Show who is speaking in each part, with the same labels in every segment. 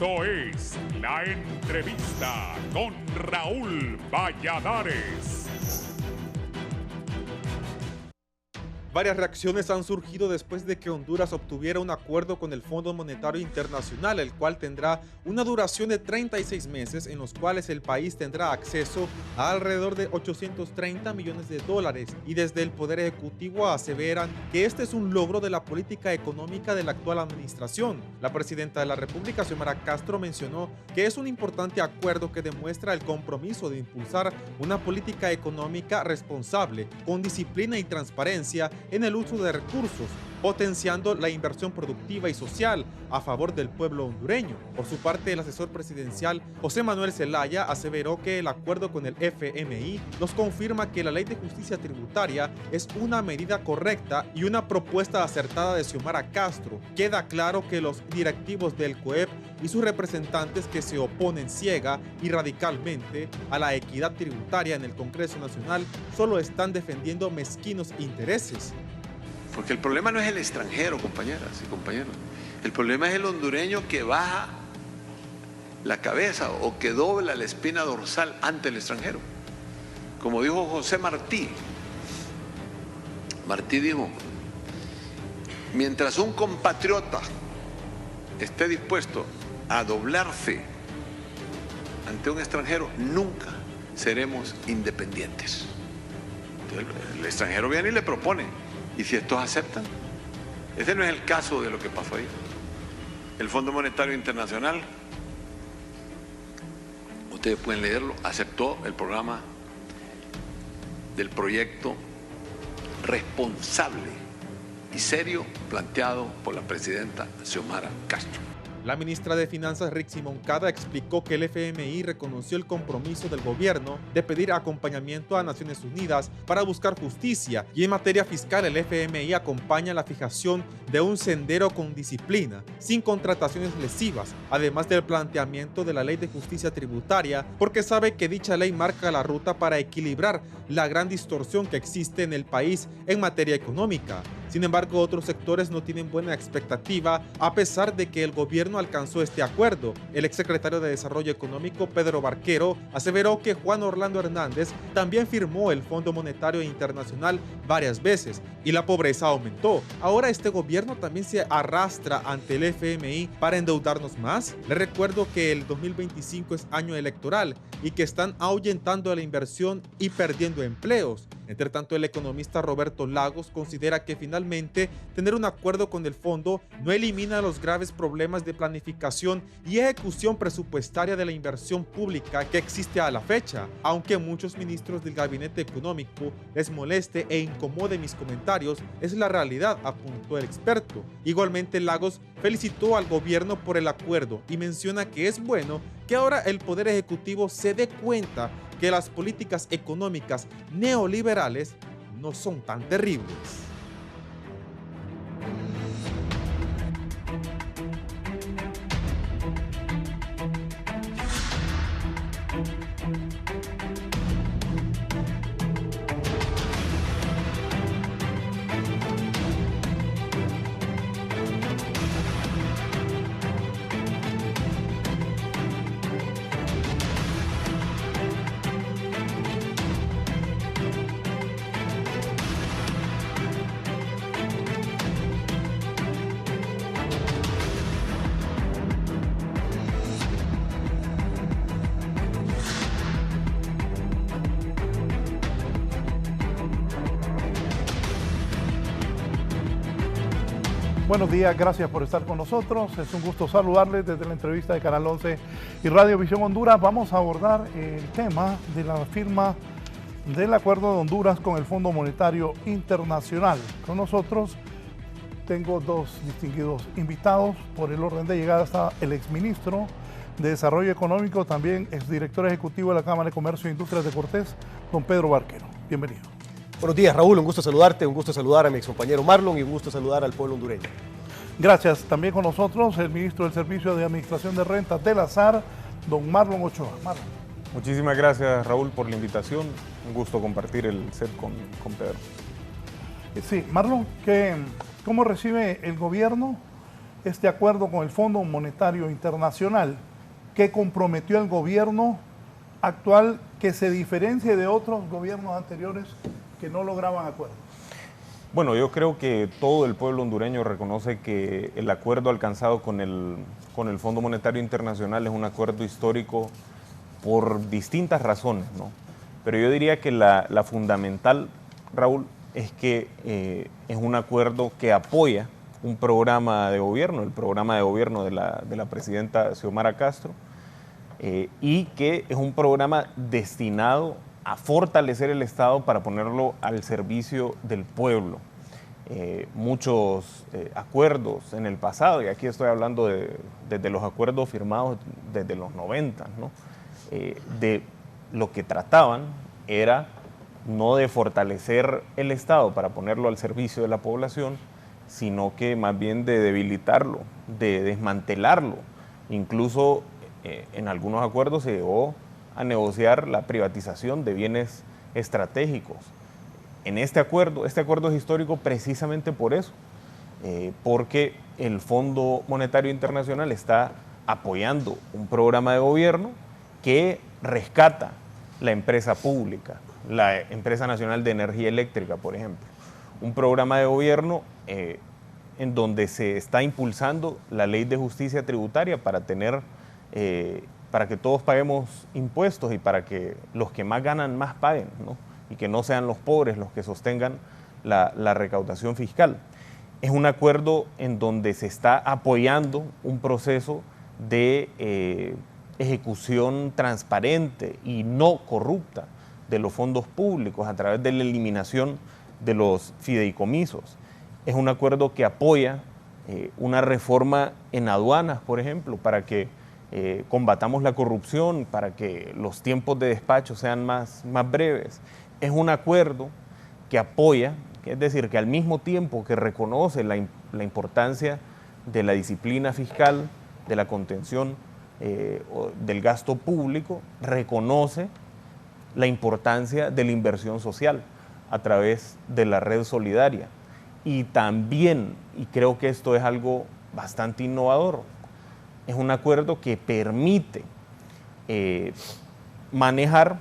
Speaker 1: Esto es La Entrevista con Raúl Valladares.
Speaker 2: Varias reacciones han surgido después de que Honduras obtuviera un acuerdo con el Fondo Monetario Internacional, el cual tendrá una duración de 36 meses, en los cuales el país tendrá acceso a alrededor de 830 millones de dólares. Y desde el Poder Ejecutivo aseveran que este es un logro de la política económica de la actual administración. La presidenta de la República, Xiomara Castro, mencionó que es un importante acuerdo que demuestra el compromiso de impulsar una política económica responsable, con disciplina y transparencia en el uso de recursos, potenciando la inversión productiva y social a favor del pueblo hondureño. Por su parte, el asesor presidencial José Manuel Zelaya aseveró que el acuerdo con el FMI nos confirma que la Ley de Justicia Tributaria es una medida correcta y una propuesta acertada de Xiomara Castro. Queda claro que los directivos del COEP y sus representantes que se oponen ciega y radicalmente a la equidad tributaria en el Congreso Nacional solo están defendiendo mezquinos intereses.
Speaker 3: Porque el problema no es el extranjero, compañeras y compañeros. El problema es el hondureño que baja la cabeza o que dobla la espina dorsal ante el extranjero. Como dijo José Martí. Martí dijo, mientras un compatriota esté dispuesto a doblarse ante un extranjero, nunca seremos independientes. Entonces, el extranjero viene y le propone. ¿Y si estos aceptan? Ese no es el caso de lo que pasó ahí. El Fondo Monetario Internacional, ustedes pueden leerlo, aceptó el programa del proyecto responsable y serio planteado por la presidenta Xiomara Castro.
Speaker 2: La ministra de Finanzas, Rixi Moncada, explicó que el FMI reconoció el compromiso del gobierno de pedir acompañamiento a Naciones Unidas para buscar justicia, y en materia fiscal el FMI acompaña la fijación de un sendero con disciplina, sin contrataciones lesivas, además del planteamiento de la Ley de Justicia Tributaria, porque sabe que dicha ley marca la ruta para equilibrar la gran distorsión que existe en el país en materia económica. Sin embargo, otros sectores no tienen buena expectativa a pesar de que el gobierno alcanzó este acuerdo. El exsecretario de Desarrollo Económico, Pedro Barquero, aseveró que Juan Orlando Hernández también firmó el Fondo Monetario Internacional varias veces y la pobreza aumentó. Ahora este gobierno también se arrastra ante el FMI para endeudarnos más. Les recuerdo que el 2025 es año electoral y que están ahuyentando la inversión y perdiendo empleos. Entre tanto, el economista Roberto Lagos considera que finalmente tener un acuerdo con el fondo no elimina los graves problemas de planificación y ejecución presupuestaria de la inversión pública que existe a la fecha. Aunque a muchos ministros del gabinete económico les moleste e incomode mis comentarios, es la realidad, apuntó el experto. Igualmente, Lagos felicitó al gobierno por el acuerdo y menciona que es bueno que ahora el Poder Ejecutivo se dé cuenta que las políticas económicas neoliberales no son tan terribles.
Speaker 4: Buenos días, gracias por estar con nosotros. Es un gusto saludarles desde la entrevista de Canal 11 y Radio Visión Honduras. Vamos a abordar el tema de la firma del acuerdo de Honduras con el Fondo Monetario Internacional. Con nosotros tengo dos distinguidos invitados. Por el orden de llegada está el exministro de Desarrollo Económico, también exdirector ejecutivo de la Cámara de Comercio e Industrias de Cortés, don Pedro Barquero. Bienvenido.
Speaker 5: Buenos días, Raúl, un gusto saludarte, un gusto saludar a mi excompañero Marlon y un gusto saludar al pueblo hondureño.
Speaker 4: Gracias. También con nosotros el ministro del Servicio de Administración de Rentas del ASAR, don Marlon Ochoa. Marlon.
Speaker 6: Muchísimas gracias, Raúl, por la invitación. Un gusto compartir el set con Pedro.
Speaker 4: Sí, Marlon, ¿cómo recibe el gobierno este acuerdo con el Fondo Monetario Internacional que comprometió al gobierno actual que se diferencie de otros gobiernos anteriores que no lograban acuerdos?
Speaker 6: Bueno, yo creo que todo el pueblo hondureño reconoce que el acuerdo alcanzado con el Fondo Monetario Internacional es un acuerdo histórico por distintas razones, ¿no? Pero yo diría que la fundamental, Raúl, es que es un acuerdo que apoya un programa de gobierno, el programa de gobierno de la presidenta Xiomara Castro, y que es un programa destinado a fortalecer el Estado para ponerlo al servicio del pueblo. Muchos acuerdos en el pasado, y aquí estoy hablando desde los acuerdos firmados desde los 90, ¿no? De lo que trataban era no de fortalecer el Estado para ponerlo al servicio de la población, sino que más bien de debilitarlo, de desmantelarlo. Incluso en algunos acuerdos se llegó a negociar la privatización de bienes estratégicos. En este acuerdo es histórico precisamente por eso, porque el Fondo Monetario Internacional está apoyando un programa de gobierno que rescata la empresa pública, la Empresa Nacional de Energía Eléctrica, por ejemplo. Un programa de gobierno en donde se está impulsando la Ley de Justicia Tributaria para que todos paguemos impuestos y para que los que más ganan más paguen, ¿no? Y que no sean los pobres los que sostengan la recaudación fiscal. Es un acuerdo en donde se está apoyando un proceso de ejecución transparente y no corrupta de los fondos públicos a través de la eliminación de los fideicomisos. Es un acuerdo que apoya una reforma en aduanas, por ejemplo, para que combatamos la corrupción, para que los tiempos de despacho sean más breves. Es un acuerdo que apoya, es decir, que al mismo tiempo que reconoce la importancia de la disciplina fiscal, de la contención del gasto público, reconoce la importancia de la inversión social a través de la red solidaria. Y también, y creo que esto es algo bastante innovador, es un acuerdo que permite manejar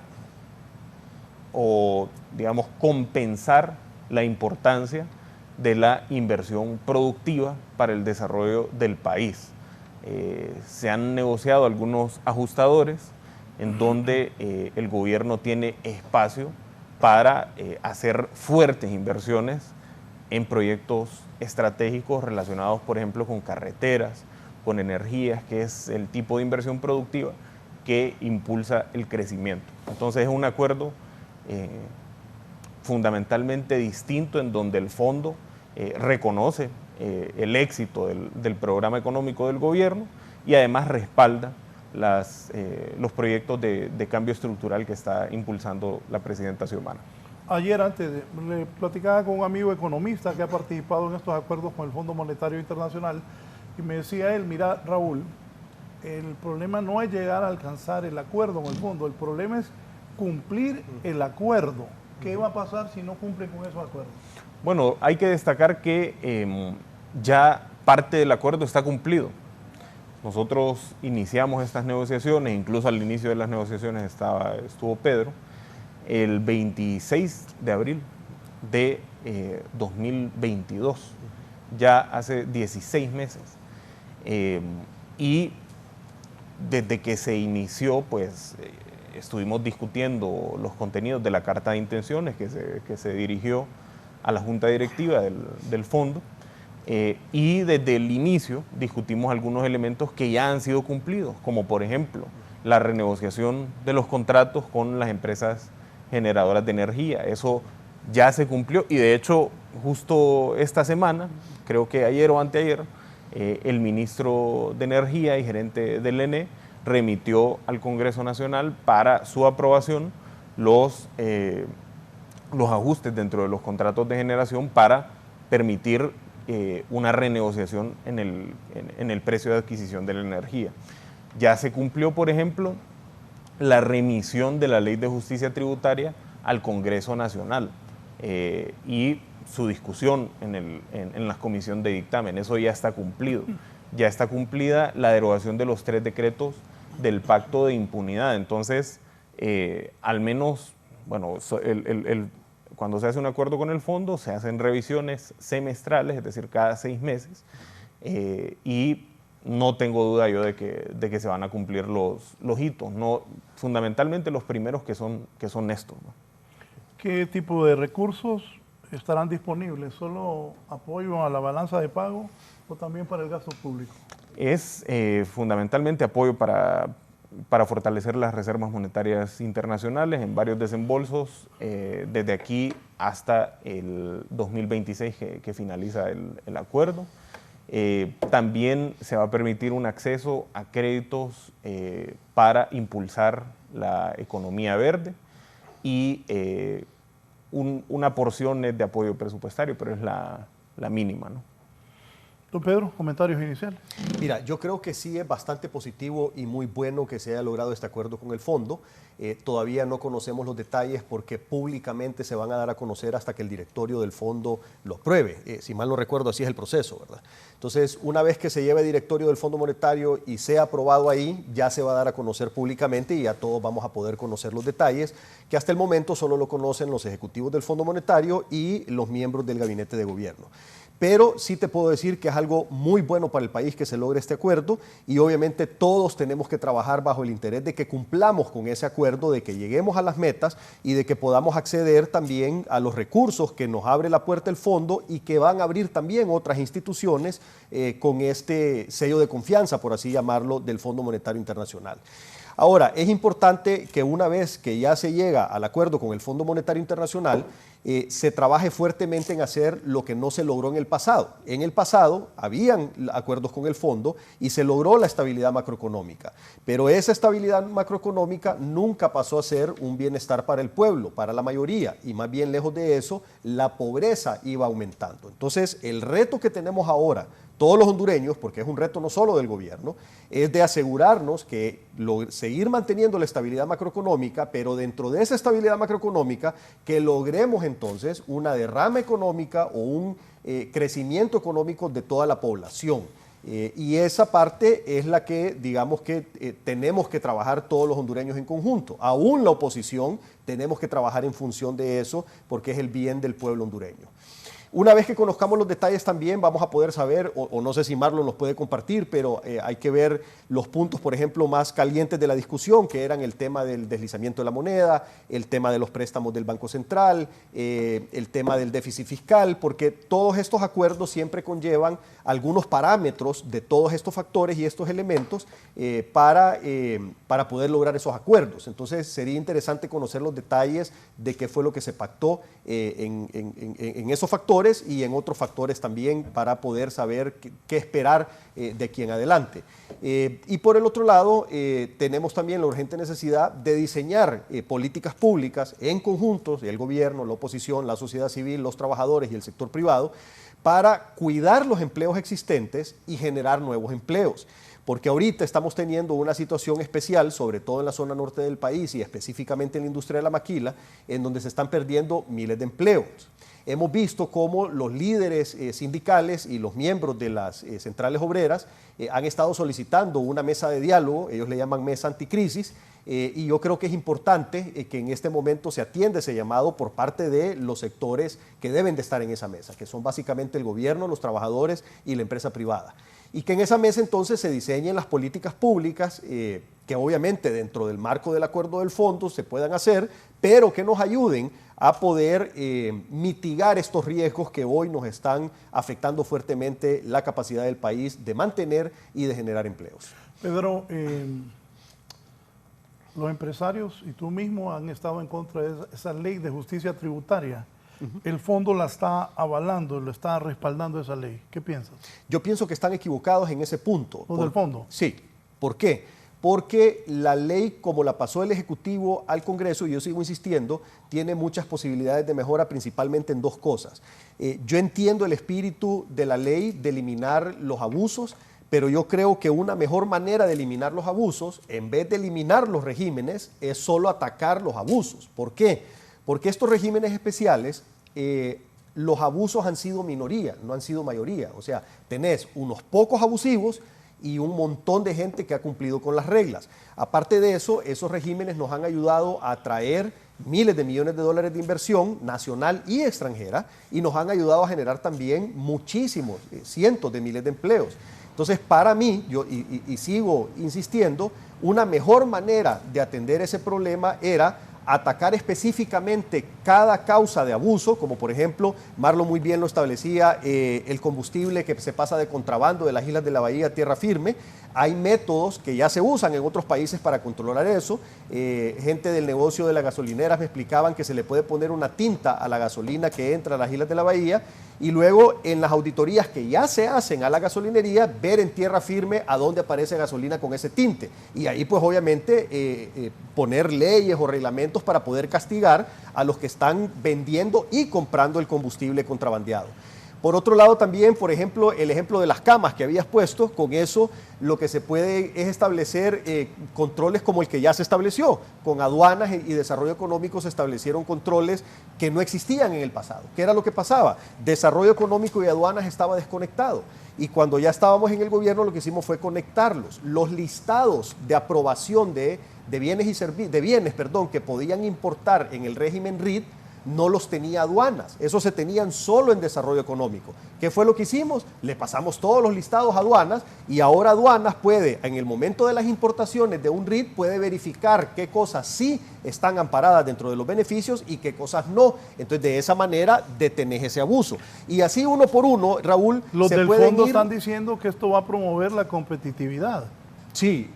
Speaker 6: o, digamos, compensar la importancia de la inversión productiva para el desarrollo del país. Se han negociado algunos ajustadores en donde el gobierno tiene espacio para hacer fuertes inversiones en proyectos estratégicos relacionados, por ejemplo, con carreteras, con energías, que es el tipo de inversión productiva que impulsa el crecimiento. Entonces es un acuerdo fundamentalmente distinto en donde el fondo reconoce el éxito del programa económico del gobierno y además respalda los proyectos de cambio estructural que está impulsando la presidenta Xiomara.
Speaker 4: Ayer le platicaba con un amigo economista que ha participado en estos acuerdos con el Fondo Monetario Internacional y me decía él, mira Raúl, el problema no es llegar a alcanzar el acuerdo con el fondo, el problema es cumplir el acuerdo. ¿Qué va a pasar si no cumplen con esos acuerdos?
Speaker 6: Bueno, hay que destacar que ya parte del acuerdo está cumplido. Nosotros iniciamos estas negociaciones, incluso al inicio de las negociaciones estuvo Pedro, el 26 de abril de 2022, ya hace 16 meses. Y desde que se inició, pues estuvimos discutiendo los contenidos de la carta de intenciones que se dirigió a la junta directiva del fondo, y desde el inicio discutimos algunos elementos que ya han sido cumplidos, como por ejemplo la renegociación de los contratos con las empresas generadoras de energía. Eso ya se cumplió y de hecho justo esta semana, creo que ayer o anteayer, el ministro de Energía y gerente del ENE remitió al Congreso Nacional para su aprobación los ajustes dentro de los contratos de generación para permitir una renegociación en el precio de adquisición de la energía. Ya se cumplió, por ejemplo, la remisión de la Ley de Justicia Tributaria al Congreso Nacional y su discusión en la comisión de dictamen. Eso ya está cumplido. ya está cumplida la derogación de los 3 decretos del pacto de impunidad. Entonces, al menos, bueno, cuando se hace un acuerdo con el fondo, se hacen revisiones semestrales, es decir, cada 6 meses, y no tengo duda yo de que se van a cumplir los hitos, no, fundamentalmente los primeros que son estos, ¿no?
Speaker 4: ¿Qué tipo de recursos estarán disponibles? ¿Solo apoyo a la balanza de pago o también para el gasto público?
Speaker 6: Es fundamentalmente apoyo para fortalecer las reservas monetarias internacionales en varios desembolsos desde aquí hasta el 2026 que finaliza el acuerdo. También se va a permitir un acceso a créditos para impulsar la economía verde y una porción es de apoyo presupuestario, pero es la mínima, ¿no?
Speaker 4: Don Pedro, comentarios iniciales.
Speaker 5: Mira, yo creo que sí es bastante positivo y muy bueno que se haya logrado este acuerdo con el fondo. Todavía no conocemos los detalles porque públicamente se van a dar a conocer hasta que el directorio del fondo los pruebe. Si mal no recuerdo, así es el proceso, ¿verdad? Entonces, una vez que se lleve directorio del Fondo Monetario y sea aprobado ahí, ya se va a dar a conocer públicamente y ya todos vamos a poder conocer los detalles, que hasta el momento solo lo conocen los ejecutivos del Fondo Monetario y los miembros del gabinete de gobierno. Pero sí te puedo decir que es algo muy bueno para el país que se logre este acuerdo y obviamente todos tenemos que trabajar bajo el interés de que cumplamos con ese acuerdo, de que lleguemos a las metas y de que podamos acceder también a los recursos que nos abre la puerta el fondo y que van a abrir también otras instituciones con este sello de confianza, por así llamarlo, del Fondo Monetario Internacional. Ahora, es importante que una vez que ya se llega al acuerdo con el Fondo Monetario Internacional, se trabaje fuertemente en hacer lo que no se logró en el pasado. En el pasado habían acuerdos con el fondo y se logró la estabilidad macroeconómica, pero esa estabilidad macroeconómica nunca pasó a ser un bienestar para el pueblo, para la mayoría, y más bien lejos de eso, la pobreza iba aumentando. Entonces, el reto que tenemos ahora, todos los hondureños, porque es un reto no solo del gobierno, es de asegurarnos que seguir manteniendo la estabilidad macroeconómica, pero dentro de esa estabilidad macroeconómica que logremos entonces una derrama económica o un crecimiento económico de toda la población. Y esa parte es la que, digamos que tenemos que trabajar todos los hondureños en conjunto. Aún la oposición tenemos que trabajar en función de eso porque es el bien del pueblo hondureño. Una vez que conozcamos los detalles también vamos a poder saber, o no sé si Marlon los puede compartir, pero hay que ver los puntos, por ejemplo, más calientes de la discusión, que eran el tema del deslizamiento de la moneda, el tema de los préstamos del Banco Central, el tema del déficit fiscal, porque todos estos acuerdos siempre conllevan algunos parámetros de todos estos factores y estos elementos para poder lograr esos acuerdos. Entonces sería interesante conocer los detalles de qué fue lo que se pactó en esos factores y en otros factores también para poder saber qué esperar de aquí en adelante. Y por el otro lado, tenemos también la urgente necesidad de diseñar políticas públicas en conjuntos, el gobierno, la oposición, la sociedad civil, los trabajadores y el sector privado, para cuidar los empleos existentes y generar nuevos empleos. Porque ahorita estamos teniendo una situación especial, sobre todo en la zona norte del país y específicamente en la industria de la maquila, en donde se están perdiendo miles de empleos. Hemos visto cómo los líderes sindicales y los miembros de las centrales obreras han estado solicitando una mesa de diálogo, ellos le llaman mesa anticrisis, y yo creo que es importante que en este momento se atienda ese llamado por parte de los sectores que deben de estar en esa mesa, que son básicamente el gobierno, los trabajadores y la empresa privada. Y que en esa mesa entonces se diseñen las políticas públicas que obviamente dentro del marco del acuerdo del fondo se puedan hacer, pero que nos ayuden a poder mitigar estos riesgos que hoy nos están afectando fuertemente la capacidad del país de mantener y de generar empleos.
Speaker 4: Pedro, los empresarios y tú mismo han estado en contra de esa ley de justicia tributaria. El fondo la está avalando, lo está respaldando esa ley. ¿Qué piensas?
Speaker 5: Yo pienso que están equivocados en ese punto.
Speaker 4: ¿Los del fondo?
Speaker 5: Sí. ¿Por qué? Porque la ley, como la pasó el Ejecutivo al Congreso, y yo sigo insistiendo, tiene muchas posibilidades de mejora, principalmente en dos cosas. Yo entiendo el espíritu de la ley de eliminar los abusos, pero yo creo que una mejor manera de eliminar los abusos, en vez de eliminar los regímenes, es solo atacar los abusos. ¿Por qué? Porque estos regímenes especiales los abusos han sido minoría, no han sido mayoría. O sea, tenés unos pocos abusivos y un montón de gente que ha cumplido con las reglas. Aparte de eso, esos regímenes nos han ayudado a atraer miles de millones de dólares de inversión nacional y extranjera y nos han ayudado a generar también muchísimos, cientos de miles de empleos. Entonces, para mí, y sigo insistiendo, una mejor manera de atender ese problema era atacar específicamente cada causa de abuso, como por ejemplo, Marlon muy bien lo establecía, el combustible que se pasa de contrabando de las islas de la bahía a tierra firme. Hay métodos que ya se usan en otros países para controlar eso. Gente del negocio de las gasolineras me explicaban que se le puede poner una tinta a la gasolina que entra a las islas de la bahía y luego en las auditorías que ya se hacen a la gasolinería, ver en tierra firme a dónde aparece gasolina con ese tinte. Y ahí pues obviamente poner leyes o reglamentos para poder castigar a los que están vendiendo y comprando el combustible contrabandeado. Por otro lado también, por ejemplo, el ejemplo de las camas que habías puesto, con eso lo que se puede es establecer controles como el que ya se estableció. Con aduanas y desarrollo económico se establecieron controles que no existían en el pasado. ¿Qué era lo que pasaba? Desarrollo económico y aduanas estaba desconectado. Y cuando ya estábamos en el gobierno lo que hicimos fue conectarlos. Los listados de aprobación de bienes que podían importar en el régimen RID no los tenía aduanas, esos se tenían solo en desarrollo económico. ¿Qué fue lo que hicimos? Le pasamos todos los listados a aduanas y ahora aduanas puede, en el momento de las importaciones de un RID, puede verificar qué cosas sí están amparadas dentro de los beneficios y qué cosas no. Entonces, de esa manera detenés ese abuso. Y así uno por uno, Raúl,
Speaker 4: los del fondo están diciendo que esto va a promover la competitividad.
Speaker 5: Sí,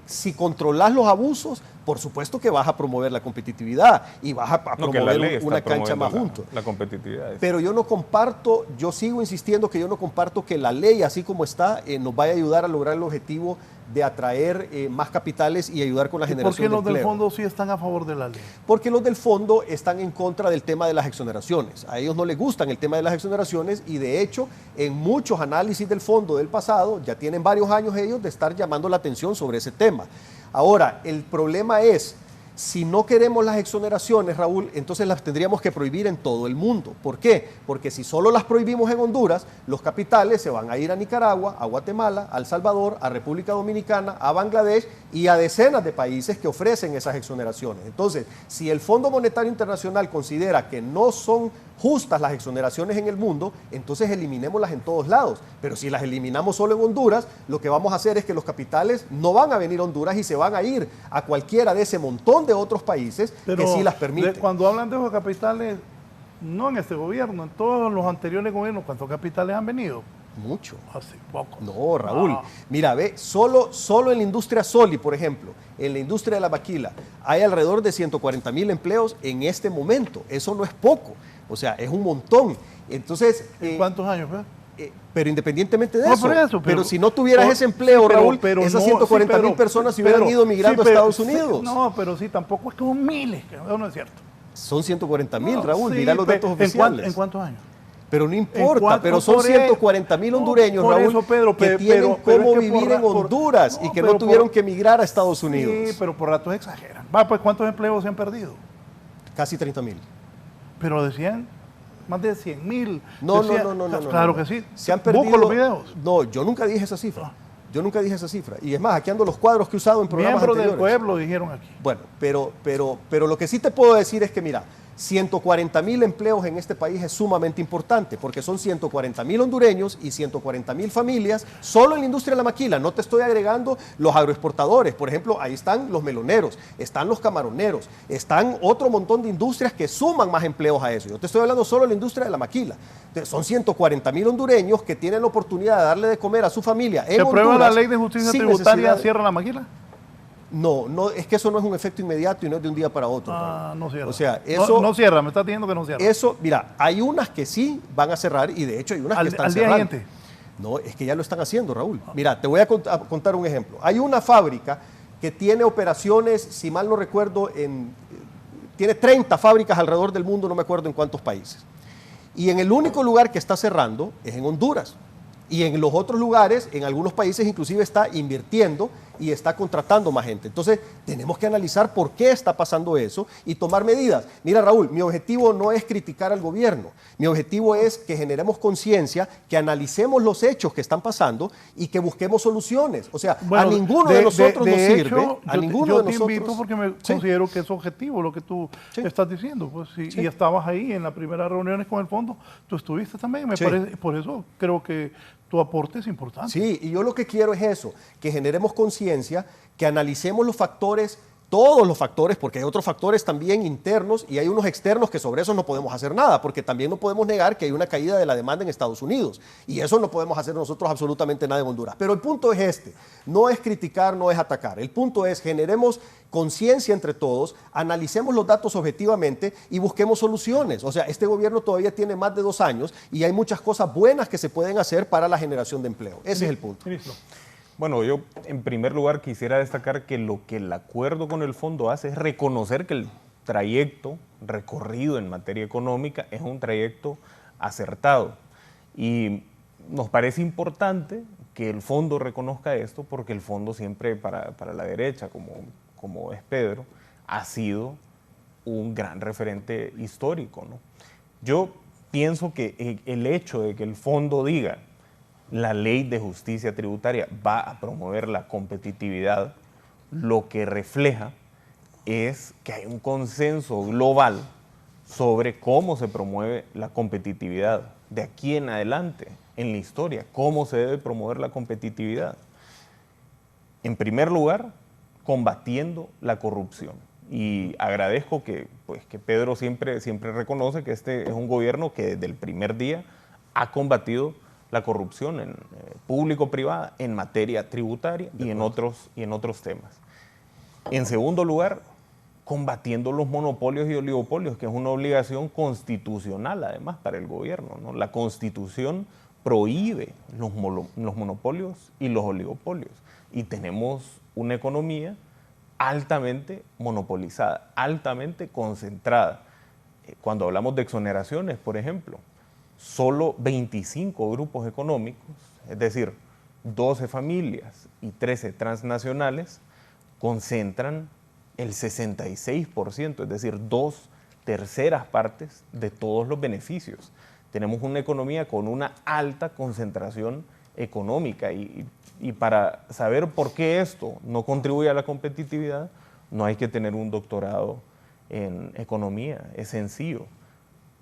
Speaker 5: si controlas los abusos, por supuesto que vas a promover la competitividad y vas a promover una cancha más juntos.
Speaker 6: La competitividad.
Speaker 5: Pero yo no comparto, yo sigo insistiendo que yo no comparto que la ley así como está nos vaya a ayudar a lograr el objetivo de atraer más capitales y ayudar con la generación de empleo.
Speaker 4: ¿Por qué los del fondo sí están a favor de la ley?
Speaker 5: Porque los del fondo están en contra del tema de las exoneraciones. A ellos no les gustan el tema de las exoneraciones y de hecho en muchos análisis del fondo del pasado ya tienen varios años ellos de estar llamando la atención sobre ese tema. Ahora, el problema es, si no queremos las exoneraciones, Raúl, entonces las tendríamos que prohibir en todo el mundo. ¿Por qué? Porque si solo las prohibimos en Honduras, los capitales se van a ir a Nicaragua, a Guatemala, a El Salvador, a República Dominicana, a Bangladesh y a decenas de países que ofrecen esas exoneraciones. Entonces, si el Fondo Monetario Internacional considera que no son justas las exoneraciones en el mundo, entonces eliminémoslas en todos lados. Pero si las eliminamos solo en Honduras, lo que vamos a hacer es que los capitales no van a venir a Honduras y se van a ir a cualquiera de ese montón de otros países que sí las permiten.
Speaker 4: Cuando hablan de esos capitales, no en este gobierno, en todos los anteriores gobiernos, ¿cuántos capitales han venido?
Speaker 5: Mucho.
Speaker 4: Hace poco.
Speaker 5: No, Raúl. Mira, ve, solo en la industria Soli, por ejemplo, en la industria de la maquila, hay alrededor de 140,000 empleos en este momento. Eso no es poco. O sea, es un montón. Entonces,
Speaker 4: ¿en cuántos años?
Speaker 5: Pero independientemente de
Speaker 4: eso,
Speaker 5: pero si no tuvieras ese empleo, Raúl, esas 140,000 personas se hubieran ido migrando a Estados Unidos.
Speaker 4: No, pero sí, tampoco es que son miles, que no es cierto.
Speaker 5: Son 140,000, Raúl, mira los datos oficiales.
Speaker 4: ¿En cuántos años?
Speaker 5: Pero no importa, pero son 140,000 hondureños, Raúl,
Speaker 4: eso, Pedro,
Speaker 5: que tienen cómo vivir en Honduras y que no tuvieron que emigrar a Estados Unidos.
Speaker 4: Sí, pero por ratos exageran. Va, pues, ¿cuántos empleos se han perdido?
Speaker 5: Casi 30,000.
Speaker 4: Pero decían más de 100,000.
Speaker 5: No.
Speaker 4: Claro que sí.
Speaker 5: Se han perdido.
Speaker 4: Busco los videos.
Speaker 5: No, yo nunca dije esa cifra. Yo nunca dije esa cifra. Y es más, aquí ando los cuadros que he usado en programas
Speaker 4: anteriores.
Speaker 5: Miembros
Speaker 4: del pueblo dijeron aquí.
Speaker 5: Bueno, pero lo que sí te puedo decir es que, mira, 140,000 empleos en este país es sumamente importante porque son 140,000 hondureños y 140,000 familias solo en la industria de la maquila. No te estoy agregando los agroexportadores. Por ejemplo, ahí están los meloneros, están los camaroneros, están otro montón de industrias que suman más empleos a eso. Yo te estoy hablando solo de la industria de la maquila. Entonces, son 140,000 hondureños que tienen la oportunidad de darle de comer a su familia en Honduras.
Speaker 4: ¿Se aprueba la ley de justicia tributaria, cierra la maquila?
Speaker 5: No, es que eso no es un efecto inmediato y no es de un día para otro.
Speaker 4: No cierra.
Speaker 5: O sea, eso
Speaker 4: no cierra, me está diciendo que no cierra.
Speaker 5: Eso, mira, hay unas que sí van a cerrar y de hecho hay unas que están cerrando. ¿Al día siguiente? No, es que ya lo están haciendo, Raúl. Mira, te voy a contar un ejemplo. Hay una fábrica que tiene operaciones, si mal no recuerdo, tiene 30 fábricas alrededor del mundo, no me acuerdo en cuántos países. Y en el único lugar que está cerrando es en Honduras. Y en los otros lugares, en algunos países inclusive está invirtiendo y está contratando más gente. Entonces, tenemos que analizar por qué está pasando eso y tomar medidas. Mira, Raúl, mi objetivo no es criticar al gobierno. Mi objetivo es que generemos conciencia, que analicemos los hechos que están pasando y que busquemos soluciones. O sea,
Speaker 4: bueno,
Speaker 5: a ninguno de nosotros nos sirve.
Speaker 4: Hecho,
Speaker 5: a ninguno de nosotros.
Speaker 4: Yo te invito porque me considero que es objetivo lo que tú estás diciendo. Pues, y estabas ahí en las primeras reuniones con el fondo. Tú estuviste también. Me parece, por eso creo que tu aporte es importante.
Speaker 5: Sí, y yo lo que quiero es eso, que generemos conciencia, que analicemos los factores, todos los factores, porque hay otros factores también internos y hay unos externos que sobre eso no podemos hacer nada, porque también no podemos negar que hay una caída de la demanda en Estados Unidos y eso no podemos hacer nosotros absolutamente nada en Honduras. Pero el punto es este, no es criticar, no es atacar, el punto es generemos conciencia entre todos, analicemos los datos objetivamente y busquemos soluciones. O sea, este gobierno todavía tiene más de 2 años y hay muchas cosas buenas que se pueden hacer para la generación de empleo. Ese es el punto.
Speaker 4: Ministro.
Speaker 6: Bueno, yo en primer lugar quisiera destacar que lo que el acuerdo con el fondo hace es reconocer que el trayecto recorrido en materia económica es un trayecto acertado. Y nos parece importante que el fondo reconozca esto porque el fondo siempre para la derecha, como es Pedro, ha sido un gran referente histórico, ¿no? Yo pienso que el hecho de que el fondo diga la ley de justicia tributaria va a promover la competitividad, lo que refleja es que hay un consenso global sobre cómo se promueve la competitividad de aquí en adelante en la historia, cómo se debe promover la competitividad. En primer lugar, combatiendo la corrupción. Y agradezco que Pedro siempre reconoce que este es un gobierno que desde el primer día ha combatido la corrupción en público-privada, en materia tributaria y en otros temas. En segundo lugar, combatiendo los monopolios y oligopolios, que es una obligación constitucional además para el gobierno, ¿no? La Constitución prohíbe los monopolios y los oligopolios y tenemos una economía altamente monopolizada, altamente concentrada. Cuando hablamos de exoneraciones, por ejemplo, solo 25 grupos económicos, es decir, 12 familias y 13 transnacionales, concentran el 66%, es decir, 2/3 partes de todos los beneficios. Tenemos una economía con una alta concentración económica y para saber por qué esto no contribuye a la competitividad, no hay que tener un doctorado en economía, es sencillo.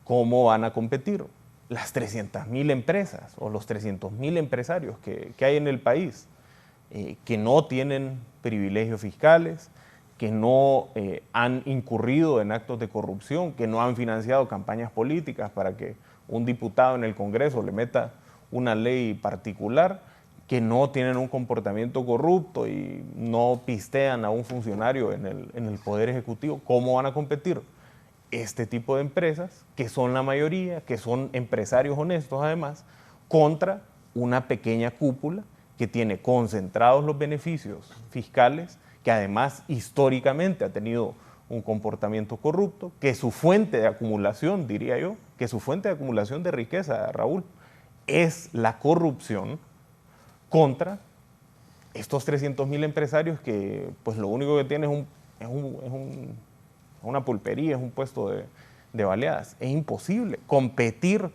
Speaker 6: ¿Cómo van a competir? Las 300.000 empresas o los 300.000 empresarios que hay en el país, que no tienen privilegios fiscales, que no han incurrido en actos de corrupción, que no han financiado campañas políticas para que un diputado en el Congreso le meta una ley particular, que no tienen un comportamiento corrupto y no pistean a un funcionario en el Poder Ejecutivo. ¿Cómo van a competir? Este tipo de empresas, que son la mayoría, que son empresarios honestos además, contra una pequeña cúpula que tiene concentrados los beneficios fiscales, que además históricamente ha tenido un comportamiento corrupto, que su fuente de acumulación, diría yo, que su fuente de acumulación de riqueza, Raúl, es la corrupción contra estos 300.000 empresarios que pues lo único que tienen es una pulpería, es un puesto de baleadas. Es imposible competir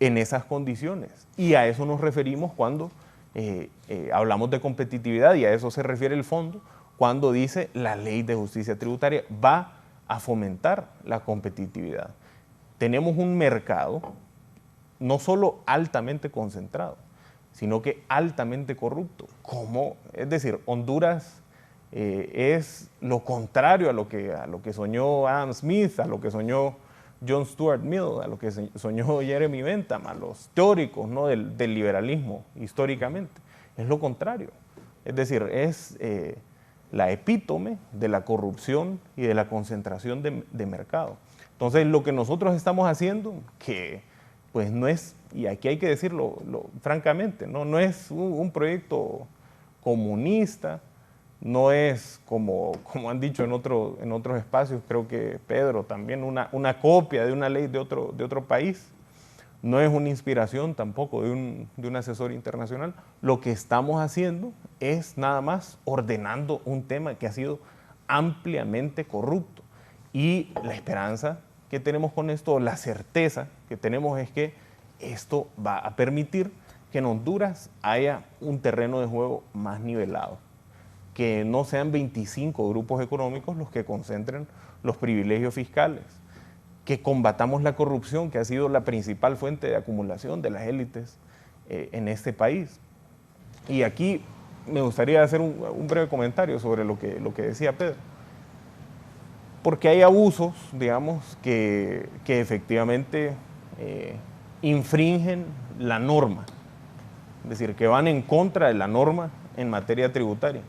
Speaker 6: en esas condiciones y a eso nos referimos cuando hablamos de competitividad y a eso se refiere el fondo cuando dice la ley de justicia tributaria va a fomentar la competitividad. Tenemos un mercado no solo altamente concentrado, sino que altamente corrupto. Es decir, Honduras es lo contrario a lo que soñó Adam Smith, a lo que soñó John Stuart Mill, a lo que soñó Jeremy Bentham, a los teóricos, ¿no? del liberalismo históricamente. Es lo contrario. Es decir, es la epítome de la corrupción y de la concentración de mercado. Entonces, lo que nosotros estamos haciendo, que pues no es, y aquí hay que decirlo francamente, no es un proyecto comunista, no es como han dicho en otros espacios, creo que Pedro también, una copia de una ley de otro país. no es una inspiración tampoco de un asesor internacional. Lo que estamos haciendo es nada más ordenando un tema que ha sido ampliamente corrupto. Y la esperanza que tenemos con esto, la certeza que tenemos es que esto va a permitir que en Honduras haya un terreno de juego más nivelado, que no sean 25 grupos económicos los que concentren los privilegios fiscales, que combatamos la corrupción, que ha sido la principal fuente de acumulación de las élites en este país. Y aquí me gustaría hacer un breve comentario sobre lo que decía Pedro. Porque hay abusos, digamos, que efectivamente infringen la norma, es decir, que van en contra de la norma en materia tributaria.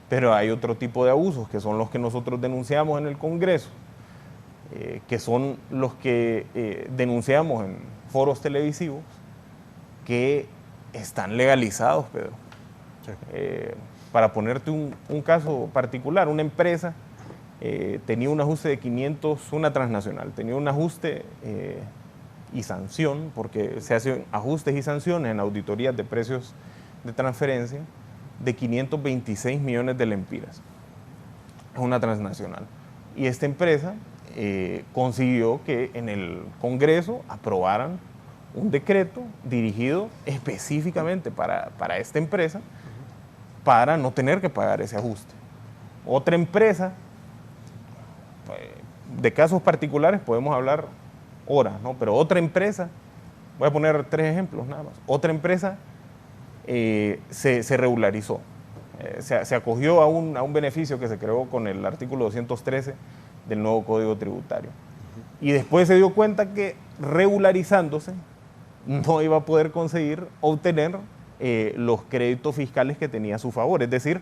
Speaker 6: Pero hay otro tipo de abusos, que son los que nosotros denunciamos en el Congreso, que son los que denunciamos en foros televisivos, que están legalizados, Pedro. Sí. Para ponerte un caso particular, una empresa tenía un ajuste de 500, una transnacional, tenía un ajuste y sanción, porque se hacen ajustes y sanciones en auditorías de precios de transferencia, de 526 millones de lempiras. Es una transnacional. Y esta empresa consiguió que en el Congreso aprobaran un decreto dirigido específicamente para esta empresa, para no tener que pagar ese ajuste. Otra empresa, de casos particulares podemos hablar horas, ¿no? Pero otra empresa, voy a poner 3 ejemplos nada más. Otra empresa se regularizó, se acogió a un beneficio que se creó con el artículo 213 del nuevo Código Tributario. Y después se dio cuenta que regularizándose no iba a poder conseguir obtener los créditos fiscales que tenía a su favor. Es decir,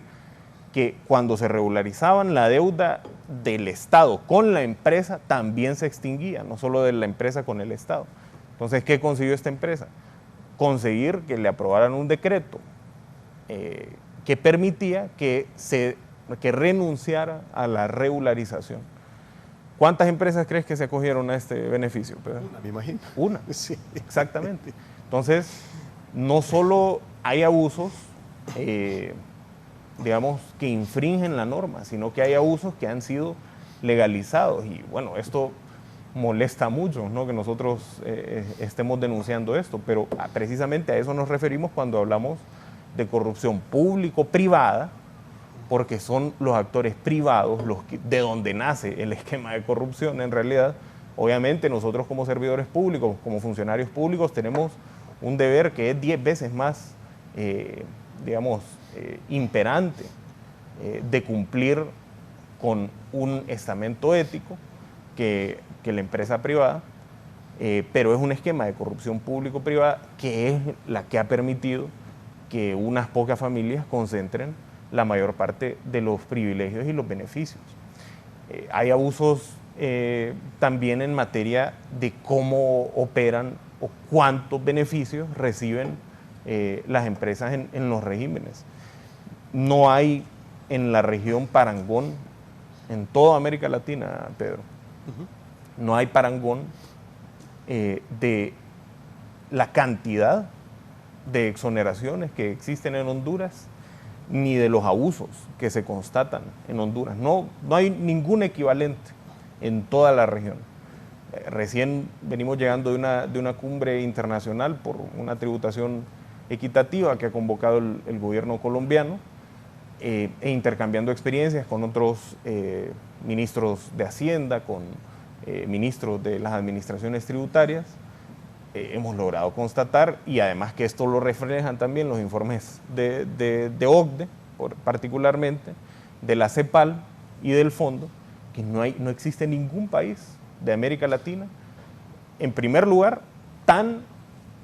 Speaker 6: que cuando se regularizaban la deuda del Estado con la empresa también se extinguía, no solo de la empresa con el Estado. Entonces, ¿qué consiguió esta empresa? Conseguir que le aprobaran un decreto que permitía que renunciara a la regularización. ¿Cuántas empresas crees que se acogieron a este beneficio, Pedro?
Speaker 5: Una, me imagino.
Speaker 6: Una,
Speaker 5: sí.
Speaker 6: Exactamente. Entonces, no solo hay abusos, digamos, que infringen la norma, sino que hay abusos que han sido legalizados. Y bueno, esto molesta mucho, ¿no?, que nosotros estemos denunciando esto, pero precisamente a eso nos referimos cuando hablamos de corrupción público-privada, porque son los actores privados de donde nace el esquema de corrupción en realidad. Obviamente nosotros como servidores públicos, como funcionarios públicos, tenemos un deber que es 10 veces más, digamos, imperante de cumplir con un estamento ético que la empresa privada, pero es un esquema de corrupción público-privada que es la que ha permitido que unas pocas familias concentren la mayor parte de los privilegios y los beneficios. Hay abusos también en materia de cómo operan o cuántos beneficios reciben las empresas en los regímenes. No hay en la región parangón, en toda América Latina, Pedro, no hay parangón de la cantidad de exoneraciones que existen en Honduras, ni de los abusos que se constatan en Honduras. No hay ningún equivalente en toda la región. Recién venimos llegando de una cumbre internacional por una tributación equitativa que ha convocado el gobierno colombiano, e intercambiando experiencias con otros ministros de Hacienda, con ministros de las administraciones tributarias. Hemos logrado constatar, y además que esto lo reflejan también los informes de OCDE, particularmente, de la CEPAL y del Fondo, que no existe ningún país de América Latina, en primer lugar,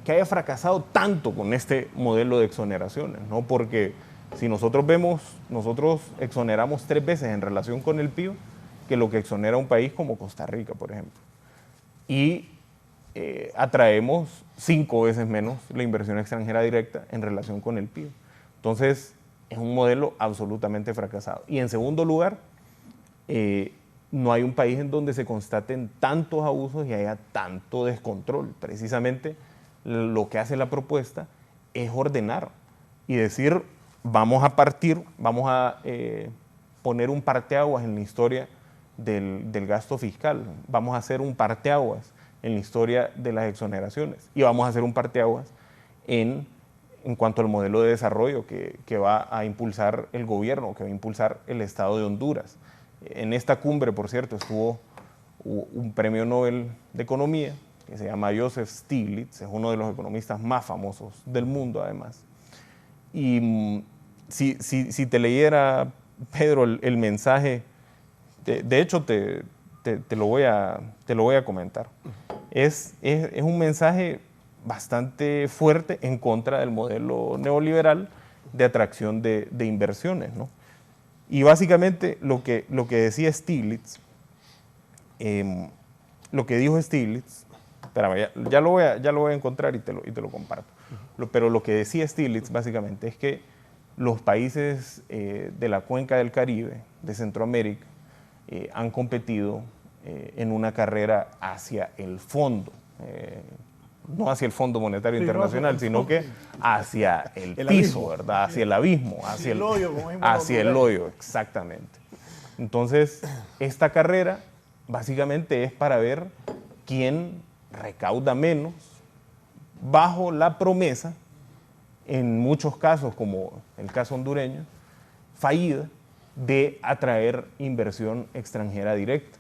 Speaker 6: que haya fracasado tanto con este modelo de exoneraciones, ¿no? Porque si nosotros exoneramos 3 veces en relación con el PIB que lo que exonera un país como Costa Rica, por ejemplo. Y atraemos 5 veces menos la inversión extranjera directa en relación con el PIB. Entonces, es un modelo absolutamente fracasado. Y en segundo lugar, no hay un país en donde se constaten tantos abusos y haya tanto descontrol. Precisamente lo que hace la propuesta es ordenar y decir, vamos a poner un parteaguas en la historia del gasto fiscal, vamos a hacer un parteaguas en la historia de las exoneraciones y vamos a hacer un parteaguas en cuanto al modelo de desarrollo que va a impulsar el gobierno, que va a impulsar el Estado de Honduras. En esta cumbre, por cierto, estuvo un premio Nobel de Economía que se llama Joseph Stiglitz, es uno de los economistas más famosos del mundo además. Y si te leyera, Pedro, el mensaje, de hecho te lo voy a comentar. Es un mensaje bastante fuerte en contra del modelo neoliberal de atracción de inversiones, ¿no? Y básicamente lo que decía Stiglitz, lo que dijo Stiglitz, espérame, ya lo voy a encontrar y te lo comparto. Pero lo que decía Stiglitz básicamente es que los países de la cuenca del Caribe, de Centroamérica, han competido en una carrera hacia el fondo, no hacia el Fondo Monetario Internacional, sino que hacia el piso, abismo, ¿verdad? Hacia el abismo, hacia el hoyo, exactamente. Entonces, esta carrera básicamente es para ver quién recauda menos bajo la promesa, en muchos casos, como el caso hondureño, fallida, de atraer inversión extranjera directa.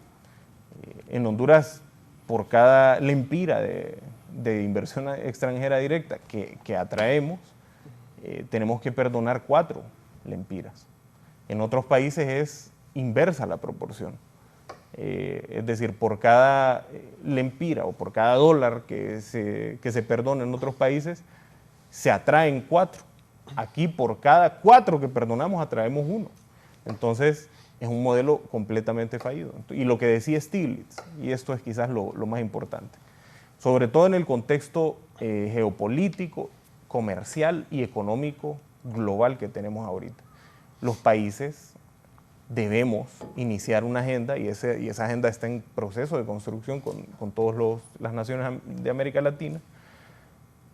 Speaker 6: En Honduras, por cada lempira de inversión extranjera directa que atraemos, tenemos que perdonar 4 lempiras. En otros países es inversa la proporción. Es decir, por cada lempira o por cada dólar que se perdona en otros países, se atraen 4. Aquí por cada 4 que perdonamos atraemos 1. Entonces es un modelo completamente fallido. Y lo que decía Stiglitz, y esto es quizás lo más importante, sobre todo en el contexto geopolítico, comercial y económico global que tenemos ahorita, los países debemos iniciar una agenda, y esa agenda está en proceso de construcción con todas las naciones de América Latina,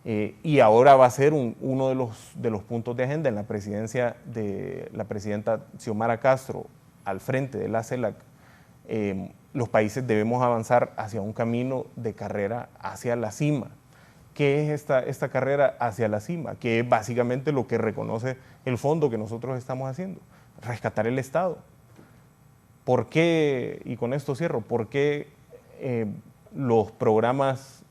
Speaker 6: y ahora va a ser uno de los puntos de agenda en la presidencia de la presidenta Xiomara Castro al frente de la CELAC. Los países debemos avanzar hacia un camino de carrera hacia la cima. ¿Qué es esta carrera hacia la cima? Que es básicamente lo que reconoce el fondo que nosotros estamos haciendo, rescatar el Estado. ¿Por qué, y con esto cierro, por qué los programas,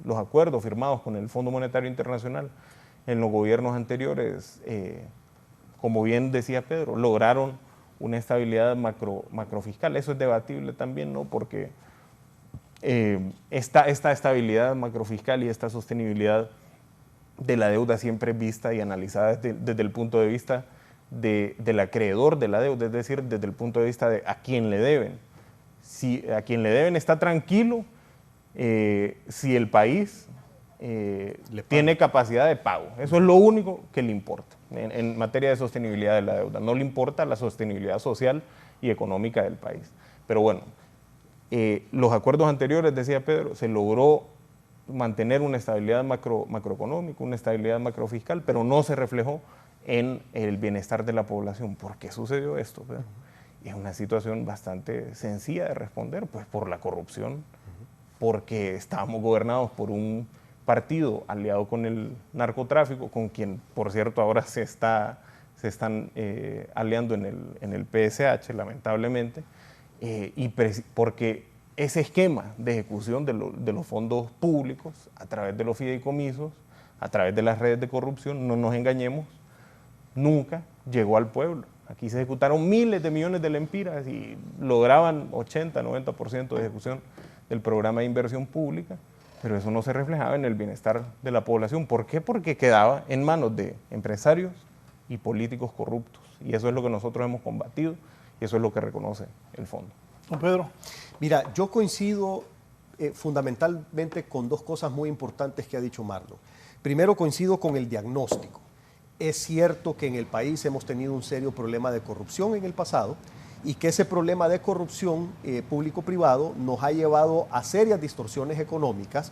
Speaker 6: los acuerdos firmados con el Fondo Monetario Internacional en los gobiernos anteriores, como bien decía Pedro, lograron una estabilidad macrofiscal? Eso es debatible también, ¿no? Porque esta estabilidad macrofiscal y esta sostenibilidad de la deuda siempre es vista y analizada desde el punto de vista del acreedor de la deuda, es decir, desde el punto de vista de a quién le deben. Si a quien le deben está tranquilo, si el país tiene capacidad de pago. Eso es lo único que le importa en materia de sostenibilidad de la deuda. No le importa la sostenibilidad social y económica del país. Pero bueno, los acuerdos anteriores, decía Pedro, se logró mantener una estabilidad macroeconómica, una estabilidad macrofiscal, pero no se reflejó en el bienestar de la población. ¿Por qué sucedió esto, Pedro? Y es una situación bastante sencilla de responder, pues por la corrupción, porque estábamos gobernados por un partido aliado con el narcotráfico, con quien, por cierto, ahora se están aliando en el PSH, lamentablemente, y porque ese esquema de ejecución de los fondos públicos a través de los fideicomisos, a través de las redes de corrupción, no nos engañemos, nunca llegó al pueblo. Aquí se ejecutaron miles de millones de lempiras y lograban 80, 90% de ejecución del programa de inversión pública, pero eso no se reflejaba en el bienestar de la población. ¿Por qué? Porque quedaba en manos de empresarios y políticos corruptos. Y eso es lo que nosotros hemos combatido y eso es lo que reconoce el fondo.
Speaker 4: Don Pedro.
Speaker 5: Mira, yo coincido fundamentalmente con 2 cosas muy importantes que ha dicho Marlon. Primero, coincido con el diagnóstico. Es cierto que en el país hemos tenido un serio problema de corrupción en el pasado y que ese problema de corrupción público-privado nos ha llevado a serias distorsiones económicas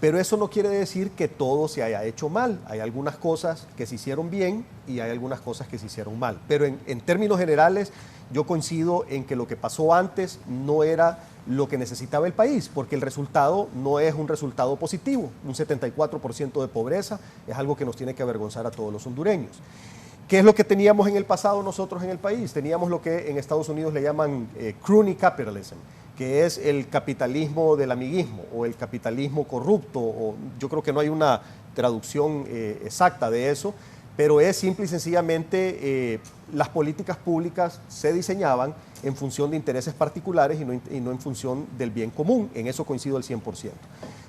Speaker 5: Pero eso no quiere decir que todo se haya hecho mal. Hay algunas cosas que se hicieron bien y hay algunas cosas que se hicieron mal. Pero en términos generales, yo coincido en que lo que pasó antes no era lo que necesitaba el país, porque el resultado no es un resultado positivo. Un 74% de pobreza es algo que nos tiene que avergonzar a todos los hondureños. ¿Qué es lo que teníamos en el pasado nosotros en el país? Teníamos lo que en Estados Unidos le llaman crony capitalism, que es el capitalismo del amiguismo o el capitalismo corrupto, o yo creo que no hay una traducción exacta de eso, pero es simple y sencillamente las políticas públicas se diseñaban en función de intereses particulares y no en función del bien común. En eso coincido al 100%.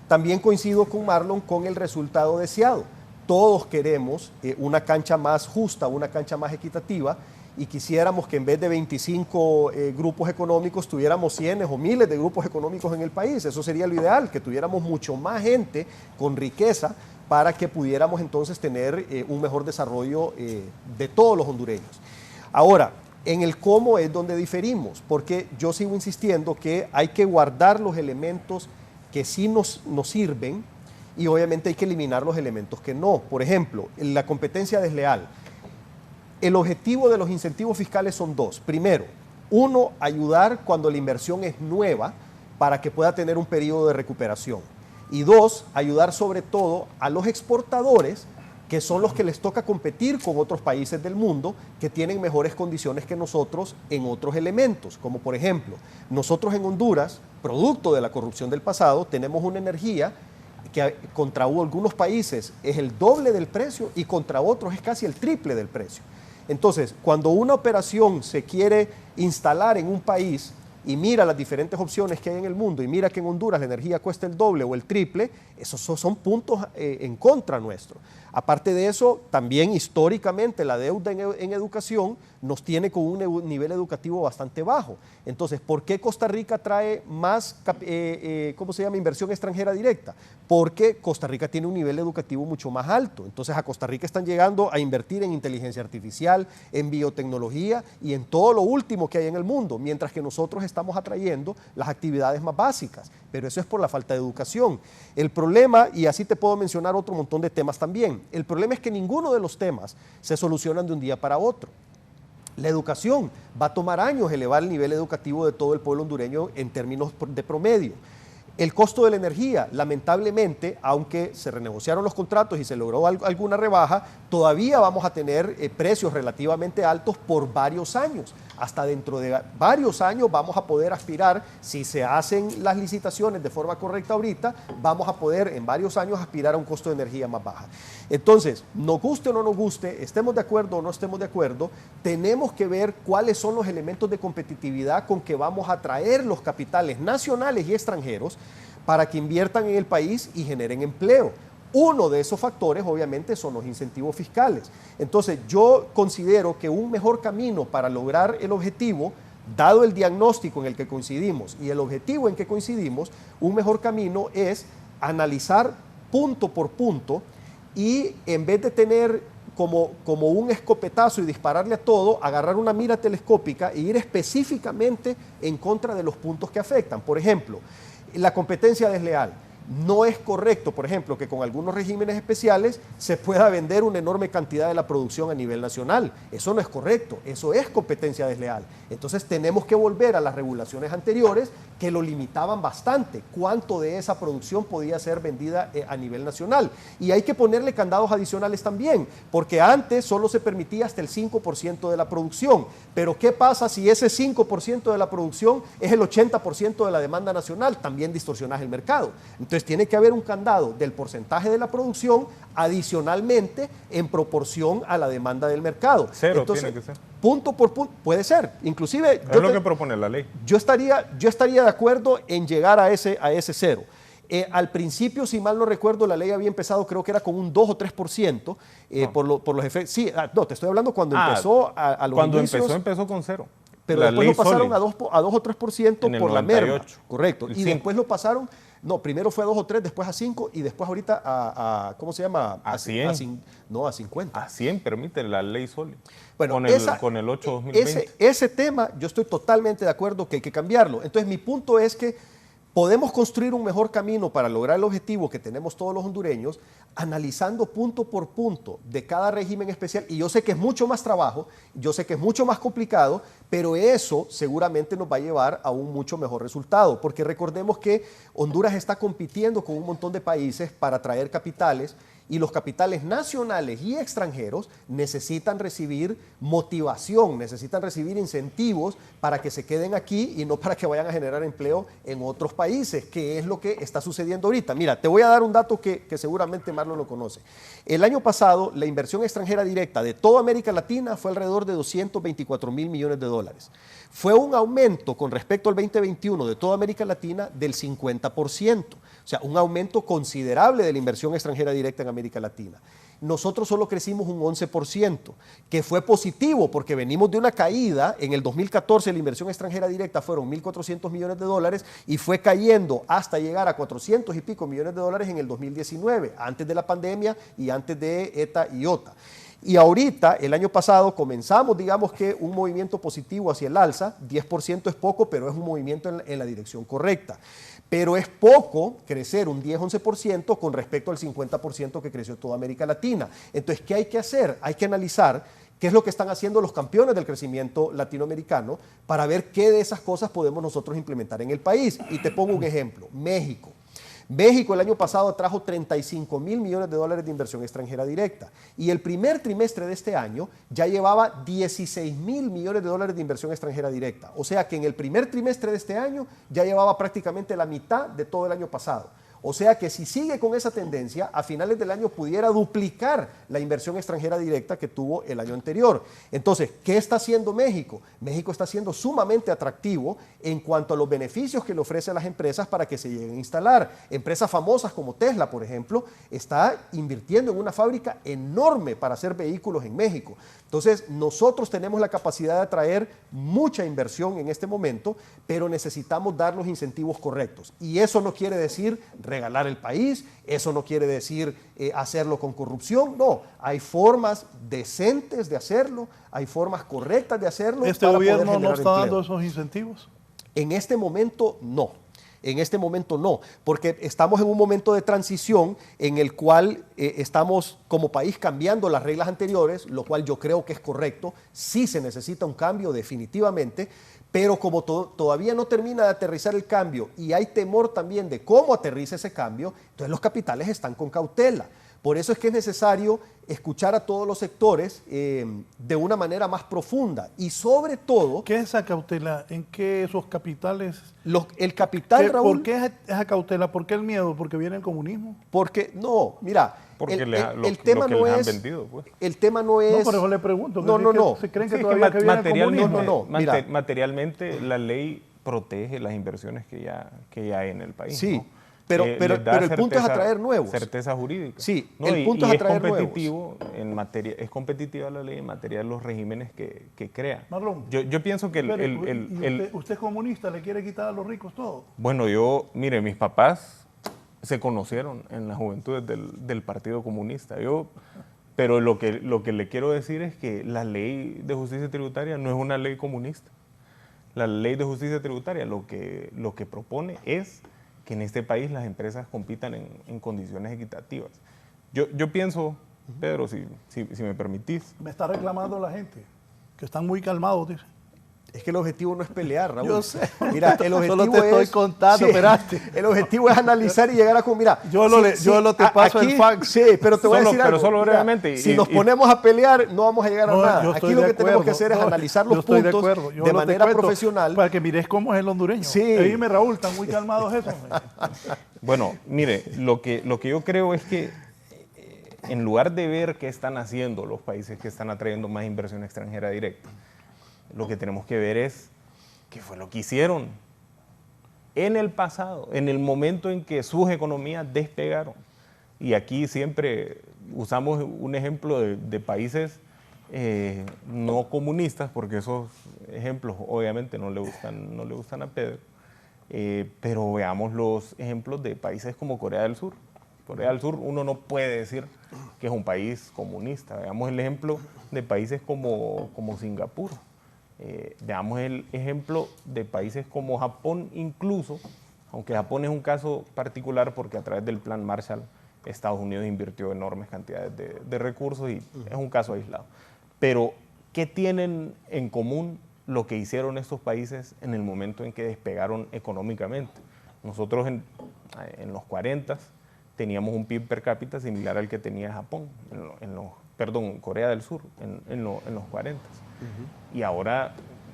Speaker 5: También coincido con Marlon con el resultado deseado. Todos queremos una cancha más justa, una cancha más equitativa, y quisiéramos que en vez de 25 grupos económicos tuviéramos cientos o miles de grupos económicos en el país. Eso sería lo ideal, que tuviéramos mucho más gente con riqueza para que pudiéramos entonces tener un mejor desarrollo de todos los hondureños. Ahora, en el cómo es donde diferimos, porque yo sigo insistiendo que hay que guardar los elementos que sí nos sirven y obviamente hay que eliminar los elementos que no. Por ejemplo, la competencia desleal. El objetivo de los incentivos fiscales son dos. Primero, uno, ayudar cuando la inversión es nueva para que pueda tener un periodo de recuperación. Y dos, ayudar sobre todo a los exportadores, que son los que les toca competir con otros países del mundo que tienen mejores condiciones que nosotros en otros elementos, como por ejemplo, nosotros en Honduras, producto de la corrupción del pasado, tenemos una energía que contra algunos países es el doble del precio y contra otros es casi el triple del precio. Entonces, cuando una operación se quiere instalar en un país y mira las diferentes opciones que hay en el mundo y mira que en Honduras la energía cuesta el doble o el triple, esos son puntos en contra nuestro. Aparte de eso, también históricamente la deuda en educación nos tiene con un nivel educativo bastante bajo. Entonces, ¿por qué Costa Rica trae más inversión extranjera directa? Porque Costa Rica tiene un nivel educativo mucho más alto. Entonces, a Costa Rica están llegando a invertir en inteligencia artificial, en biotecnología y en todo lo último que hay en el mundo, mientras que nosotros estamos atrayendo las actividades más básicas. Pero eso es por la falta de educación. El problema, y así te puedo mencionar otro montón de temas también, el problema es que ninguno de los temas se solucionan de un día para otro. La educación va a tomar años elevar el nivel educativo de todo el pueblo hondureño en términos de promedio. El costo de la energía, lamentablemente, aunque se renegociaron los contratos y se logró alguna rebaja, todavía vamos a tener precios relativamente altos por varios años. Hasta dentro de varios años vamos a poder aspirar, si se hacen las licitaciones de forma correcta ahorita, vamos a poder en varios años aspirar a un costo de energía más baja. Entonces, nos guste o no nos guste, estemos de acuerdo o no estemos de acuerdo, tenemos que ver cuáles son los elementos de competitividad con que vamos a atraer los capitales nacionales y extranjeros para que inviertan en el país y generen empleo. Uno de esos factores, obviamente, son los incentivos fiscales. Entonces, yo considero que un mejor camino para lograr el objetivo, dado el diagnóstico en el que coincidimos y el objetivo en que coincidimos, un mejor camino es analizar punto por punto y en vez de tener como un escopetazo y dispararle a todo, agarrar una mira telescópica e ir específicamente en contra de los puntos que afectan. Por ejemplo, la competencia desleal. No es correcto, por ejemplo, que con algunos regímenes especiales se pueda vender una enorme cantidad de la producción a nivel nacional. Eso no es correcto, eso es competencia desleal. Entonces tenemos que volver a las regulaciones anteriores que lo limitaban bastante, cuánto de esa producción podía ser vendida a nivel nacional. Y hay que ponerle candados adicionales también, porque antes solo se permitía hasta el 5% de la producción. Pero ¿qué pasa si ese 5% de la producción es el 80% de la demanda nacional? También distorsionas el mercado. Entonces tiene que haber un candado del porcentaje de la producción adicionalmente en proporción a la demanda del mercado.
Speaker 6: Cero.
Speaker 5: Entonces,
Speaker 6: tiene que ser.
Speaker 5: Punto por punto, puede ser. Inclusive...
Speaker 6: Es lo que propone la ley.
Speaker 5: Yo estaría de acuerdo en llegar a ese cero. Al principio, si mal no recuerdo, la ley había empezado, creo que era con un 2 o 3% por los efectos. Sí, no, te estoy hablando cuando empezó a los
Speaker 6: cuando
Speaker 5: inicios.
Speaker 6: Empezó con cero.
Speaker 5: Pero después lo pasaron a 2 o 3% por la merma. Correcto. Y después lo pasaron... No, primero fue a 2 o 3, después a 5 y después ahorita a ¿cómo se llama?
Speaker 6: A 100.
Speaker 5: No, a 50.
Speaker 6: A 100 permite la ley Soli.
Speaker 5: Bueno,
Speaker 6: con el 8-2020.
Speaker 5: Ese tema yo estoy totalmente de acuerdo que hay que cambiarlo. Entonces mi punto es que Podemos construir un mejor camino para lograr el objetivo que tenemos todos los hondureños, analizando punto por punto de cada régimen especial. Y yo sé que es mucho más trabajo, yo sé que es mucho más complicado, pero eso seguramente nos va a llevar a un mucho mejor resultado. Porque recordemos que Honduras está compitiendo con un montón de países para traer capitales, y los capitales nacionales y extranjeros necesitan recibir motivación, necesitan recibir incentivos para que se queden aquí y no para que vayan a generar empleo en otros países, que es lo que está sucediendo ahorita. Mira, te voy a dar un dato que seguramente Marlon lo conoce. El año pasado, la inversión extranjera directa de toda América Latina fue alrededor de 224,000 millones de dólares. Fue un aumento con respecto al 2021 de toda América Latina del 50%. O sea, un aumento considerable de la inversión extranjera directa en América Latina. Nosotros solo crecimos un 11%, que fue positivo porque venimos de una caída. En el 2014 la inversión extranjera directa fueron 1.400 millones de dólares y fue cayendo hasta llegar a 400 y pico millones de dólares en el 2019, antes de la pandemia y antes de ETA y OTA. Y ahorita, el año pasado, comenzamos, digamos que un movimiento positivo hacia el alza. 10% es poco, pero es un movimiento en la dirección correcta. Pero es poco crecer un 10-11% con respecto al 50% que creció toda América Latina. Entonces, ¿qué hay que hacer? Hay que analizar qué es lo que están haciendo los campeones del crecimiento latinoamericano para ver qué de esas cosas podemos nosotros implementar en el país. Y te pongo un ejemplo, México. México el año pasado trajo 35,000 millones de dólares de inversión extranjera directa y el primer trimestre de este año ya llevaba 16,000 millones de dólares de inversión extranjera directa. O sea que en el primer trimestre de este año ya llevaba prácticamente la mitad de todo el año pasado. O sea que si sigue con esa tendencia, a finales del año pudiera duplicar la inversión extranjera directa que tuvo el año anterior. Entonces, ¿qué está haciendo México? México está siendo sumamente atractivo en cuanto a los beneficios que le ofrece a las empresas para que se lleguen a instalar. Empresas famosas como Tesla, por ejemplo, está invirtiendo en una fábrica enorme para hacer vehículos en México. Entonces, nosotros tenemos la capacidad de atraer mucha inversión en este momento, pero necesitamos dar los incentivos correctos. Y eso no quiere decir regalar el país, eso no quiere decir hacerlo con corrupción, no. Hay formas decentes de hacerlo, hay formas correctas de hacerlo.
Speaker 4: ¿Este gobierno no está dando esos incentivos?
Speaker 5: En este momento, no. En este momento no, porque estamos en un momento de transición en el cual estamos como país cambiando las reglas anteriores, lo cual yo creo que es correcto. Sí se necesita un cambio definitivamente, pero como todavía no termina de aterrizar el cambio y hay temor también de cómo aterriza ese cambio, entonces los capitales están con cautela. Por eso es que es necesario escuchar a todos los sectores de una manera más profunda y sobre todo...
Speaker 4: ¿Qué es esa cautela? ¿En qué esos capitales?
Speaker 5: El capital, Raúl...
Speaker 4: ¿Por qué esa cautela? ¿Por qué el miedo? ¿Porque viene el comunismo?
Speaker 5: Porque, no, mira...
Speaker 6: Porque
Speaker 5: el tema no es...
Speaker 6: vendido, pues.
Speaker 5: El tema no es...
Speaker 4: No, por eso le pregunto.
Speaker 5: No.
Speaker 4: ¿Se creen que
Speaker 6: Sí,
Speaker 4: todavía que viene el comunismo?
Speaker 5: No. Mira,
Speaker 6: materialmente la ley protege las inversiones que ya hay en el país.
Speaker 5: Sí.
Speaker 6: ¿no?
Speaker 5: Pero el punto es atraer nuevos.
Speaker 6: Certeza jurídica.
Speaker 5: Sí,
Speaker 6: ¿no?
Speaker 5: el punto es atraer
Speaker 6: competitivo nuevos. Es competitiva la ley en materia de los regímenes que crea.
Speaker 4: Marlon,
Speaker 6: yo pienso que
Speaker 4: ¿usted es comunista? ¿Le quiere quitar a los ricos todo?
Speaker 6: Bueno, mire, mis papás se conocieron en la juventud del Partido Comunista. Pero lo que le quiero decir es que la ley de justicia tributaria no es una ley comunista. La ley de justicia tributaria lo que propone es que en este país las empresas compitan en condiciones equitativas. Yo pienso, Pedro, si me permitís.
Speaker 4: Me está reclamando la gente, que están muy calmados, dice.
Speaker 5: Es que el objetivo no es pelear, Raúl.
Speaker 4: Yo sé.
Speaker 5: Mira, el objetivo
Speaker 4: solo te estoy contando, espérate.
Speaker 5: El objetivo es analizar y llegar a... Mira,
Speaker 4: yo te paso
Speaker 5: aquí,
Speaker 4: el fax.
Speaker 5: Sí, pero te voy a decir algo.
Speaker 6: Pero solo
Speaker 5: mira,
Speaker 6: brevemente.
Speaker 5: Si nos ponemos a pelear, no vamos a llegar a nada. Aquí lo que tenemos que hacer es analizar los puntos de manera profesional.
Speaker 4: Para que mires cómo es el hondureño.
Speaker 5: Sí.
Speaker 4: Dime, Raúl, están muy calmados esos.
Speaker 6: Bueno, mire, lo que yo creo es que en lugar de ver qué están haciendo los países que están atrayendo más inversión extranjera directa, lo que tenemos que ver es qué fue lo que hicieron en el pasado, en el momento en que sus economías despegaron. Y aquí siempre usamos un ejemplo de países no comunistas, porque esos ejemplos obviamente no le gustan a Pedro, pero veamos los ejemplos de países como Corea del Sur. Corea del Sur uno no puede decir que es un país comunista. Veamos el ejemplo de países como Singapur. Veamos el ejemplo de países como Japón, incluso, aunque Japón es un caso particular porque a través del Plan Marshall Estados Unidos invirtió enormes cantidades de recursos y es un caso aislado. Pero, ¿qué tienen en común lo que hicieron estos países en el momento en que despegaron económicamente? Nosotros en los 40 teníamos un PIB per cápita similar al que tenía Japón, Corea del Sur, en los 40. Y ahora,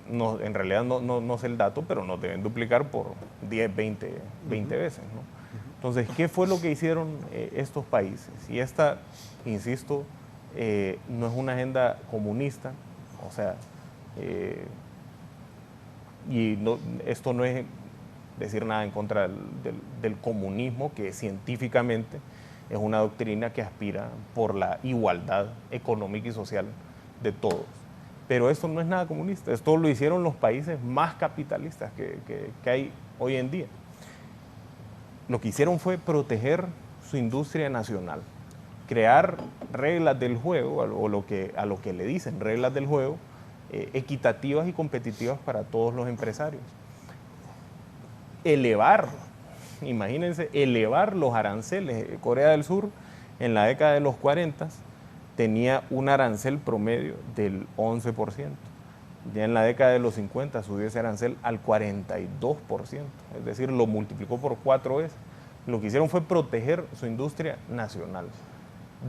Speaker 6: en realidad no sé el dato, pero nos deben duplicar por 10, 20 veces, ¿no? Entonces, ¿qué fue lo que hicieron estos países? Y esta, insisto, no es una agenda comunista, o sea, esto no es decir nada en contra del comunismo, que científicamente es una doctrina que aspira por la igualdad económica y social de todos. Pero esto no es nada comunista, esto lo hicieron los países más capitalistas que hay hoy en día. Lo que hicieron fue proteger su industria nacional, crear reglas del juego, a lo que le dicen reglas del juego, equitativas y competitivas para todos los empresarios. Imagínense, elevar los aranceles. Corea del Sur, en la década de los 40, tenía un arancel promedio del 11%. Ya en la década de los 50 subió ese arancel al 42%, es decir, lo multiplicó por 4 veces. Lo que hicieron fue proteger su industria nacional.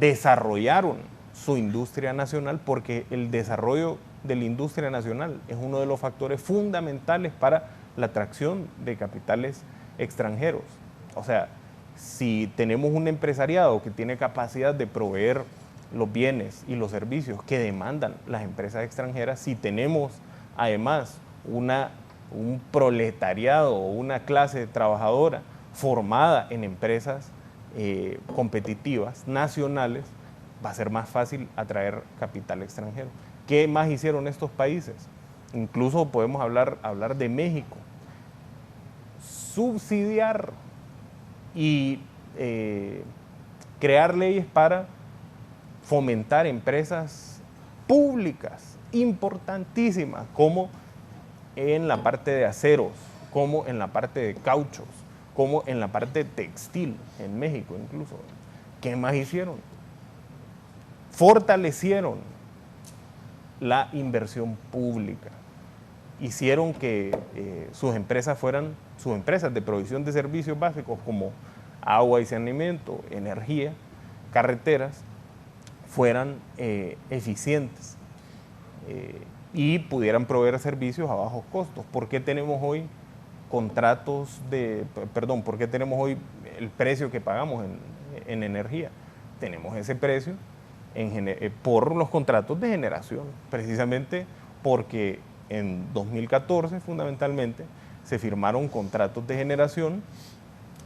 Speaker 6: Desarrollaron su industria nacional porque el desarrollo de la industria nacional es uno de los factores fundamentales para la atracción de capitales extranjeros. O sea, si tenemos un empresariado que tiene capacidad de proveer los bienes y los servicios que demandan las empresas extranjeras, si tenemos además un proletariado o una clase trabajadora formada en empresas competitivas, nacionales, va a ser más fácil atraer capital extranjero. ¿Qué más hicieron estos países? Incluso podemos hablar de México. Subsidiar y crear leyes para fomentar empresas públicas importantísimas, como en la parte de aceros, como en la parte de cauchos, como en la parte textil, en México incluso. ¿Qué más hicieron? Fortalecieron la inversión pública. Hicieron que sus empresas de provisión de servicios básicos como agua y saneamiento, energía, carreteras, fueran eficientes y pudieran proveer servicios a bajos costos. ¿Por qué tenemos hoy por qué tenemos hoy el precio que pagamos en energía? Tenemos ese precio por los contratos de generación, precisamente porque en 2014 fundamentalmente se firmaron contratos de generación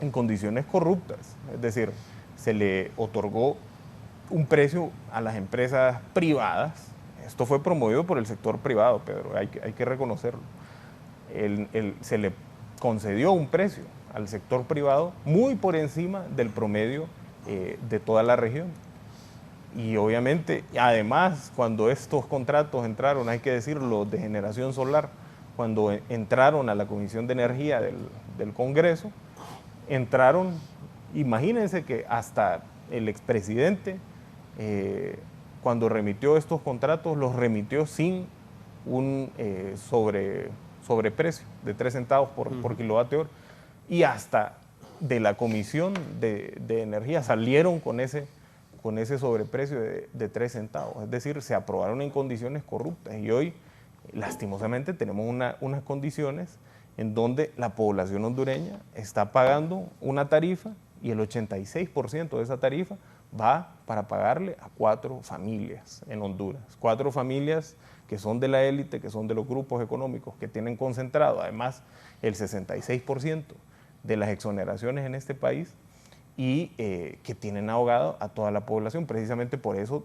Speaker 6: en condiciones corruptas, es decir, se le otorgó un precio a las empresas privadas. Esto fue promovido por el sector privado, Pedro, hay que reconocerlo. Se le concedió un precio al sector privado muy por encima del promedio de toda la región. Y obviamente, además, cuando estos contratos entraron, hay que decirlo, de generación solar, cuando entraron a la Comisión de Energía del Congreso, imagínense que hasta el expresidente, cuando remitió estos contratos, los remitió sin un sobreprecio de 3 centavos por kilovatio hora, y hasta de la Comisión de Energía salieron con ese sobreprecio de 3 centavos, es decir, se aprobaron en condiciones corruptas. Y hoy, lastimosamente, tenemos unas condiciones en donde la población hondureña está pagando una tarifa y el 86% de esa tarifa va para pagarle a 4 familias en Honduras, 4 familias que son de la élite, que son de los grupos económicos que tienen concentrado además el 66% de las exoneraciones en este país y que tienen ahogado a toda la población. Precisamente por eso,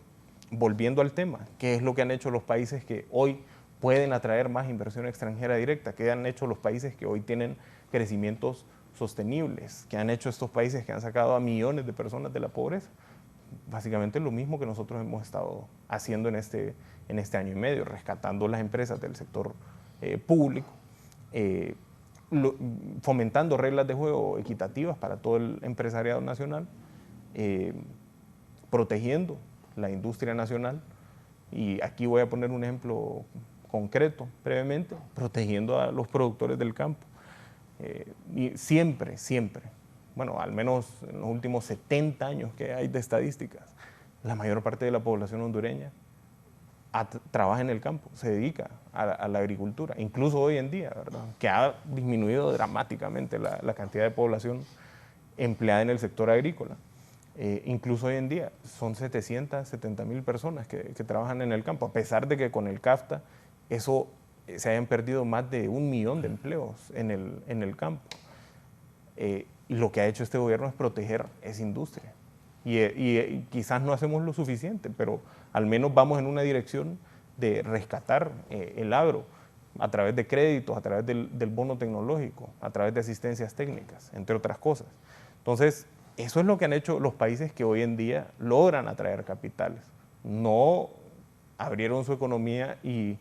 Speaker 6: volviendo al tema, ¿qué es lo que han hecho los países que hoy pueden atraer más inversión extranjera directa? ¿Qué han hecho los países que hoy tienen crecimientos sostenibles? ¿Qué han hecho estos países que han sacado a millones de personas de la pobreza? Básicamente lo mismo que nosotros hemos estado haciendo en este año y medio, rescatando las empresas del sector público, fomentando reglas de juego equitativas para todo el empresariado nacional, protegiendo la industria nacional, y aquí voy a poner un ejemplo concreto brevemente, protegiendo a los productores del campo. Y siempre, bueno, al menos en los últimos 70 años que hay de estadísticas, la mayor parte de la población hondureña trabaja en el campo, se dedica a la agricultura, incluso hoy en día, ¿verdad?, que ha disminuido dramáticamente la cantidad de población empleada en el sector agrícola. Incluso hoy en día son 770,000 personas que trabajan en el campo, a pesar de que con el CAFTA se hayan perdido más de 1 millón de empleos en el campo. Y lo que ha hecho este gobierno es proteger esa industria. Y quizás no hacemos lo suficiente, pero al menos vamos en una dirección de rescatar el agro a través de créditos, a través del bono tecnológico, a través de asistencias técnicas, entre otras cosas. Entonces, eso es lo que han hecho los países que hoy en día logran atraer capitales. No abrieron su economía y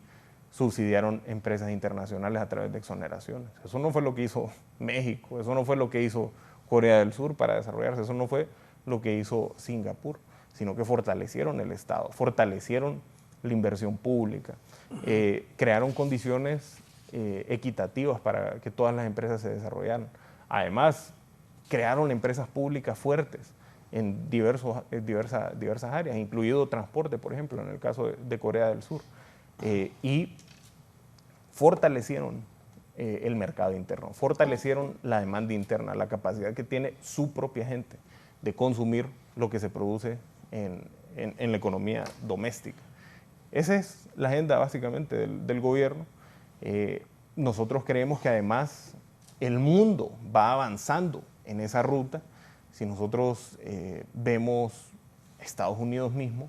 Speaker 6: subsidiaron empresas internacionales a través de exoneraciones. Eso no fue lo que hizo México, eso no fue lo que hizo Corea del Sur para desarrollarse, eso no fue lo que hizo Singapur, sino que fortalecieron el Estado, fortalecieron la inversión pública, crearon condiciones equitativas para que todas las empresas se desarrollaran. Además, crearon empresas públicas fuertes en diversas áreas, incluido transporte, por ejemplo, en el caso de Corea del Sur, y fortalecieron el mercado interno, fortalecieron la demanda interna, la capacidad que tiene su propia gente de consumir lo que se produce en la economía doméstica. Esa es la agenda básicamente del gobierno. Nosotros creemos que además el mundo va avanzando en esa ruta. Si nosotros vemos Estados Unidos mismo,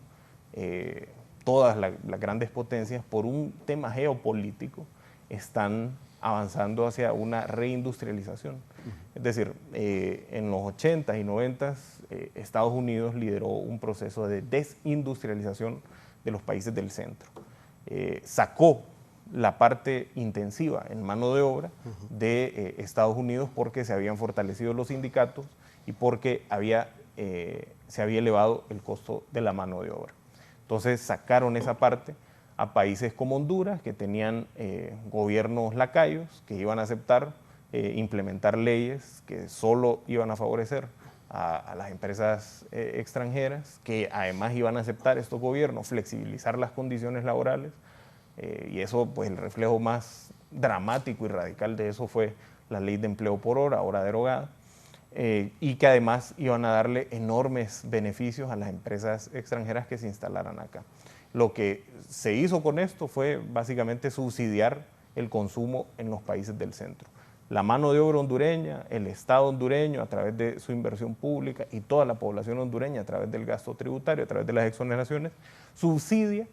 Speaker 6: todas las grandes potencias, por un tema geopolítico, están avanzando hacia una reindustrialización. Es decir, en los 80s y 90s, Estados Unidos lideró un proceso de desindustrialización de los países del centro. Sacó la parte intensiva en mano de obra de Estados Unidos porque se habían fortalecido los sindicatos y porque se había elevado el costo de la mano de obra. Entonces sacaron esa parte a países como Honduras, que tenían gobiernos lacayos, que iban a aceptar implementar leyes que solo iban a favorecer a las empresas extranjeras, que además iban a aceptar estos gobiernos, flexibilizar las condiciones laborales, y eso, pues el reflejo más dramático y radical de eso fue la ley de empleo por hora, ahora derogada, y que además iban a darle enormes beneficios a las empresas extranjeras que se instalaran acá. Lo que se hizo con esto fue básicamente subsidiar el consumo en los países del centro. La mano de obra hondureña, el Estado hondureño a través de su inversión pública y toda la población hondureña a través del gasto tributario, a través de las exoneraciones, subsidia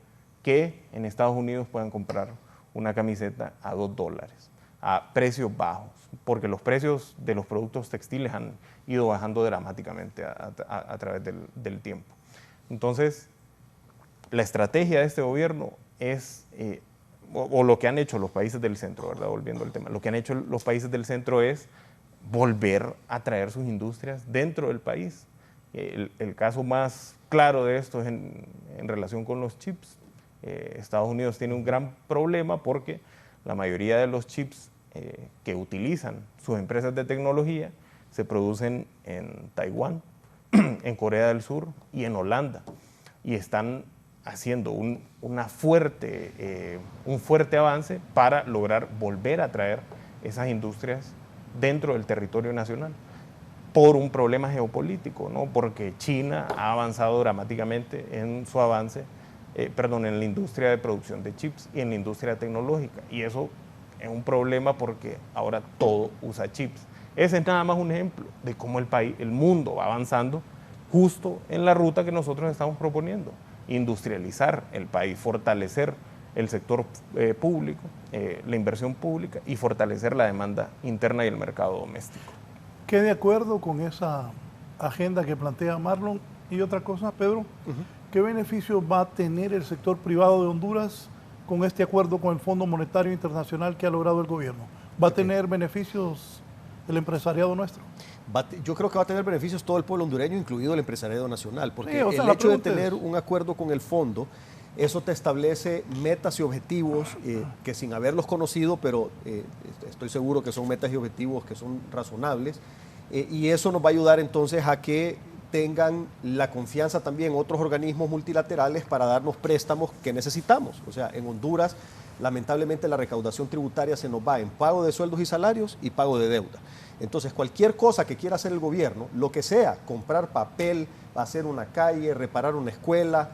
Speaker 6: que en Estados Unidos puedan comprar una camiseta a $2, a precios bajos, porque los precios de los productos textiles han ido bajando dramáticamente a través del tiempo. Entonces, la estrategia de este gobierno es, o lo que han hecho los países del centro, ¿verdad? Volviendo al tema, lo que han hecho los países del centro es volver a traer sus industrias dentro del país. El caso más claro de esto es en relación con los chips. Estados Unidos tiene un gran problema porque la mayoría de los chips que utilizan sus empresas de tecnología se producen en Taiwán, en Corea del Sur y en Holanda, y están haciendo un fuerte avance para lograr volver a traer esas industrias dentro del territorio nacional por un problema geopolítico, ¿no? Porque China ha avanzado dramáticamente en su avance, en la industria de producción de chips y en la industria tecnológica, y eso es un problema porque ahora todo usa chips. Ese es nada más un ejemplo de cómo el mundo va avanzando justo en la ruta que nosotros estamos proponiendo: industrializar el país, fortalecer el sector público, la inversión pública, y fortalecer la demanda interna y el mercado doméstico.
Speaker 4: ¿Qué de acuerdo con esa agenda que plantea Marlon? Y otra cosa, Pedro, ¿qué beneficios va a tener el sector privado de Honduras con este acuerdo con el Fondo Monetario Internacional que ha logrado el gobierno? ¿Va a tener beneficios el empresariado nuestro?
Speaker 5: Yo creo que va a tener beneficios todo el pueblo hondureño, incluido el empresariado nacional, porque
Speaker 4: Sí, o sea,
Speaker 5: el
Speaker 4: la
Speaker 5: hecho de
Speaker 4: pregunta
Speaker 5: tener
Speaker 4: es-
Speaker 5: un acuerdo con el fondo, eso te establece metas y objetivos que sin haberlos conocido, pero estoy seguro que son metas y objetivos que son razonables, y eso nos va a ayudar entonces a que tengan la confianza también otros organismos multilaterales para darnos préstamos que necesitamos. O sea, en Honduras, lamentablemente la recaudación tributaria se nos va en pago de sueldos y salarios y pago de deuda. Entonces, cualquier cosa que quiera hacer el gobierno, lo que sea, comprar papel, hacer una calle, reparar una escuela,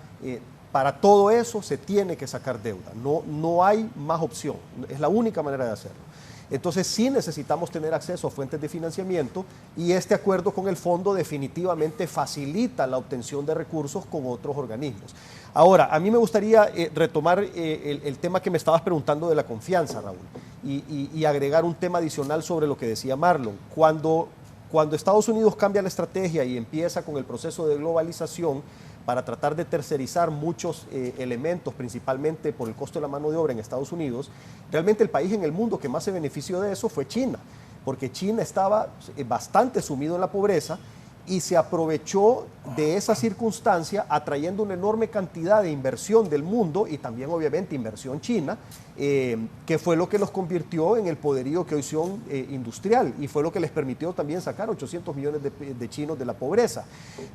Speaker 5: para todo eso se tiene que sacar deuda. No hay más opción. Es la única manera de hacerlo. Entonces sí necesitamos tener acceso a fuentes de financiamiento y este acuerdo con el fondo definitivamente facilita la obtención de recursos con otros organismos. Ahora, a mí me gustaría retomar el tema que me estabas preguntando de la confianza, Raúl, y agregar un tema adicional sobre lo que decía Marlon. Cuando Estados Unidos cambia la estrategia y empieza con el proceso de globalización, para tratar de tercerizar muchos elementos, principalmente por el costo de la mano de obra en Estados Unidos, realmente el país en el mundo que más se benefició de eso fue China, porque China estaba bastante sumido en la pobreza y se aprovechó de esa circunstancia atrayendo una enorme cantidad de inversión del mundo y también obviamente inversión china, que fue lo que los convirtió en el poderío que hoy son industrial y fue lo que les permitió también sacar 800 millones de chinos de la pobreza.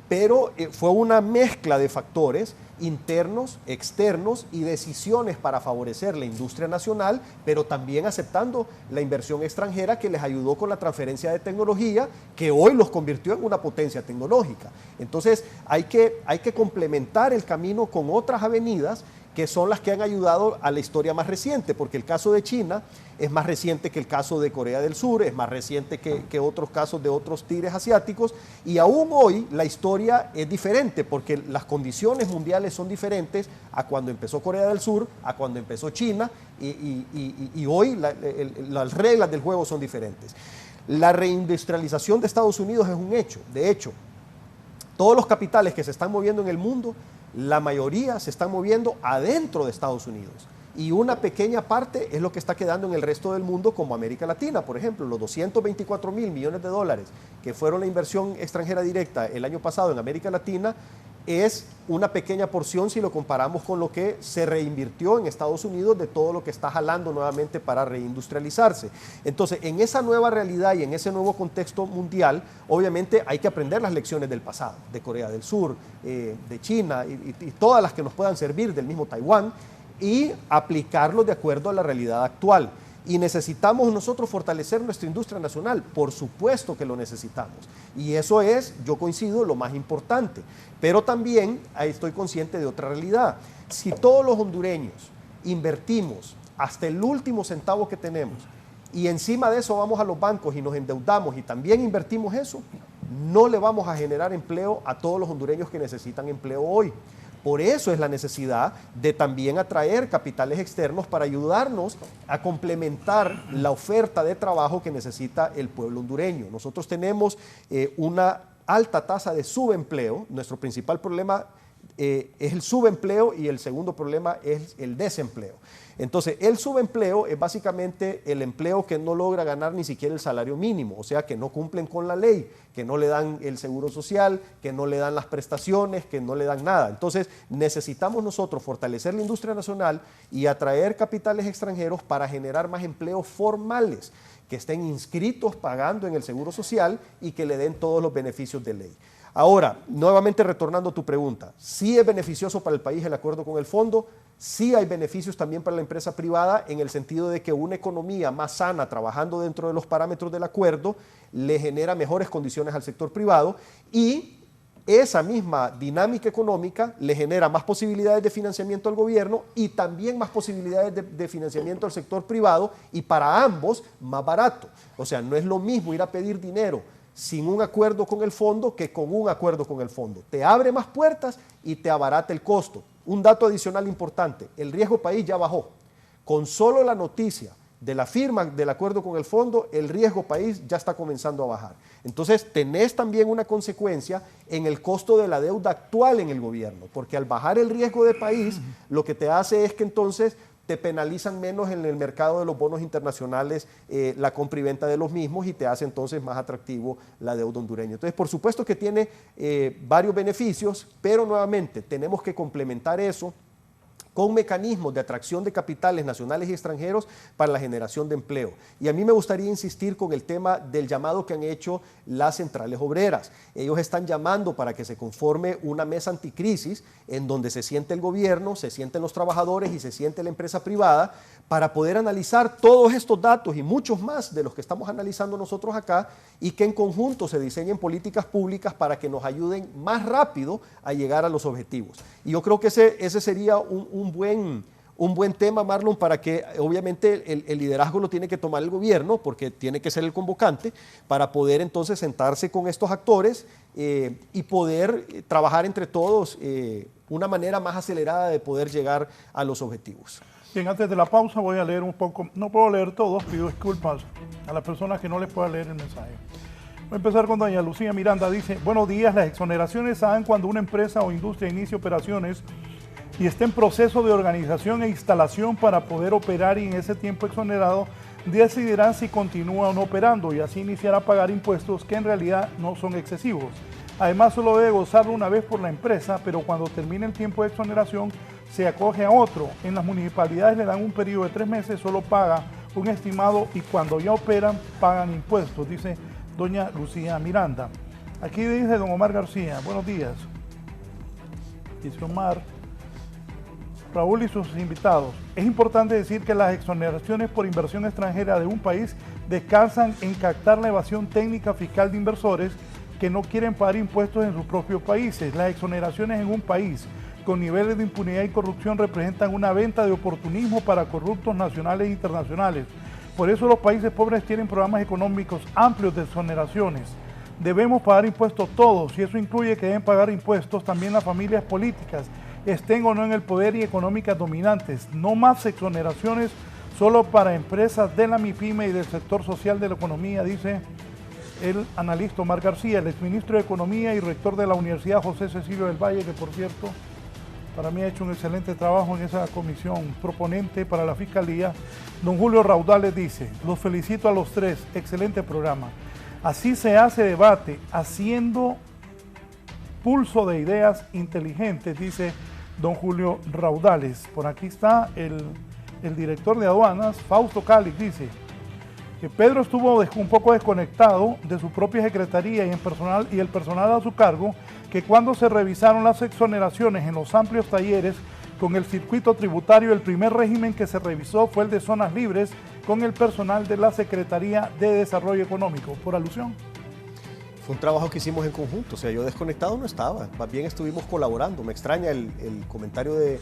Speaker 5: Pero fue una mezcla de factores internos, externos y decisiones para favorecer la industria nacional, pero también aceptando la inversión extranjera que les ayudó con la transferencia de tecnología que hoy los convirtió en una potencia tecnológica. Entonces hay que complementar el camino con otras avenidas que son las que han ayudado a la historia más reciente, porque el caso de China es más reciente que el caso de Corea del Sur, es más reciente que otros casos de otros tigres asiáticos, y aún hoy la historia es diferente, porque las condiciones mundiales son diferentes a cuando empezó Corea del Sur, a cuando empezó China, y hoy las reglas del juego son diferentes. La reindustrialización de Estados Unidos es un hecho. De hecho, todos los capitales que se están moviendo en el mundo, la mayoría se están moviendo adentro de Estados Unidos y una pequeña parte es lo que está quedando en el resto del mundo como América Latina. Por ejemplo, los 224 millones de dólares que fueron la inversión extranjera directa el año pasado en América Latina es una pequeña porción si lo comparamos con lo que se reinvirtió en Estados Unidos de todo lo que está jalando nuevamente para reindustrializarse. Entonces, en esa nueva realidad y en ese nuevo contexto mundial, obviamente hay que aprender las lecciones del pasado, de Corea del Sur, de China y todas las que nos puedan servir, del mismo Taiwán, y aplicarlo de acuerdo a la realidad actual. Y necesitamos nosotros fortalecer nuestra industria nacional, por supuesto que lo necesitamos. Y eso es, yo coincido, lo más importante. Pero también estoy consciente de otra realidad. Si todos los hondureños invertimos hasta el último centavo que tenemos y encima de eso vamos a los bancos y nos endeudamos y también invertimos eso, no le vamos a generar empleo a todos los hondureños que necesitan empleo hoy. Por eso es la necesidad de también atraer capitales externos para ayudarnos a complementar la oferta de trabajo que necesita el pueblo hondureño. Nosotros tenemos una alta tasa de subempleo. Nuestro principal problema es el subempleo y el segundo problema es el desempleo. Entonces, el subempleo es básicamente el empleo que no logra ganar ni siquiera el salario mínimo, o sea, que no cumplen con la ley, que no le dan el seguro social, que no le dan las prestaciones, que no le dan nada. Entonces, necesitamos nosotros fortalecer la industria nacional y atraer capitales extranjeros para generar más empleos formales, que estén inscritos pagando en el seguro social y que le den todos los beneficios de ley. Ahora, nuevamente retornando a tu pregunta, ¿sí es beneficioso para el país el acuerdo con el fondo? Sí hay beneficios también para la empresa privada en el sentido de que una economía más sana trabajando dentro de los parámetros del acuerdo le genera mejores condiciones al sector privado y esa misma dinámica económica le genera más posibilidades de financiamiento al gobierno y también más posibilidades de financiamiento al sector privado y para ambos más barato. O sea, no es lo mismo ir a pedir dinero sin un acuerdo con el fondo que con un acuerdo con el fondo. Te abre más puertas y te abarata el costo. Un dato adicional importante, el riesgo país ya bajó. Con solo la noticia de la firma del acuerdo con el fondo, el riesgo país ya está comenzando a bajar. Entonces, tenés también una consecuencia en el costo de la deuda actual en el gobierno, porque al bajar el riesgo de país, lo que te hace es que entonces te penalizan menos en el mercado de los bonos internacionales la compra y venta de los mismos y te hace entonces más atractivo la deuda hondureña. Entonces, por supuesto que tiene varios beneficios, pero nuevamente tenemos que complementar eso con mecanismos de atracción de capitales nacionales y extranjeros para la generación de empleo. Y a mí me gustaría insistir con el tema del llamado que han hecho las centrales obreras. Ellos están llamando para que se conforme una mesa anticrisis en donde se siente el gobierno, se sienten los trabajadores y se siente la empresa privada para poder analizar todos estos datos y muchos más de los que estamos analizando nosotros acá y que en conjunto se diseñen políticas públicas para que nos ayuden más rápido a llegar a los objetivos. Y yo creo que ese sería un buen tema, Marlon, para que obviamente el liderazgo lo tiene que tomar el gobierno, porque tiene que ser el convocante, para poder entonces sentarse con estos actores y poder trabajar entre todos una manera más acelerada de poder llegar a los objetivos.
Speaker 4: Bien, antes de la pausa voy a leer un poco, no puedo leer todos, pido disculpas a las personas que no les pueda leer el mensaje. Voy a empezar con doña Lucía Miranda, dice: buenos días, las exoneraciones se dan cuando una empresa o industria inicia operaciones y está en proceso de organización e instalación para poder operar, y en ese tiempo exonerado decidirán si continúa o no operando y así iniciará a pagar impuestos que en realidad no son excesivos. Además, solo debe gozarlo una vez por la empresa, pero cuando termine el tiempo de exoneración se acoge a otro. En las municipalidades le dan un periodo de 3 meses, solo paga un estimado y cuando ya operan pagan impuestos, dice doña Lucía Miranda. Aquí dice don Omar García: buenos días. Dice Omar: Raúl y sus invitados, es importante decir que las exoneraciones por inversión extranjera de un país descansan en captar la evasión técnica fiscal de inversores que no quieren pagar impuestos en sus propios países. Las exoneraciones en un país con niveles de impunidad y corrupción representan una venta de oportunismo para corruptos nacionales e internacionales. Por eso los países pobres tienen programas económicos amplios de exoneraciones. Debemos pagar impuestos todos, y eso incluye que deben pagar impuestos también las familias políticas, estén o no en el poder, y económicas dominantes. No más exoneraciones solo para empresas de la MIPYME y del sector social de la economía, dice el analista Omar García, el exministro de Economía y rector de la Universidad José Cecilio del Valle, que por cierto, para mí ha hecho un excelente trabajo en esa comisión proponente para la Fiscalía. Don Julio Raudales dice: los felicito a los tres, excelente programa. Así se hace debate, haciendo pulso de ideas inteligentes, dice don Julio Raudales. Por aquí está el director de aduanas, Fausto Cálix, dice que Pedro estuvo un poco desconectado de su propia secretaría y el personal a su cargo, que cuando se revisaron las exoneraciones en los amplios talleres con el circuito tributario, el primer régimen que se revisó fue el de zonas libres con el personal de la Secretaría de Desarrollo Económico. Por alusión.
Speaker 5: Fue un trabajo que hicimos en conjunto, o sea, yo desconectado no estaba, más bien estuvimos colaborando. Me extraña el comentario de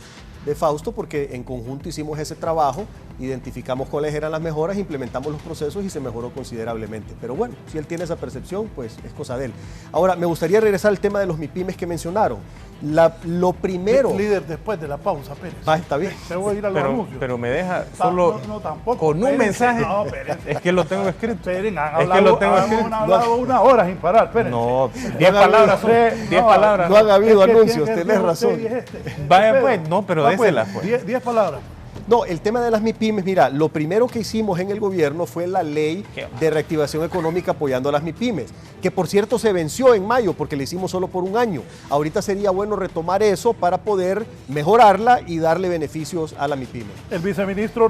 Speaker 5: Fausto, porque en conjunto hicimos ese trabajo, identificamos cuáles eran las mejoras, implementamos los procesos y se mejoró considerablemente. Pero bueno, si él tiene esa percepción, pues es cosa de él. Ahora, me gustaría regresar al tema de los MIPYMES que mencionaron. Lo primero...
Speaker 4: Líder, después de la pausa, Pérez.
Speaker 5: Está bien.
Speaker 4: Te voy a ir a los anuncios.
Speaker 6: Pero me deja solo
Speaker 4: no, tampoco,
Speaker 6: con
Speaker 4: Pérez,
Speaker 6: un mensaje.
Speaker 4: No, Pérez.
Speaker 6: Es que lo tengo escrito.
Speaker 4: Pérez,
Speaker 6: Han
Speaker 4: hablado 1 hora sin parar, Pérez.
Speaker 6: No, 10 palabras son. 10 palabras.
Speaker 5: No han habido anuncios, tenés razón.
Speaker 6: Vaya pues, no, pero déselas pues.
Speaker 4: 10 palabras.
Speaker 5: No, el tema de las MIPYMES, mira, lo primero que hicimos en el gobierno fue la ley de reactivación económica apoyando a las MIPYMES, que por cierto se venció en mayo porque la hicimos solo por un año. Ahorita sería bueno retomar eso para poder mejorarla y darle beneficios a la MIPYME.
Speaker 4: El viceministro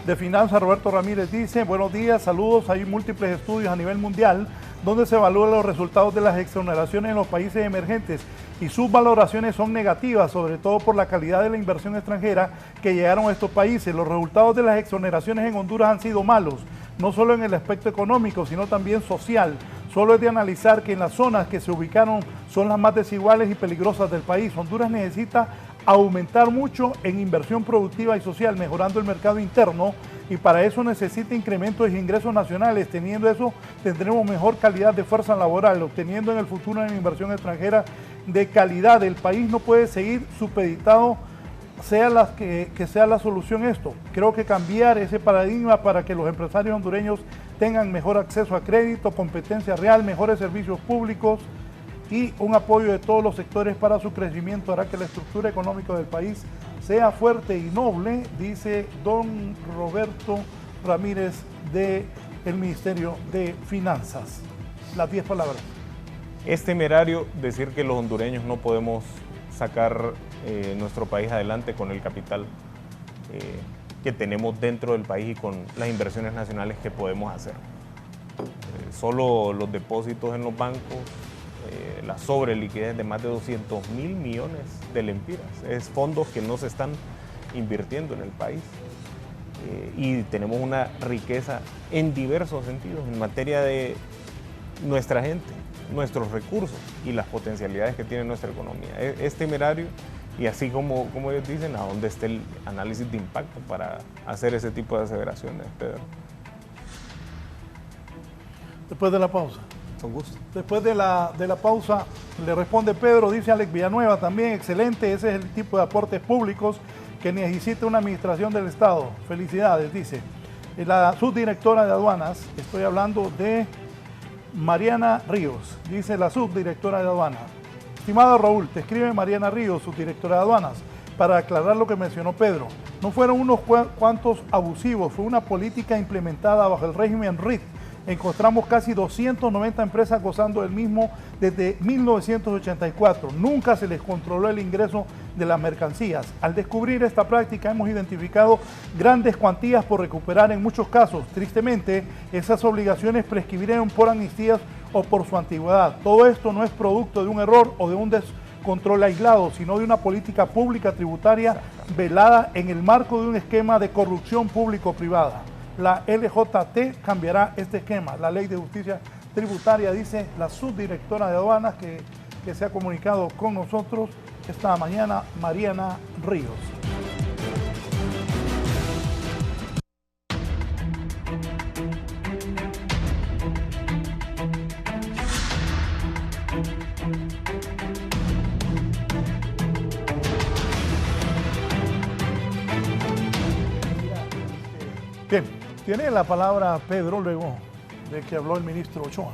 Speaker 4: de Finanzas, Roberto Ramírez, dice: buenos días, saludos. Hay múltiples estudios a nivel mundial donde se evalúan los resultados de las exoneraciones en los países emergentes y sus valoraciones son negativas, sobre todo por la calidad de la inversión extranjera que llegaron a estos países. Los resultados de las exoneraciones en Honduras han sido malos, no solo en el aspecto económico, sino también social. Solo es de analizar que en las zonas que se ubicaron son las más desiguales y peligrosas del país. Honduras necesita aumentar mucho en inversión productiva y social, mejorando el mercado interno, y para eso necesita incrementos de ingresos nacionales. Teniendo eso, tendremos mejor calidad de fuerza laboral, obteniendo en el futuro una inversión extranjera de calidad. El país no puede seguir supeditado, sea que sea la solución esto. Creo que cambiar ese paradigma para que los empresarios hondureños tengan mejor acceso a crédito, competencia real, mejores servicios públicos y un apoyo de todos los sectores para su crecimiento hará que la estructura económica del país sea fuerte y noble, dice don Roberto Ramírez del Ministerio de Finanzas. Las 10 palabras.
Speaker 6: Es temerario decir que los hondureños no podemos sacar nuestro país adelante con el capital que tenemos dentro del país y con las inversiones nacionales que podemos hacer. Solo los depósitos en los bancos, la sobreliquidez de más de 200 mil millones de lempiras, es fondos que no se están invirtiendo en el país. Y tenemos una riqueza en diversos sentidos, en materia de nuestra gente, nuestros recursos y las potencialidades que tiene nuestra economía. Es temerario y así como ellos dicen, ¿a dónde está el análisis de impacto para hacer ese tipo de aseveraciones, Pedro?
Speaker 4: Después de la pausa.
Speaker 5: Con gusto.
Speaker 4: Después de la pausa le responde Pedro, dice Alex Villanueva también, excelente, ese es el tipo de aportes públicos que necesita una administración del Estado. Felicidades, dice. La subdirectora de aduanas, estoy hablando de Mariana Ríos, dice la subdirectora de aduanas. Estimado Raúl, te escribe Mariana Ríos, subdirectora de aduanas, para aclarar lo que mencionó Pedro. No fueron unos cuantos abusivos, fue una política implementada bajo el régimen RIT. Encontramos casi 290 empresas gozando del mismo desde 1984. Nunca se les controló el ingreso de las mercancías. Al descubrir esta práctica hemos identificado grandes cuantías por recuperar en muchos casos. Tristemente, esas obligaciones prescribieron por amnistías o por su antigüedad. Todo esto no es producto de un error o de un descontrol aislado, sino de una política pública tributaria velada en el marco de un esquema de corrupción público-privada. La LJT cambiará este esquema. La Ley de Justicia Tributaria, dice la subdirectora de aduanas que se ha comunicado con nosotros esta mañana, Mariana Ríos. Bien, tiene la palabra Pedro luego de que habló el ministro Ochoa.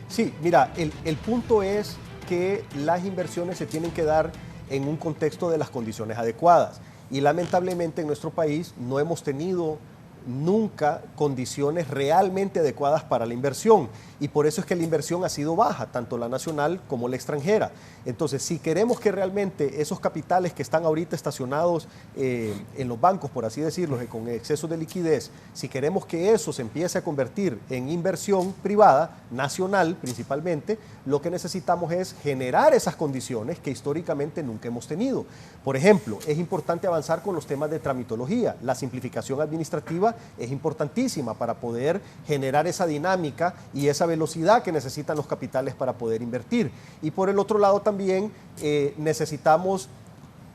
Speaker 5: Sí, mira, el punto es que las inversiones se tienen que dar en un contexto de las condiciones adecuadas. Y lamentablemente en nuestro país no hemos tenido nunca condiciones realmente adecuadas para la inversión. Y por eso es que la inversión ha sido baja, tanto la nacional como la extranjera. Entonces, si queremos que realmente esos capitales que están ahorita estacionados en los bancos, por así decirlo, con exceso de liquidez, si queremos que eso se empiece a convertir en inversión privada, nacional principalmente, lo que necesitamos es generar esas condiciones que históricamente nunca hemos tenido. Por ejemplo, es importante avanzar con los temas de tramitología. La simplificación administrativa es importantísima para poder generar esa dinámica y esa velocidad que necesitan los capitales para poder invertir. Y por el otro lado también necesitamos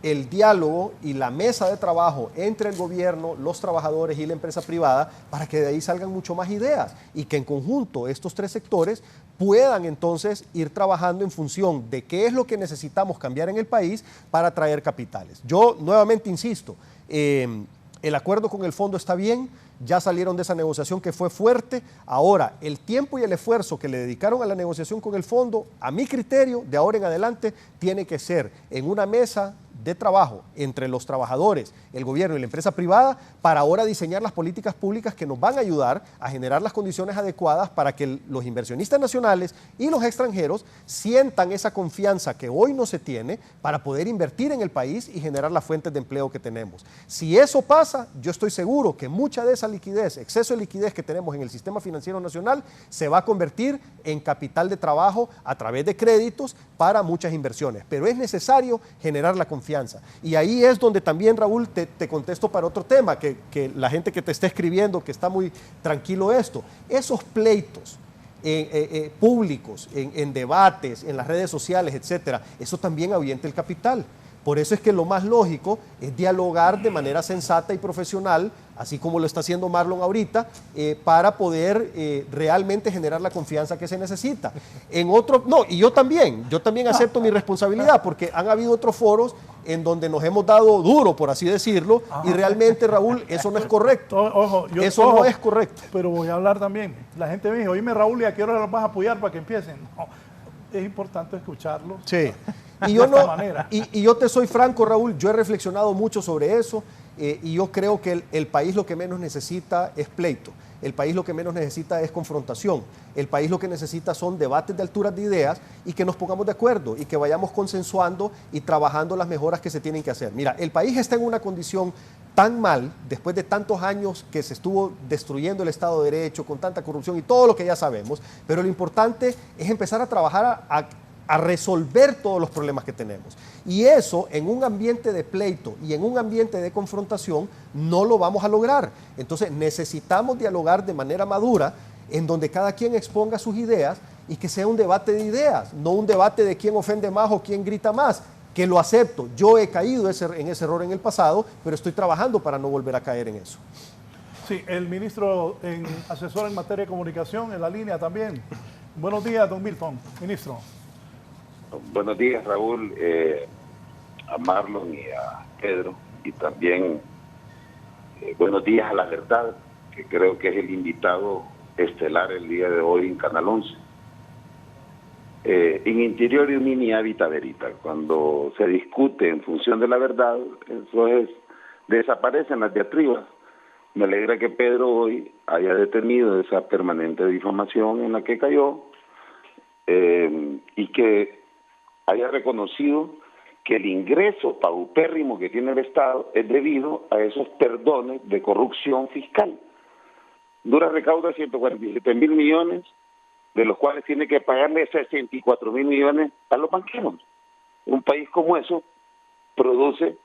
Speaker 5: el diálogo y la mesa de trabajo entre el gobierno, los trabajadores y la empresa privada para que de ahí salgan mucho más ideas y que en conjunto estos tres sectores puedan entonces ir trabajando en función de qué es lo que necesitamos cambiar en el país para atraer capitales. Yo nuevamente insisto, el acuerdo con el fondo está bien, ya salieron de esa negociación que fue fuerte. Ahora, el tiempo y el esfuerzo que le dedicaron a la negociación con el fondo, a mi criterio, de ahora en adelante, tiene que ser en una mesa de trabajo entre los trabajadores, el gobierno y la empresa privada para ahora diseñar las políticas públicas que nos van a ayudar a generar las condiciones adecuadas para que los inversionistas nacionales y los extranjeros sientan esa confianza que hoy no se tiene para poder invertir en el país y generar las fuentes de empleo que tenemos. Si eso pasa, yo estoy seguro que mucha de esa liquidez, exceso de liquidez que tenemos en el sistema financiero nacional se va a convertir en capital de trabajo a través de créditos para muchas inversiones, pero es necesario generar la confianza. Y ahí es donde también, Raúl, te contesto para otro tema, que la gente que te está escribiendo, que está muy tranquilo esto, esos pleitos públicos, en debates, en las redes sociales, etcétera, eso también ahuyenta el capital. Por eso es que lo más lógico es dialogar de manera sensata y profesional, así como lo está haciendo Marlon ahorita, para poder realmente generar la confianza que se necesita. Y yo también acepto mi responsabilidad, porque han habido otros foros en donde nos hemos dado duro, por así decirlo, y realmente, Raúl, eso no es correcto. Eso no es correcto.
Speaker 4: Pero voy a hablar también. La gente me dijo, oíme, Raúl, ¿y a qué hora los vas a apoyar para que empiecen? No, es importante escucharlos.
Speaker 5: Sí. Y yo no, y yo te soy franco, Raúl, yo he reflexionado mucho sobre eso y yo creo que el país lo que menos necesita es pleito. El país lo que menos necesita es confrontación. El país lo que necesita son debates de alturas de ideas y que nos pongamos de acuerdo y que vayamos consensuando y trabajando las mejoras que se tienen que hacer. Mira, el país está en una condición tan mal, después de tantos años que se estuvo destruyendo el Estado de Derecho, con tanta corrupción y todo lo que ya sabemos, pero lo importante es empezar a trabajar a resolver todos los problemas que tenemos. Y eso, en un ambiente de pleito y en un ambiente de confrontación, no lo vamos a lograr. Entonces, necesitamos dialogar de manera madura, en donde cada quien exponga sus ideas y que sea un debate de ideas, no un debate de quién ofende más o quién grita más, que lo acepto. Yo he caído en ese error en el pasado, pero estoy trabajando para no volver a caer en eso.
Speaker 4: Sí, el ministro asesor en materia de comunicación en la línea también. Buenos días, don Milton, ministro.
Speaker 7: Buenos días, Raúl, a Marlon y a Pedro, y también buenos días a La Verdad, que creo que es el invitado estelar el día de hoy en Canal 11. En interior mini habita verita. Cuando se discute en función de la verdad, desaparecen las diatribas. Me alegra que Pedro hoy haya detenido esa permanente difamación en la que cayó y que haya reconocido que el ingreso paupérrimo que tiene el Estado es debido a esos perdones de corrupción fiscal. Honduras recauda 147.000 millones, de los cuales tiene que pagarle 64.000 millones a los banqueros. Un país como eso produce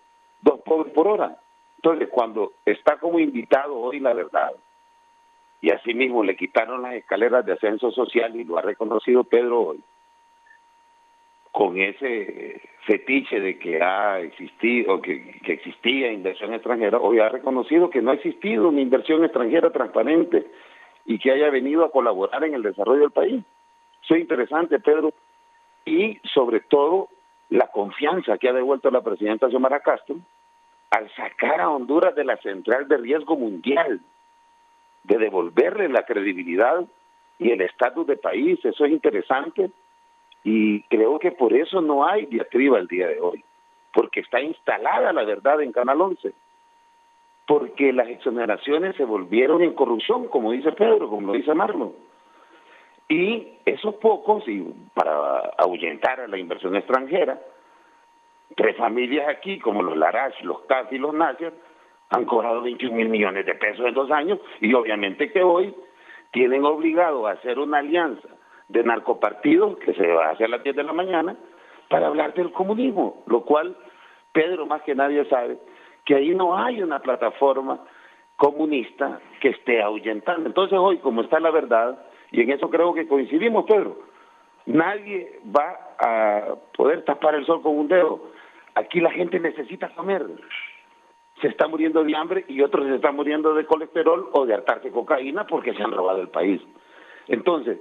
Speaker 7: 2 pobres por hora. Entonces, cuando está como invitado hoy La Verdad, y asimismo le quitaron las escaleras de ascenso social, y lo ha reconocido Pedro hoy, con ese fetiche de que ha existido, que existía inversión extranjera, hoy ha reconocido que no ha existido una inversión extranjera transparente y que haya venido a colaborar en el desarrollo del país. Eso es interesante, Pedro, y sobre todo la confianza que ha devuelto la presidenta Xiomara Castro al sacar a Honduras de la central de riesgo mundial, de devolverle la credibilidad y el estatus de país. Eso es interesante. Y creo que por eso no hay diatriba el día de hoy, porque está instalada la verdad en Canal 11, porque las exoneraciones se volvieron en corrupción, como dice Pedro, como lo dice Marlon. Y esos pocos, y para ahuyentar a la inversión extranjera, 3 familias aquí, como los Larash, los CAF y los Nasser, han cobrado 21.000 millones de pesos en 2 años, y obviamente que hoy tienen obligado a hacer una alianza de narcopartidos que se va a hacer a las 10 de la mañana para hablar del comunismo, lo cual Pedro más que nadie sabe que ahí no hay una plataforma comunista que esté ahuyentando. Entonces hoy, como está La Verdad, y en eso creo que coincidimos, Pedro, nadie va a poder tapar el sol con un dedo. Aquí la gente necesita comer, se está muriendo de hambre y otros se están muriendo de colesterol o de hartarse cocaína porque se han robado el país. Entonces,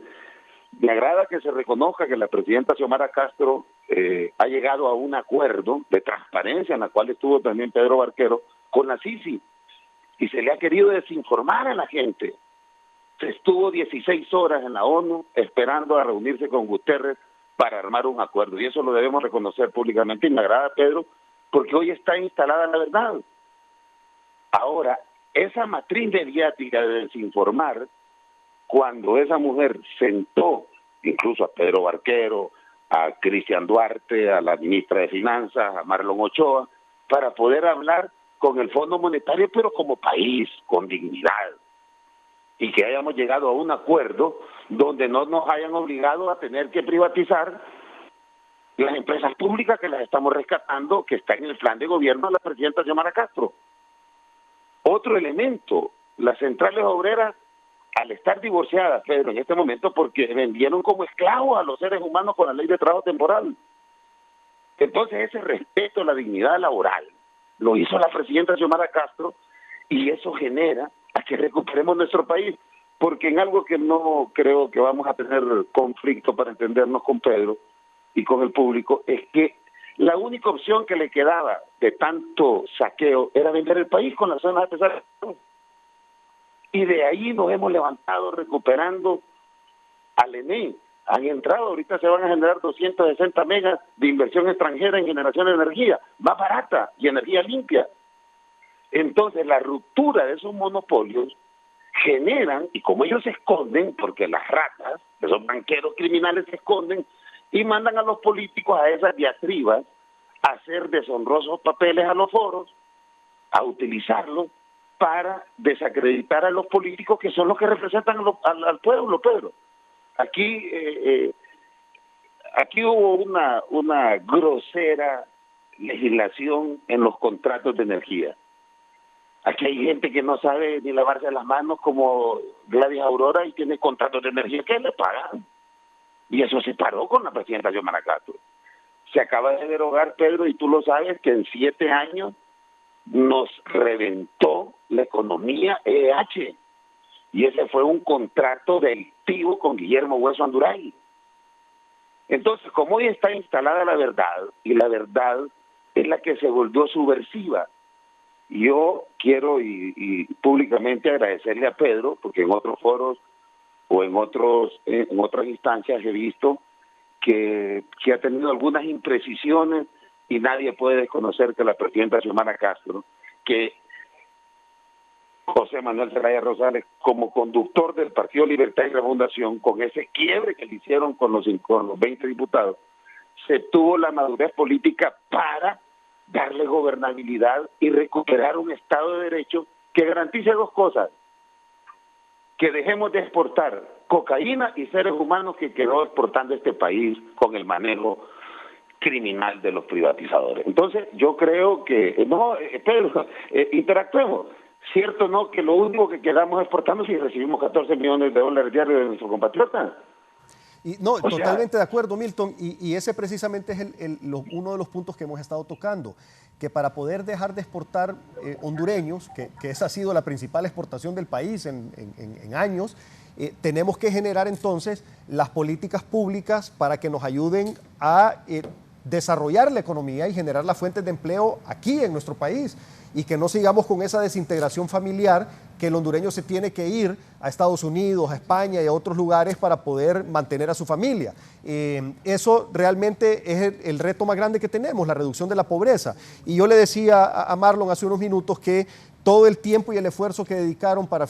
Speaker 7: me agrada que se reconozca que la presidenta Xiomara Castro ha llegado a un acuerdo de transparencia en la cual estuvo también Pedro Barquero con la Sisi y se le ha querido desinformar a la gente. Se estuvo 16 horas en la ONU esperando a reunirse con Guterres para armar un acuerdo y eso lo debemos reconocer públicamente y me agrada, Pedro, porque hoy está instalada la verdad. Ahora, esa matriz mediática de desinformar, cuando esa mujer sentó incluso a Pedro Barquero, a Cristian Duarte, a la ministra de Finanzas, a Marlon Ochoa, para poder hablar con el Fondo Monetario, pero como país, con dignidad, y que hayamos llegado a un acuerdo donde no nos hayan obligado a tener que privatizar las empresas públicas que las estamos rescatando, que está en el plan de gobierno de la presidenta Xiomara Castro. Otro elemento, las centrales obreras, al estar divorciadas, Pedro, en este momento, porque vendieron como esclavos a los seres humanos con la ley de trabajo temporal. Entonces, ese respeto a la dignidad laboral lo hizo la presidenta Xiomara Castro y eso genera a que recuperemos nuestro país, porque en algo que no creo que vamos a tener conflicto para entendernos con Pedro y con el público, es que la única opción que le quedaba de tanto saqueo era vender el país con las zonas de pesar. Y de ahí nos hemos levantado recuperando al ENE, han entrado, ahorita se van a generar 260 megas de inversión extranjera en generación de energía, más barata y energía limpia. Entonces, la ruptura de esos monopolios generan, y como ellos se esconden, porque las ratas, esos banqueros criminales se esconden, y mandan a los políticos a esas diatribas, a hacer deshonrosos papeles a los foros, a utilizarlos para desacreditar a los políticos que son los que representan al pueblo, Pedro. Aquí hubo una grosera legislación en los contratos de energía. Aquí hay gente que no sabe ni lavarse las manos, como Gladys Aurora, y tiene contratos de energía que le pagan. Y eso se paró con la presidenta Xiomara Castro. Se acaba de derogar, Pedro, y tú lo sabes, que en 7 años nos reventó la economía EH. Y ese fue un contrato delictivo con Guillermo Hueso Anduray. Entonces, como hoy está instalada la verdad, y la verdad es la que se volvió subversiva, yo quiero y públicamente agradecerle a Pedro, porque en otros foros o en otras instancias he visto que ha tenido algunas imprecisiones, y nadie puede desconocer que la presidenta Xiomara Castro, que José Manuel Zelaya Rosales, como conductor del Partido Libertad y Refundación, con ese quiebre que le hicieron con los 20 diputados, se tuvo la madurez política para darle gobernabilidad y recuperar un Estado de Derecho que garantice 2 cosas: que dejemos de exportar cocaína y seres humanos que quedó exportando este país con el manejo criminal de los privatizadores. Entonces, yo creo que, Pedro, interactuemos. Cierto, ¿no?, que lo único que quedamos exportando si recibimos 14 millones de dólares diarios de nuestros compatriotas.
Speaker 5: Y no, totalmente de acuerdo, Milton, y ese precisamente es uno de los puntos que hemos estado tocando, que para poder dejar de exportar hondureños, que esa ha sido la principal exportación del país en años, tenemos que generar entonces las políticas públicas para que nos ayuden a desarrollar la economía y generar las fuentes de empleo aquí en nuestro país, y que no sigamos con esa desintegración familiar, que el hondureño se tiene que ir a Estados Unidos, a España y a otros lugares para poder mantener a su familia. Eso realmente es el reto más grande que tenemos, la reducción de la pobreza. Y yo le decía a Marlon hace unos minutos que todo el tiempo y el esfuerzo que dedicaron para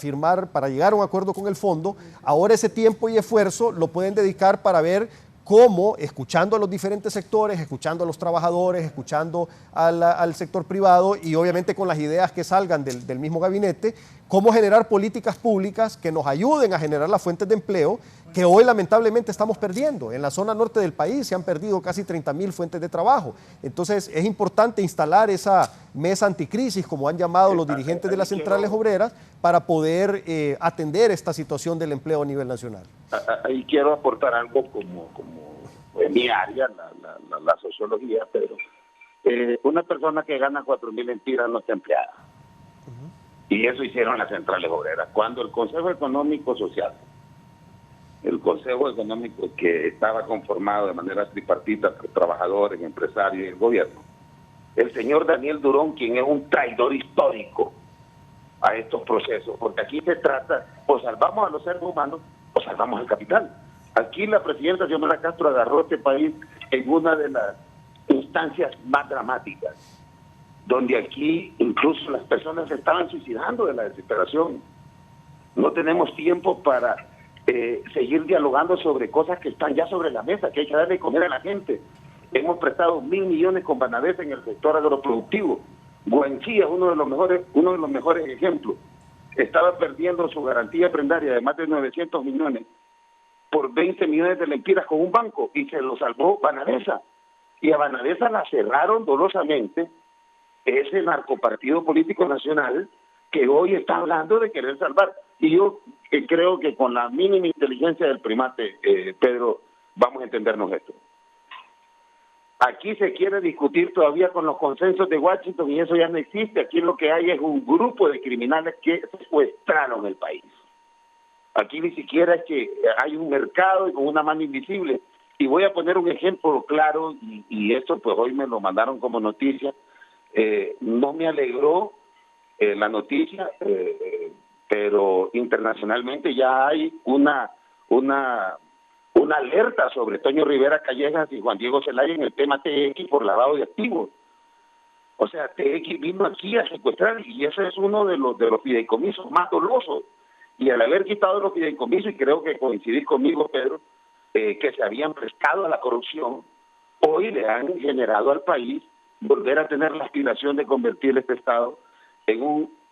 Speaker 5: llegar a un acuerdo con el fondo, ahora ese tiempo y esfuerzo lo pueden dedicar para ver cómo, escuchando a los diferentes sectores, escuchando a los trabajadores, escuchando al sector privado, y obviamente con las ideas que salgan del mismo gabinete, cómo generar políticas públicas que nos ayuden a generar las fuentes de empleo que hoy lamentablemente estamos perdiendo. En la zona norte del país se han perdido casi 30.000 fuentes de trabajo. Entonces es importante instalar esa mesa anticrisis, como han llamado los dirigentes de las centrales obreras, para poder atender esta situación del empleo a nivel nacional.
Speaker 7: Ahí quiero aportar algo como en mi área, la sociología, pero una persona que gana 4.000 lempiras no está empleada. Y eso hicieron las centrales obreras. Cuando el Consejo Económico Social, el Consejo Económico que estaba conformado de manera tripartita por trabajadores, empresarios y el gobierno, el señor Daniel Durón, quien es un traidor histórico a estos procesos, porque aquí se trata, o salvamos a los seres humanos o salvamos al capital. Aquí la presidenta Xiomara Castro agarró este país en una de las instancias más dramáticas, donde aquí incluso las personas se estaban suicidando de la desesperación. No tenemos tiempo para seguir dialogando sobre cosas que están ya sobre la mesa, que hay que darle de comer a la gente. Hemos prestado 1.000 millones con Banavesa en el sector agroproductivo. Guanchía es uno de los mejores ejemplos. Estaba perdiendo su garantía prendaria de más de 900 millones por 20 millones de lempiras con un banco, y se lo salvó Banavesa. Y a Banavesa la cerraron dolosamente ese narcopartido político nacional que hoy está hablando de querer salvar. Y yo creo que con la mínima inteligencia del primate, Pedro, vamos a entendernos esto. Aquí se quiere discutir todavía con los consensos de Washington, y eso ya no existe. Aquí lo que hay es un grupo de criminales que secuestraron el país. Aquí ni siquiera es que hay un mercado y con una mano invisible. Y voy a poner un ejemplo claro, y esto pues hoy me lo mandaron como noticia. No me alegró la noticia, pero internacionalmente ya hay una una alerta sobre Toño Rivera Callejas y Juan Diego Zelaya en el tema TX por lavado de activos. O sea, TX vino aquí a secuestrar y ese es uno de los fideicomisos más dolosos. Y al haber quitado los fideicomisos, y creo que coincidís conmigo, Pedro, que se habían prestado a la corrupción, hoy le han generado al país volver a tener la aspiración de convertir este Estado en un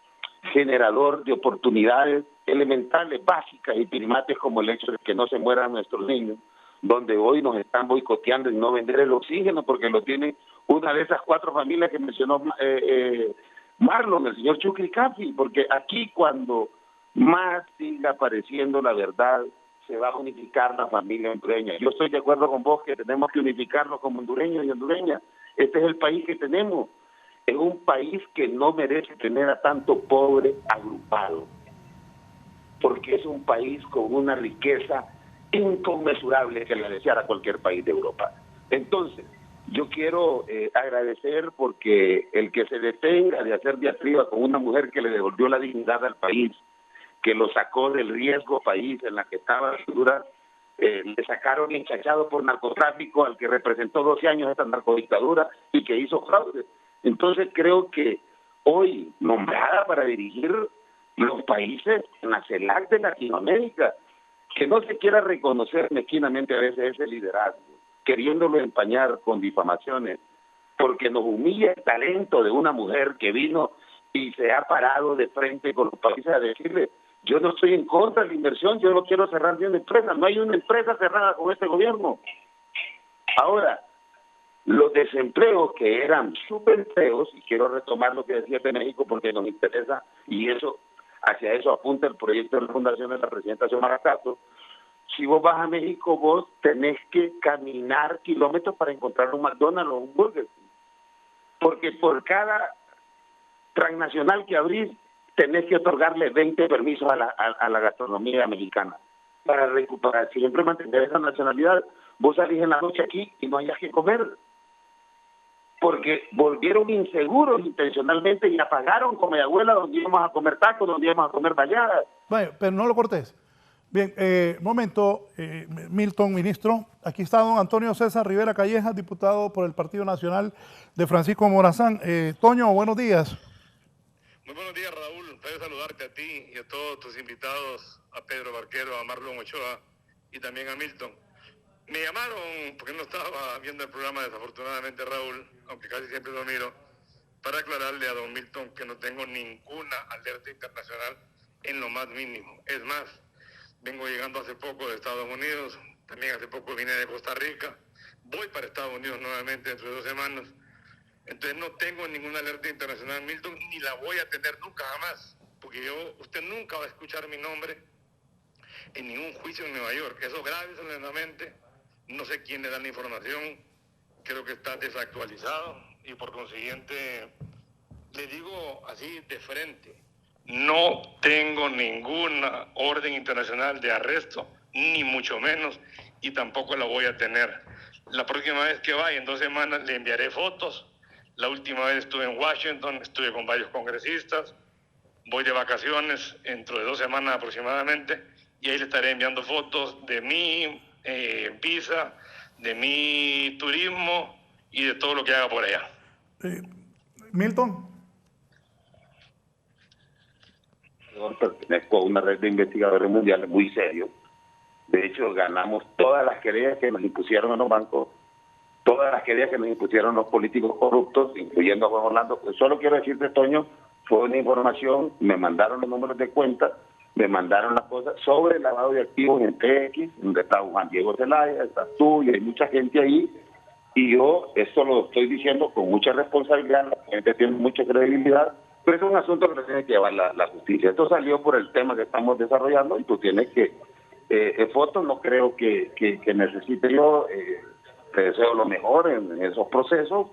Speaker 7: generador de oportunidades elementales, básicas y primates, como el hecho de que no se mueran nuestros niños, donde hoy nos están boicoteando en no vender el oxígeno porque lo tiene una de esas 4 familias que mencionó Marlon, el señor Chucri Cafi, porque aquí cuando más siga apareciendo la verdad, se va a unificar la familia hondureña. Yo estoy de acuerdo con vos que tenemos que unificarnos como hondureños y hondureñas. Este es el país que tenemos. Es un país que no merece tener a tanto pobre agrupado, porque es un país con una riqueza inconmensurable que la deseara cualquier país de Europa. Entonces, yo quiero agradecer porque el que se detenga de hacer diatriba con una mujer que le devolvió la dignidad al país, que lo sacó del riesgo país en la que estaba Honduras, le sacaron enchachado por narcotráfico al que representó 12 años esta narcodictadura y que hizo fraude. Entonces creo que hoy, nombrada para dirigir los países en la CELAC de Latinoamérica, que no se quiera reconocer mezquinamente a veces ese liderazgo, queriéndolo empañar con difamaciones, porque nos humilla el talento de una mujer que vino y se ha parado de frente con los países a decirle: yo no estoy en contra de la inversión, yo no quiero cerrar ni una empresa, no hay una empresa cerrada con este gobierno. Ahora, los desempleos que eran subempleos, y quiero retomar lo que decía de México porque nos interesa, y eso hacia eso apunta el proyecto de la Fundación de la Presidenta Xiomara Castro. Si vos vas a México, vos tenés que caminar kilómetros para encontrar un McDonald's o un Burger King, porque por cada transnacional que abrís, tenés que otorgarle 20 permisos a la gastronomía mexicana para recuperar, siempre mantener esa nacionalidad. Vos salís en la noche aquí y no hayas que comer, porque volvieron inseguros intencionalmente y apagaron como mi abuela donde íbamos a comer tacos, donde íbamos a comer balladas.
Speaker 4: Bueno, pero no lo cortes. Bien, momento, Milton, ministro. Aquí está don Antonio César Rivera Callejas, diputado por el Partido Nacional de Francisco Morazán. Toño, buenos días.
Speaker 8: Muy buenos días, Raúl. Un placer saludarte a ti y a todos tus invitados, a Pedro Barquero, a Marlon Ochoa y también a Milton. Me llamaron, porque no estaba viendo el programa desafortunadamente, Raúl, aunque casi siempre lo miro, para aclararle a don Milton que no tengo ninguna alerta internacional en lo más mínimo. Es más, vengo llegando hace poco de Estados Unidos, también hace poco vine de Costa Rica, voy para Estados Unidos nuevamente dentro de 2 semanas. Entonces no tengo ninguna alerta internacional, Milton, ni la voy a tener nunca jamás, porque usted nunca va a escuchar mi nombre en ningún juicio en Nueva York. Eso grave solemnemente, no sé quién le da la información, creo que está desactualizado y por consiguiente le digo así de frente, no tengo ninguna orden internacional de arresto, ni mucho menos, y tampoco la voy a tener. La próxima vez que vaya, en 2 semanas, le enviaré fotos. La última vez estuve en Washington, estuve con varios congresistas, voy de vacaciones dentro de 2 semanas aproximadamente, y ahí le estaré enviando fotos de mi visa, de mi turismo y de todo lo que haga por allá.
Speaker 4: Milton.
Speaker 7: Pertenezco a una red de investigadores mundiales muy serios. De hecho, ganamos todas las querellas que nos impusieron en los bancos, todas las querellas que nos impusieron los políticos corruptos, incluyendo a Juan Orlando. Solo quiero decirte, Toño, fue una información, me mandaron los números de cuenta, me mandaron las cosas sobre el lavado de activos en TX, donde está Juan Diego Zelaya, estás tú y hay mucha gente ahí, y yo esto lo estoy diciendo con mucha responsabilidad, la gente tiene mucha credibilidad, pero es un asunto que tiene que llevar la justicia. Esto salió por el tema que estamos desarrollando y tú tienes que, fotos no creo que necesite yo, te deseo lo mejor en esos procesos.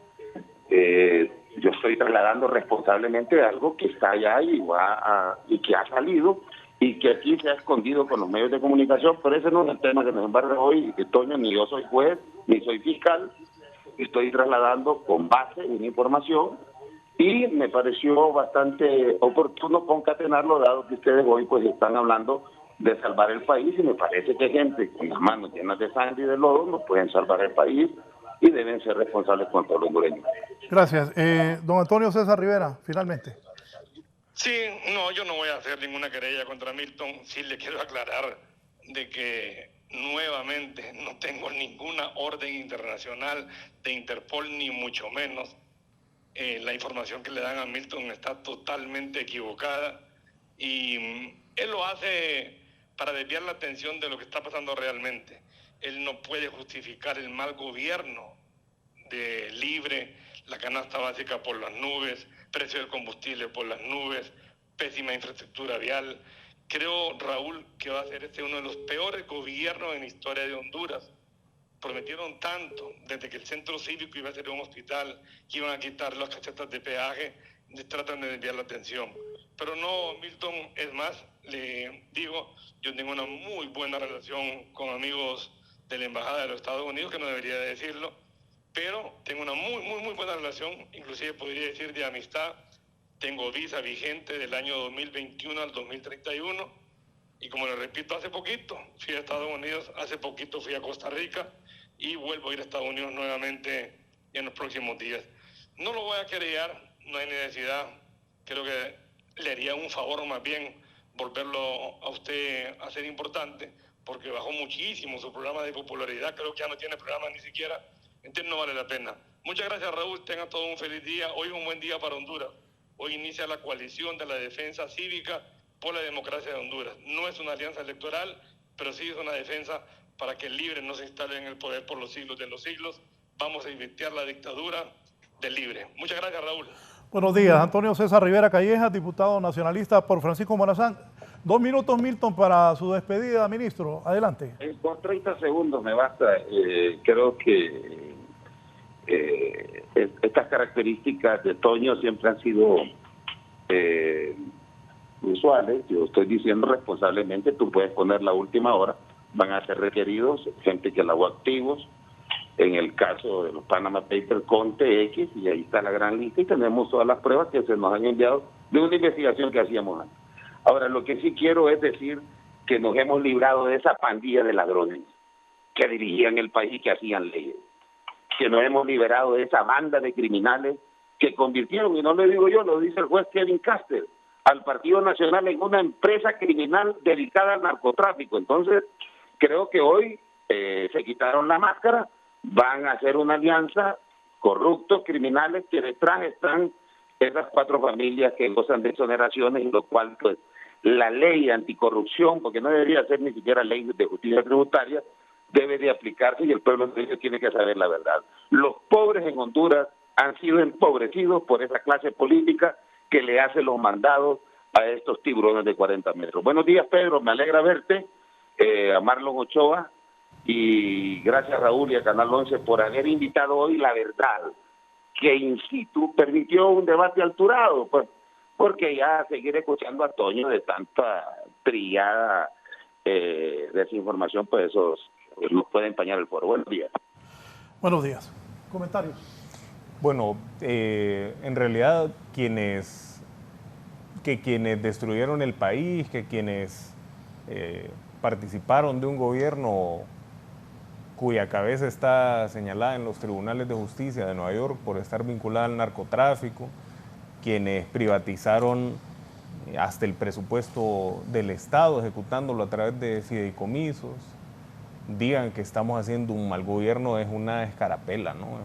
Speaker 7: Yo estoy trasladando responsablemente algo que está allá y que ha salido y que aquí se ha escondido con los medios de comunicación, pero ese no es el tema que nos embarga hoy, Toño, ni yo soy juez, ni soy fiscal, estoy trasladando con base en información y me pareció bastante oportuno concatenarlo, dado que ustedes hoy pues están hablando de salvar el país, y me parece que gente con las manos llenas de sangre y de lodo no pueden salvar el país y deben ser responsables con todos los hondureños.
Speaker 4: Gracias. Don Antonio César Rivera, finalmente.
Speaker 8: Sí, no, yo no voy a hacer ninguna querella contra Milton. Sí le quiero aclarar de que nuevamente no tengo ninguna orden internacional de Interpol, ni mucho menos. La información que le dan a Milton está totalmente equivocada y él lo hace para desviar la atención de lo que está pasando realmente. Él no puede justificar el mal gobierno de Libre, la canasta básica por las nubes, precio del combustible por las nubes, pésima infraestructura vial. Creo, Raúl, que va a ser uno de los peores gobiernos en la historia de Honduras. Prometieron tanto, desde que el centro cívico iba a ser un hospital, que iban a quitar las casetas de peaje, tratan de desviar la atención. Pero no, Milton, es más, le digo, yo tengo una muy buena relación con amigos de la Embajada de los Estados Unidos, que no debería de decirlo, pero tengo una muy buena relación, inclusive podría decir de amistad. Tengo visa vigente del año 2021 al 2031, y como le repito, hace poquito fui a Estados Unidos, hace poquito fui a Costa Rica, y vuelvo a ir a Estados Unidos nuevamente en los próximos días. No lo voy a querellar, no hay necesidad. Creo que le haría un favor más bien volverlo a usted a ser importante, porque bajó muchísimo su programa de popularidad. Creo que ya no tiene programa ni siquiera, entonces no vale la pena. Muchas gracias, Raúl, tengan todo un feliz día. Hoy es un buen día para Honduras. Hoy inicia la coalición de la defensa cívica por la democracia de Honduras. No es una alianza electoral, pero sí es una defensa para que el Libre no se instale en el poder por los siglos de los siglos. Vamos a invertir la dictadura del Libre. Muchas gracias, Raúl.
Speaker 4: Buenos días, Antonio César Rivera Calleja, diputado nacionalista por Francisco Morazán. 2 minutos, Milton, para su despedida, ministro. Adelante.
Speaker 7: Con 30 segundos me basta. Creo que estas características de Toño siempre han sido usuales. Yo estoy diciendo responsablemente, tú puedes poner la última hora, van a ser requeridos gente que lavó activos, en el caso de los Panama Papers con TX, y ahí está la gran lista, y tenemos todas las pruebas que se nos han enviado de una investigación que hacíamos antes. Ahora, lo que sí quiero es decir que nos hemos librado de esa pandilla de ladrones que dirigían el país y que hacían leyes, que nos hemos liberado de esa banda de criminales que convirtieron, y no lo digo yo, lo dice el juez Kevin Caster, al Partido Nacional en una empresa criminal dedicada al narcotráfico. Entonces, creo que hoy se quitaron la máscara, van a hacer una alianza, corruptos, criminales, que detrás están esas 4 familias que gozan de exoneraciones, y lo cual, pues, la ley anticorrupción, porque no debería ser ni siquiera ley de justicia tributaria, debe de aplicarse, y el pueblo tiene que saber la verdad. Los pobres en Honduras han sido empobrecidos por esa clase política que le hace los mandados a estos tiburones de 40 metros. Buenos días, Pedro, me alegra verte, a Marlon Ochoa, y gracias, Raúl, y a Canal 11 por haber invitado hoy La Verdad, que in situ permitió un debate alturado, pues, porque ya seguir escuchando a Toño de tanta trillada desinformación, pues eso nos puede empañar el foro. Buenos días.
Speaker 4: Buenos días. ¿Comentarios?
Speaker 6: Bueno, en realidad quienes destruyeron el país, que quienes participaron de un gobierno cuya cabeza está señalada en los tribunales de justicia de Nueva York por estar vinculada al narcotráfico, quienes privatizaron hasta el presupuesto del Estado, ejecutándolo a través de fideicomisos, digan que estamos haciendo un mal gobierno, es una escarapela, ¿no?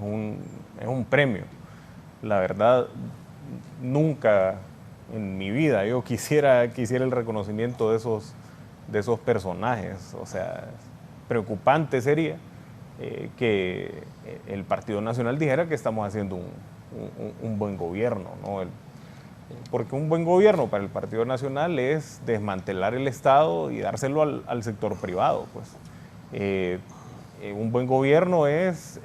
Speaker 6: Es un premio. La verdad, nunca en mi vida yo quisiera el reconocimiento de esos personajes. O sea, preocupante sería que el Partido Nacional dijera que estamos haciendo un buen gobierno, ¿no? Porque un buen gobierno para el Partido Nacional es desmantelar el Estado y dárselo al sector privado, pues. Un buen gobierno es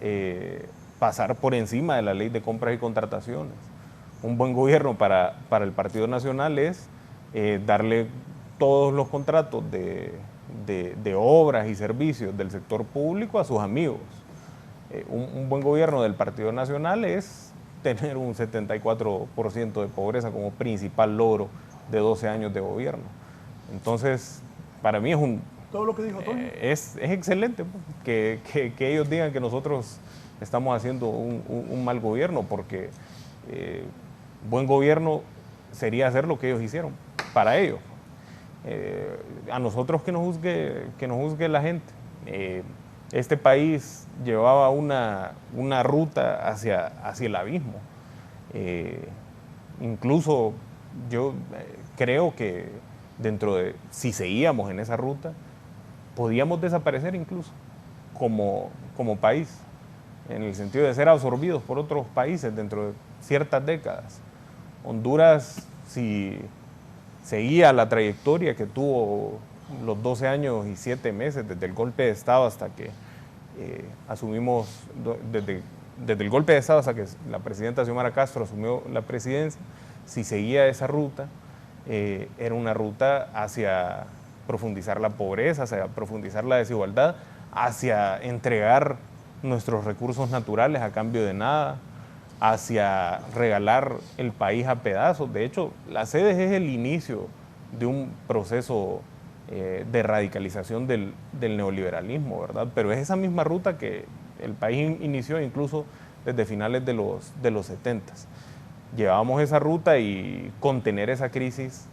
Speaker 6: pasar por encima de la ley de compras y contrataciones. Un buen gobierno para el Partido Nacional es darle todos los contratos de obras y servicios del sector público a sus amigos. Un buen gobierno del Partido Nacional es tener un 74% de pobreza como principal logro de 12 años de gobierno. Entonces, para mí es un...
Speaker 4: Todo lo que dijo Toño.
Speaker 6: Es excelente que ellos digan que nosotros estamos haciendo un mal gobierno, porque buen gobierno sería hacer lo que ellos hicieron, para ellos. A nosotros que nos juzgue la gente. Este país llevaba una ruta hacia el abismo. Incluso yo creo que si seguíamos en esa ruta, podíamos desaparecer incluso como país, en el sentido de ser absorbidos por otros países dentro de ciertas décadas. Honduras, si seguía la trayectoria que tuvo los 12 años y 7 meses desde el golpe de Estado hasta que asumimos, desde el golpe de Estado hasta que la presidenta Xiomara Castro asumió la presidencia, si seguía esa ruta, era una ruta hacia profundizar la pobreza, hacia profundizar la desigualdad, hacia entregar nuestros recursos naturales a cambio de nada, hacia regalar el país a pedazos. De hecho, la CEDES es el inicio de un proceso de radicalización del neoliberalismo, ¿verdad? Pero es esa misma ruta que el país inició incluso desde finales de los 70s. Llevábamos esa ruta y contener esa crisis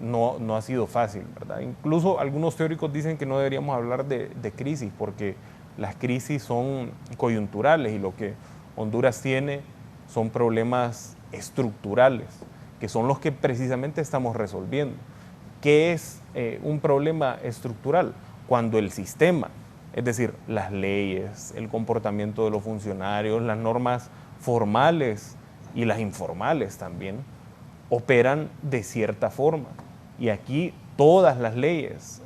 Speaker 6: no ha sido fácil, ¿verdad? Incluso algunos teóricos dicen que no deberíamos hablar de crisis, porque las crisis son coyunturales y lo que Honduras tiene son problemas estructurales, que son los que precisamente estamos resolviendo. ¿Qué es un problema estructural? Cuando el sistema, es decir, las leyes, el comportamiento de los funcionarios, las normas formales y las informales también, operan de cierta forma. Y aquí todas las leyes,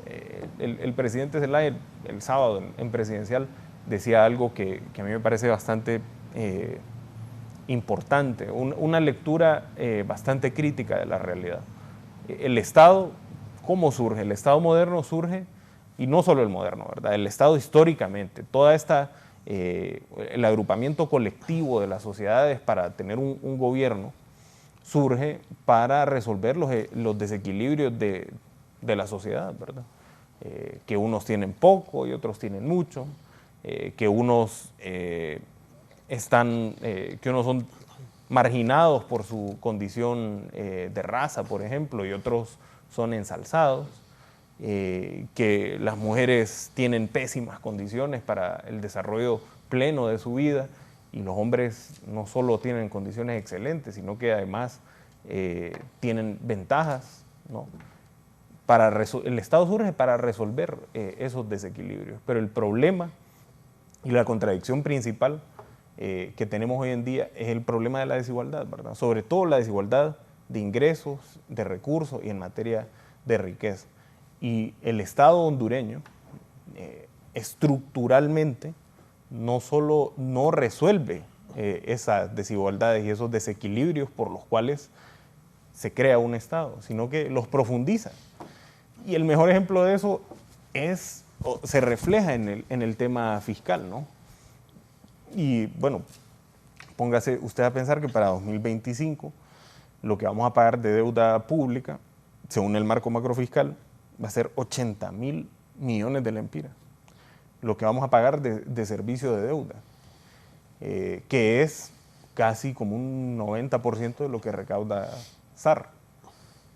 Speaker 6: el presidente Zelaya el sábado en presidencial decía algo que a mí me parece bastante importante, una lectura bastante crítica de la realidad. El Estado, ¿cómo surge? El Estado moderno surge, y no solo el moderno, ¿verdad? El Estado históricamente, el agrupamiento colectivo de las sociedades para tener un gobierno, surge para resolver los desequilibrios de la sociedad, ¿verdad? Que unos tienen poco y otros tienen mucho, que unos son marginados por su condición de raza, por ejemplo, y otros son ensalzados, que las mujeres tienen pésimas condiciones para el desarrollo pleno de su vida, y los hombres no solo tienen condiciones excelentes, sino que además tienen ventajas, ¿no? El Estado surge para resolver esos desequilibrios, pero el problema y la contradicción principal que tenemos hoy en día es el problema de la desigualdad, ¿verdad? Sobre todo la desigualdad de ingresos, de recursos y en materia de riqueza. Y el Estado hondureño estructuralmente no solo no resuelve esas desigualdades y esos desequilibrios por los cuales se crea un Estado, sino que los profundiza. Y el mejor ejemplo de eso se refleja en el tema fiscal, ¿no? Y bueno, póngase usted a pensar que para 2025 lo que vamos a pagar de deuda pública, según el marco macrofiscal, va a ser 80.000 millones de lempiras. Lo que vamos a pagar de servicio de deuda, que es casi como un 90% de lo que recauda SAR.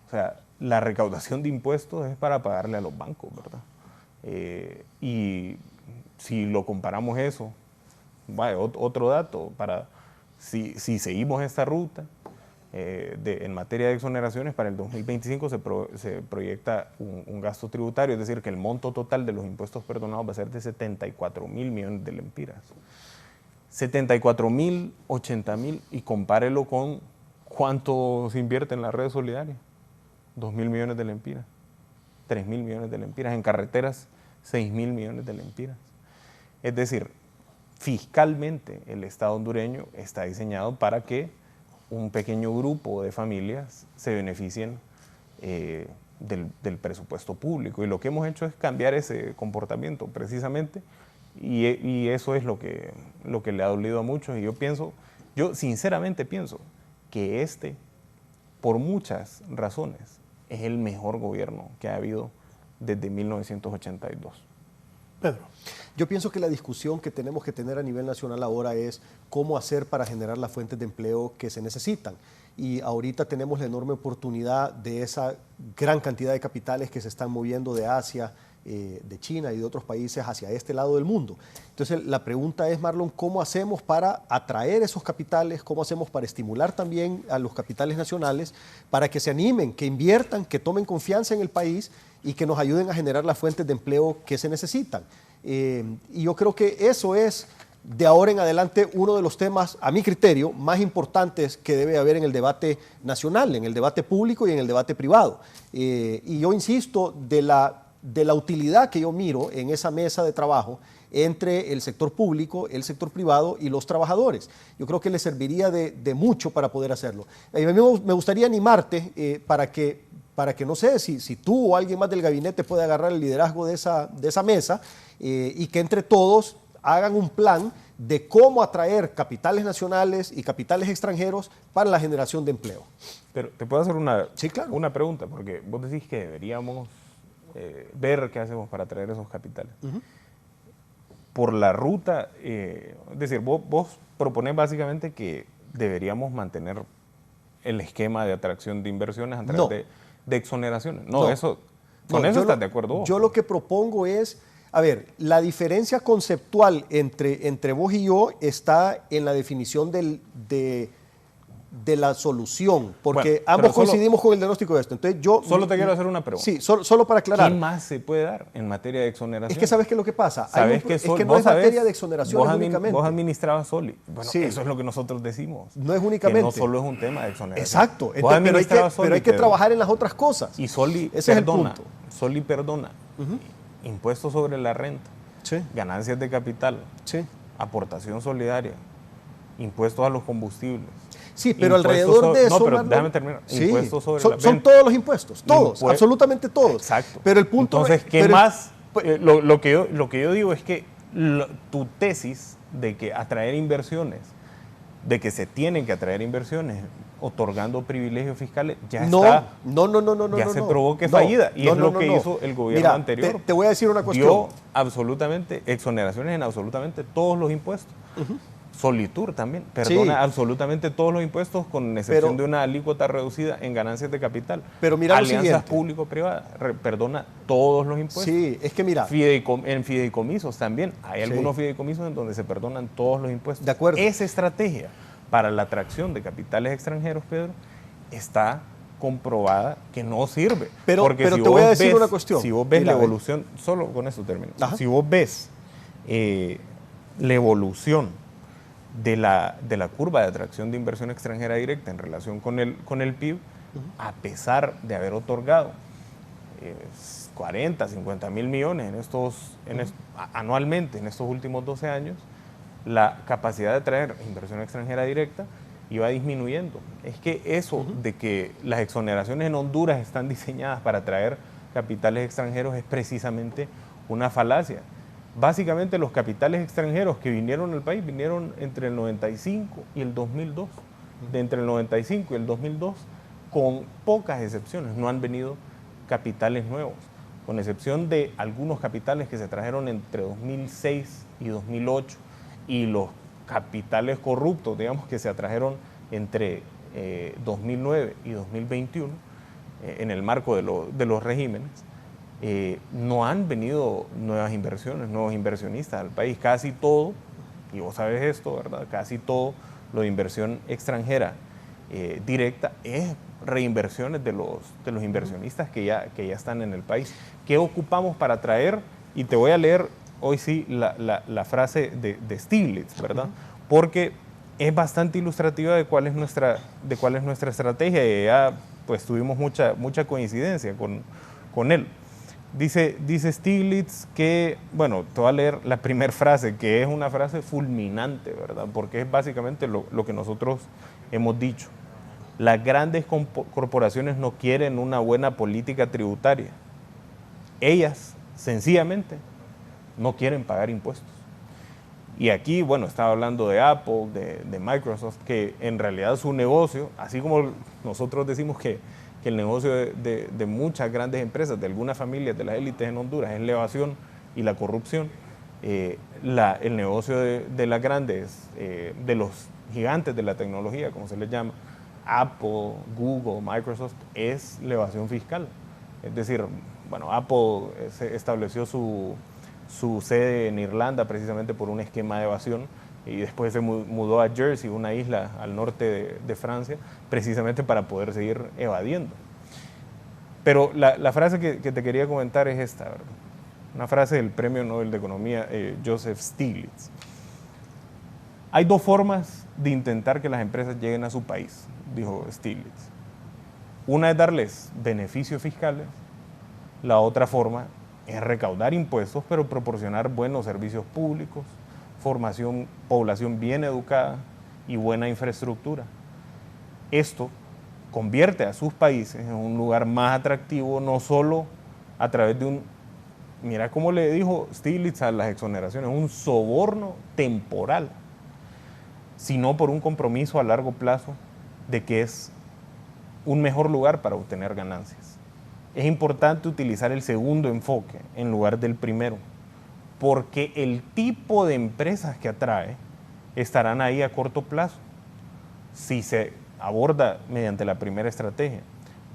Speaker 6: O sea, la recaudación de impuestos es para pagarle a los bancos, ¿verdad? Y si lo comparamos eso, otro dato, si seguimos esta ruta en materia de exoneraciones, para el 2025 se proyecta un gasto tributario, es decir, que el monto total de los impuestos perdonados va a ser de 74.000 millones de lempiras. 74.000, 80.000, y compárelo con cuánto se invierte en la red solidaria. 2.000 millones de lempiras, 3.000 millones de lempiras, en carreteras 6.000 millones de lempiras. Es decir, fiscalmente el Estado hondureño está diseñado para que un pequeño grupo de familias se beneficien del presupuesto público, y lo que hemos hecho es cambiar ese comportamiento precisamente, y eso es lo que le ha dolido a muchos. Y yo sinceramente pienso que por muchas razones, es el mejor gobierno que ha habido desde 1982.
Speaker 4: Pedro.
Speaker 5: Yo pienso que la discusión que tenemos que tener a nivel nacional ahora es cómo hacer para generar las fuentes de empleo que se necesitan. Y ahorita tenemos la enorme oportunidad de esa gran cantidad de capitales que se están moviendo de Asia, de China y de otros países hacia este lado del mundo. Entonces la pregunta es, Marlon, ¿cómo hacemos para atraer esos capitales? ¿Cómo hacemos para estimular también a los capitales nacionales para que se animen, que inviertan, que tomen confianza en el país y que nos ayuden a generar las fuentes de empleo que se necesitan? Y yo creo que eso es de ahora en adelante uno de los temas, a mi criterio, más importantes que debe haber en el debate nacional, en el debate público y en el debate privado. Y yo insisto de la utilidad que yo miro en esa mesa de trabajo entre el sector público, el sector privado y los trabajadores. Yo creo que les serviría de mucho para poder hacerlo. A mí me gustaría animarte para que no sé si tú o alguien más del gabinete puede agarrar el liderazgo de esa mesa y que entre todos hagan un plan de cómo atraer capitales nacionales y capitales extranjeros para la generación de empleo.
Speaker 6: Pero te puedo hacer una pregunta, porque vos decís que deberíamos ver qué hacemos para atraer esos capitales. Por la ruta, es decir, vos proponés básicamente que deberíamos mantener el esquema de atracción de inversiones a través de exoneraciones. ¿Con eso estás de acuerdo vos?
Speaker 5: Yo lo que propongo es, a ver, la diferencia conceptual entre vos y yo está en la definición de la solución, porque ambos coincidimos con el diagnóstico de esto. Entonces yo
Speaker 6: solo te quiero hacer una pregunta.
Speaker 5: Sí, solo para aclarar.
Speaker 6: ¿Qué más se puede dar en materia de exoneración?
Speaker 5: Es que ¿sabes qué es lo que pasa? Es que no es materia de exoneración únicamente.
Speaker 6: Vos administrabas Soli. Bueno, sí. Eso es lo que nosotros decimos.
Speaker 5: No es únicamente.
Speaker 6: Que no solo es un tema de exoneración.
Speaker 5: Exacto. Pero hay que trabajar en las otras cosas.
Speaker 6: Y Soli
Speaker 5: Ese
Speaker 6: perdona.
Speaker 5: Es el punto.
Speaker 6: Soli perdona. Impuestos sobre la renta.
Speaker 5: Sí.
Speaker 6: Ganancias de capital.
Speaker 5: Sí.
Speaker 6: Aportación solidaria. Impuestos a los combustibles.
Speaker 5: Sí, pero alrededor de eso...
Speaker 6: No, pero déjame terminar.
Speaker 5: Sí,
Speaker 6: impuestos sobre la
Speaker 5: son todos los impuestos, todos, absolutamente todos.
Speaker 6: Exacto.
Speaker 5: Pero el punto...
Speaker 6: Entonces, ¿qué más? Lo que yo digo es que tu tesis de que atraer inversiones, de que se tienen que atraer inversiones otorgando privilegios fiscales, ya se probó que es fallida. Y es lo que hizo el gobierno anterior.
Speaker 5: Te voy a decir una cuestión.
Speaker 6: Dio absolutamente exoneraciones en absolutamente todos los impuestos. Solitur también perdona absolutamente todos los impuestos con excepción de una alícuota reducida en ganancias de capital.
Speaker 5: Pero mira
Speaker 6: Alianzas público-privadas perdona todos los impuestos.
Speaker 5: Sí, es que mira.
Speaker 6: En fideicomisos también. Hay algunos fideicomisos en donde se perdonan todos los impuestos.
Speaker 5: De acuerdo.
Speaker 6: Esa estrategia para la atracción de capitales extranjeros, Pedro, está comprobada que no sirve.
Speaker 5: Pero
Speaker 6: si
Speaker 5: te voy a decir una cuestión.
Speaker 6: Si vos ves la evolución, solo con eso termino. Si vos ves la evolución de la curva de atracción de inversión extranjera directa en relación con el PIB, a pesar de haber otorgado 40, 50 mil millones anualmente en estos últimos 12 años, la capacidad de atraer inversión extranjera directa iba disminuyendo. Es que eso de que las exoneraciones en Honduras están diseñadas para atraer capitales extranjeros es precisamente una falacia. Básicamente los capitales extranjeros que vinieron al país vinieron entre el 95 y el 2002. De entre el 95 y el 2002, con pocas excepciones, no han venido capitales nuevos, con excepción de algunos capitales que se trajeron entre 2006 y 2008 y los capitales corruptos, digamos, que se atrajeron entre 2009 y 2021 en el marco de los regímenes. No han venido nuevas inversiones, nuevos inversionistas al país. Casi todo, y vos sabes esto, ¿verdad? Casi todo lo de inversión extranjera directa es reinversiones de los inversionistas que ya están en el país. ¿Qué ocupamos para atraer? Y te voy a leer hoy sí la frase de Stiglitz, ¿verdad? Porque es bastante ilustrativa de cuál es nuestra estrategia y ya pues tuvimos mucha coincidencia con él. Dice Stiglitz que, bueno, te voy a leer la primera frase, que es una frase fulminante, ¿verdad? Porque es básicamente lo que nosotros hemos dicho. Las grandes corporaciones no quieren una buena política tributaria. Ellas, sencillamente, no quieren pagar impuestos. Y aquí, bueno, estaba hablando de Apple, de Microsoft, que en realidad su negocio, así como nosotros decimos que que el negocio de muchas grandes empresas, de algunas familias de las élites en Honduras, es la evasión y la corrupción, el negocio de las grandes, de los gigantes de la tecnología, como se les llama, Apple, Google, Microsoft, es la evasión fiscal. Es decir, bueno, Apple estableció su sede en Irlanda precisamente por un esquema de evasión y después se mudó a Jersey, una isla al norte de Francia, precisamente para poder seguir evadiendo. Pero la frase que te quería comentar es esta, ¿verdad? Una frase del Premio Nobel de Economía, Joseph Stiglitz. Hay dos formas de intentar que las empresas lleguen a su país, dijo Stiglitz. Una es darles beneficios fiscales, la otra forma es recaudar impuestos, pero proporcionar buenos servicios públicos, formación, población bien educada y buena infraestructura. Esto convierte a sus países en un lugar más atractivo, no solo a través de un, mira cómo le dijo Stiglitz a las exoneraciones, un soborno temporal, sino por un compromiso a largo plazo de que es un mejor lugar para obtener ganancias. Es importante utilizar el segundo enfoque en lugar del primero, porque el tipo de empresas que atrae estarán ahí a corto plazo. Si se aborda mediante la primera estrategia,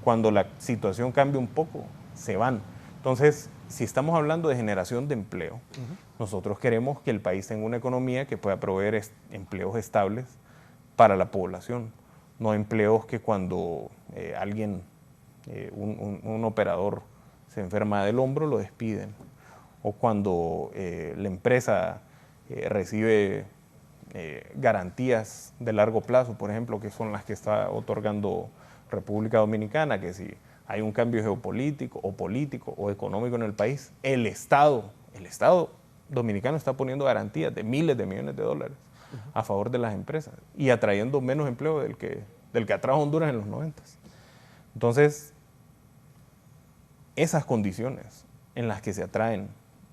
Speaker 6: cuando la situación cambia un poco, se van. Entonces, si estamos hablando de generación de empleo, nosotros queremos que el país tenga una economía que pueda proveer empleos estables para la población, no empleos que cuando alguien, un operador se enferma del hombro, lo despiden, o cuando la empresa recibe garantías de largo plazo, por ejemplo, que son las que está otorgando República Dominicana, que si hay un cambio geopolítico o político o económico en el país, el Estado dominicano está poniendo garantías de miles de millones de dólares a favor de las empresas y atrayendo menos empleo del que atrajo Honduras en los 90. Entonces, esas condiciones en las que se atraen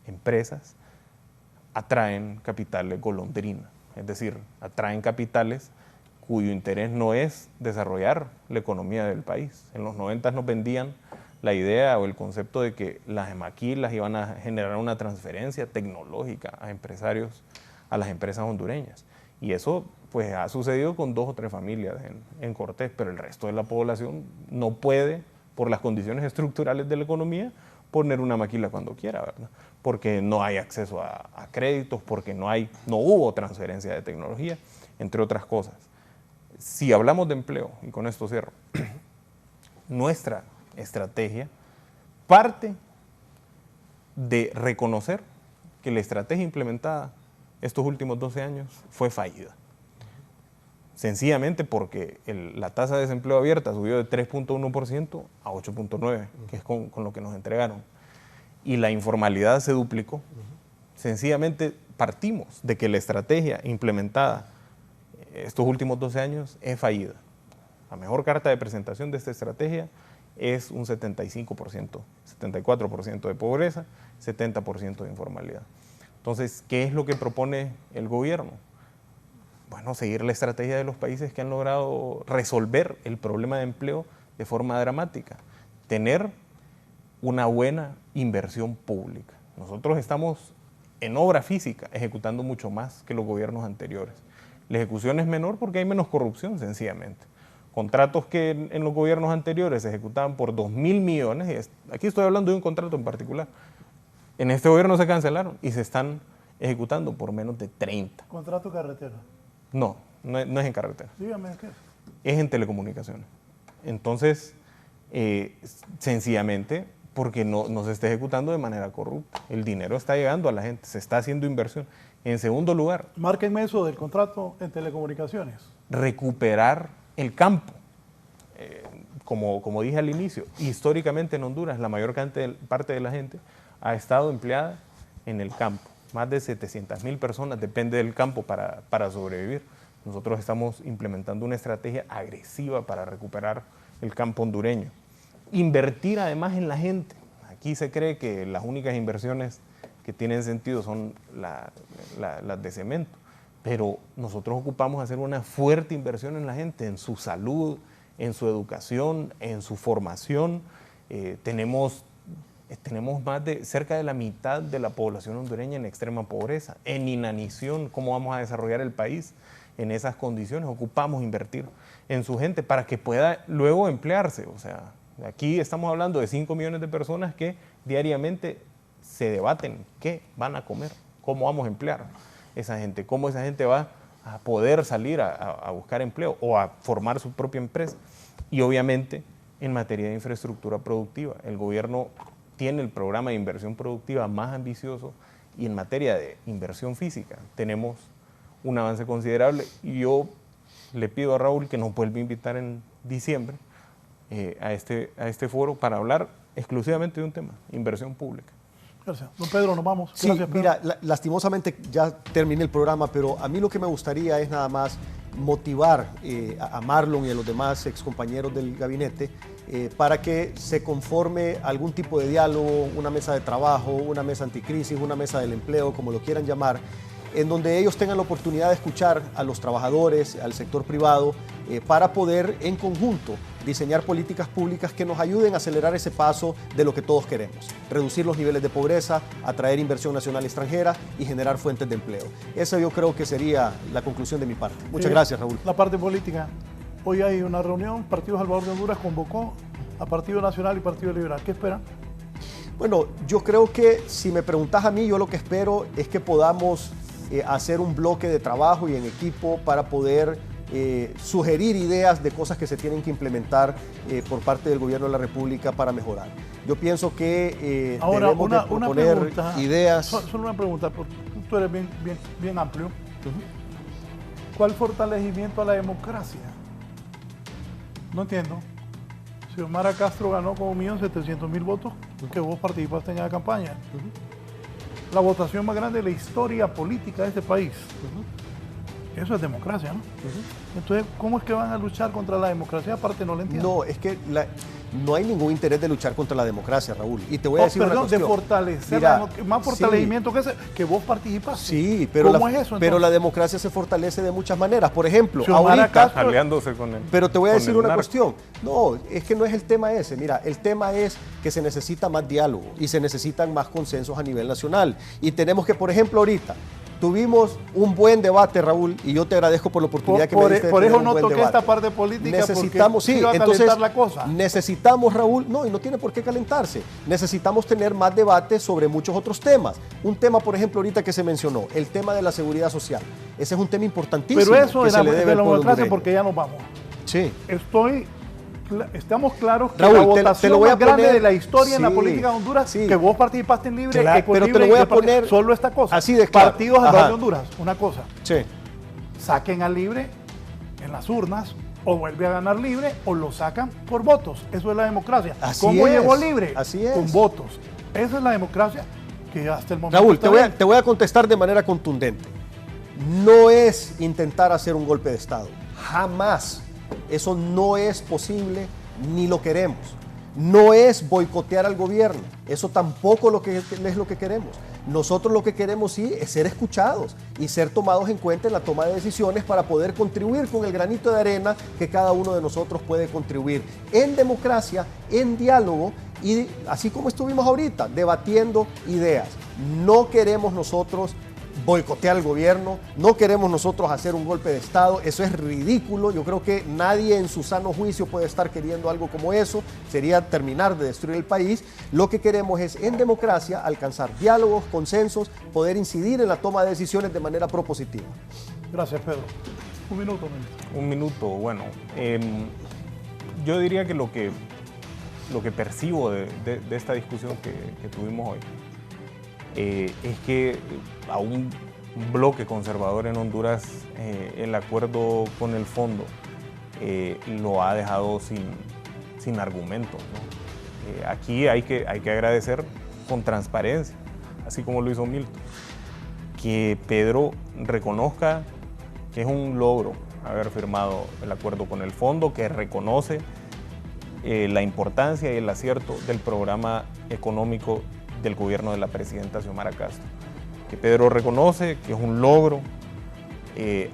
Speaker 6: empresas, atraen capitales golondrina, es decir, atraen capitales cuyo interés no es desarrollar la economía del país. En los 90 nos vendían la idea o el concepto de que las maquilas iban a generar una transferencia tecnológica a empresarios, a las empresas hondureñas. Y eso pues ha sucedido con 2 o 3 familias en Cortés, pero el resto de la población no puede, por las condiciones estructurales de la economía, poner una maquila cuando quiera, ¿verdad? Porque no hay acceso a créditos, porque no hubo transferencia de tecnología, entre otras cosas. Si hablamos de empleo, y con esto cierro, nuestra estrategia parte de reconocer que la estrategia implementada estos últimos 12 años fue fallida. Sencillamente porque la tasa de desempleo abierta subió de 3.1% a 8.9%, que es con lo que nos entregaron. Y la informalidad se duplicó. Sencillamente partimos de que la estrategia implementada estos últimos 12 años es fallida. La mejor carta de presentación de esta estrategia es un 75%, 74% de pobreza, 70% de informalidad. Entonces, ¿qué es lo que propone el gobierno? Bueno, seguir la estrategia de los países que han logrado resolver el problema de empleo de forma dramática. Tener una buena inversión pública. Nosotros estamos en obra física ejecutando mucho más que los gobiernos anteriores. La ejecución es menor porque hay menos corrupción, sencillamente. Contratos que en los gobiernos anteriores se ejecutaban por 2.000 millones, y aquí estoy hablando de un contrato en particular, en este gobierno se cancelaron y se están ejecutando por menos de 30.
Speaker 4: ¿Contrato carretera?
Speaker 6: No es en carretera.
Speaker 4: Dígame qué es.
Speaker 6: Es en telecomunicaciones. Entonces, sencillamente, porque no se está ejecutando de manera corrupta. El dinero está llegando a la gente, se está haciendo inversión. En segundo lugar,
Speaker 4: márquenme eso del contrato en telecomunicaciones.
Speaker 6: Recuperar el campo. Como dije al inicio, históricamente en Honduras la mayor parte de la gente ha estado empleada en el campo. Más de 700,000 personas depende del campo para sobrevivir. Nosotros estamos implementando una estrategia agresiva para recuperar el campo hondureño. Invertir además en la gente. Aquí se cree que las únicas inversiones que tienen sentido son las de cemento, pero nosotros ocupamos hacer una fuerte inversión en la gente, en su salud, en su educación, en su formación. Tenemos más de cerca de la mitad de la población hondureña en extrema pobreza, en inanición. ¿Cómo vamos a desarrollar el país en esas condiciones? Ocupamos invertir en su gente para que pueda luego emplearse. O sea, aquí estamos hablando de 5 millones de personas que diariamente se debaten qué van a comer, cómo vamos a emplear esa gente, cómo esa gente va a poder salir a buscar empleo o a formar su propia empresa. Y obviamente en materia de infraestructura productiva, el gobierno tiene el programa de inversión productiva más ambicioso, y en materia de inversión física tenemos un avance considerable. Y yo le pido a Raúl que nos vuelva a invitar en diciembre a este foro para hablar exclusivamente de un tema, inversión pública.
Speaker 4: Gracias. Don Pedro, nos vamos.
Speaker 5: Sí,
Speaker 4: Gracias, Pedro.
Speaker 5: mira, lastimosamente ya terminé el programa, pero a mí lo que me gustaría es nada más motivar a Marlon y a los demás excompañeros del gabinete para que se conforme algún tipo de diálogo, una mesa de trabajo, una mesa anticrisis, una mesa del empleo, como lo quieran llamar, en donde ellos tengan la oportunidad de escuchar a los trabajadores, al sector privado, para poder en conjunto diseñar políticas públicas que nos ayuden a acelerar ese paso de lo que todos queremos: reducir los niveles de pobreza, atraer inversión nacional y extranjera y generar fuentes de empleo. Esa yo creo que sería la conclusión de mi parte. Muchas gracias, Raúl.
Speaker 4: La parte política. Hoy hay una reunión, Partido Salvador de Honduras convocó a Partido Nacional y Partido Liberal. ¿Qué esperan?
Speaker 5: Bueno, yo creo que si me preguntas a mí, yo lo que espero es que podamos hacer un bloque de trabajo y en equipo para poder sugerir ideas de cosas que se tienen que implementar por parte del gobierno de la República para mejorar. Yo pienso que
Speaker 4: ahora,
Speaker 5: debemos de proponer
Speaker 4: pregunta,
Speaker 5: ideas.
Speaker 4: Solo una pregunta, porque tú eres bien amplio. ¿Cuál fortalecimiento a la democracia? No entiendo. Si Xiomara Castro ganó con 1.700.000 votos, que vos participaste en la campaña. La votación más grande de la historia política de este país. Eso es democracia, ¿no? Entonces, ¿cómo es que van a luchar contra la democracia? Aparte, no lo entiendo.
Speaker 5: No, es que no hay ningún interés de luchar contra la democracia, Raúl. Y te voy a decir una cuestión.
Speaker 4: De fortalecer,
Speaker 5: mira,
Speaker 4: más fortalecimiento que vos participaste.
Speaker 5: Sí, pero,
Speaker 4: ¿Cómo es eso, entonces?
Speaker 5: Pero la democracia se fortalece de muchas maneras. Por ejemplo,
Speaker 4: Xiomara
Speaker 5: ahorita...
Speaker 4: Castro,
Speaker 6: aliándose con él.
Speaker 5: Pero te voy a decir una cuestión. No, es que no es el tema ese. Mira, el tema es que se necesita más diálogo y se necesitan más consensos a nivel nacional. Y tenemos que, por ejemplo, ahorita tuvimos un buen debate, Raúl, y yo te agradezco por la oportunidad que me diste.
Speaker 4: Por eso no toqué esta parte política,
Speaker 5: necesitamos,
Speaker 4: porque
Speaker 5: sí,
Speaker 4: iba a
Speaker 5: entonces
Speaker 4: calentar la cosa.
Speaker 5: Necesitamos, Raúl, no, y no tiene por qué calentarse. Necesitamos tener más debate sobre muchos otros temas. Un tema, por ejemplo, ahorita que se mencionó, el tema de la seguridad social. Ese es un tema importantísimo.
Speaker 4: Pero eso
Speaker 5: que
Speaker 4: de
Speaker 5: se le
Speaker 4: la
Speaker 5: debe al pueblo
Speaker 4: democracia,
Speaker 5: hondureño.
Speaker 4: porque ya nos vamos.
Speaker 5: Sí.
Speaker 4: Estamos claros que
Speaker 5: Raúl,
Speaker 4: la votación
Speaker 5: te lo voy a
Speaker 4: más grande
Speaker 5: poner,
Speaker 4: de la historia en la
Speaker 5: sí,
Speaker 4: política de Honduras,
Speaker 5: sí.
Speaker 4: que vos participaste en Libre,
Speaker 5: Claro, pero te lo voy a poner
Speaker 4: solo esta cosa.
Speaker 5: así de claro.
Speaker 4: Partidos Salvador de Honduras, una cosa.
Speaker 5: Sí.
Speaker 4: Saquen al Libre en las urnas, o vuelve a ganar Libre, o lo sacan por votos. Eso es la democracia.
Speaker 5: Así
Speaker 4: ¿Cómo
Speaker 5: es,
Speaker 4: llegó Libre?
Speaker 5: así es.
Speaker 4: Con votos. Esa es la democracia que hasta el momento
Speaker 5: Raúl,
Speaker 4: está
Speaker 5: te voy a contestar de manera contundente. No es intentar hacer un golpe de Estado. Jamás. Eso no es posible ni lo queremos. No es boicotear al gobierno. Eso tampoco es lo que queremos. Nosotros lo que queremos sí es ser escuchados y ser tomados en cuenta en la toma de decisiones para poder contribuir con el granito de arena que cada uno de nosotros puede contribuir en democracia, en diálogo y así como estuvimos ahorita, debatiendo ideas. No queremos nosotros boicotear al gobierno, no queremos nosotros hacer un golpe de Estado, eso es ridículo. Yo creo que nadie en su sano juicio puede estar queriendo algo como eso, sería terminar de destruir el país. Lo que queremos es en democracia alcanzar diálogos, consensos, poder incidir en la toma de decisiones de manera propositiva.
Speaker 4: Gracias, Pedro. Un minuto, ministro.
Speaker 6: Un minuto, bueno. Yo diría que lo que percibo de esta discusión que tuvimos hoy es que a un bloque conservador en Honduras el acuerdo con el fondo lo ha dejado sin argumentos, ¿no? Aquí hay que agradecer con transparencia, así como lo hizo Milton, que Pedro reconozca que es un logro haber firmado el acuerdo con el fondo, que reconoce la importancia y el acierto del programa económico del gobierno de la presidenta Xiomara Castro, que Pedro reconoce que es un logro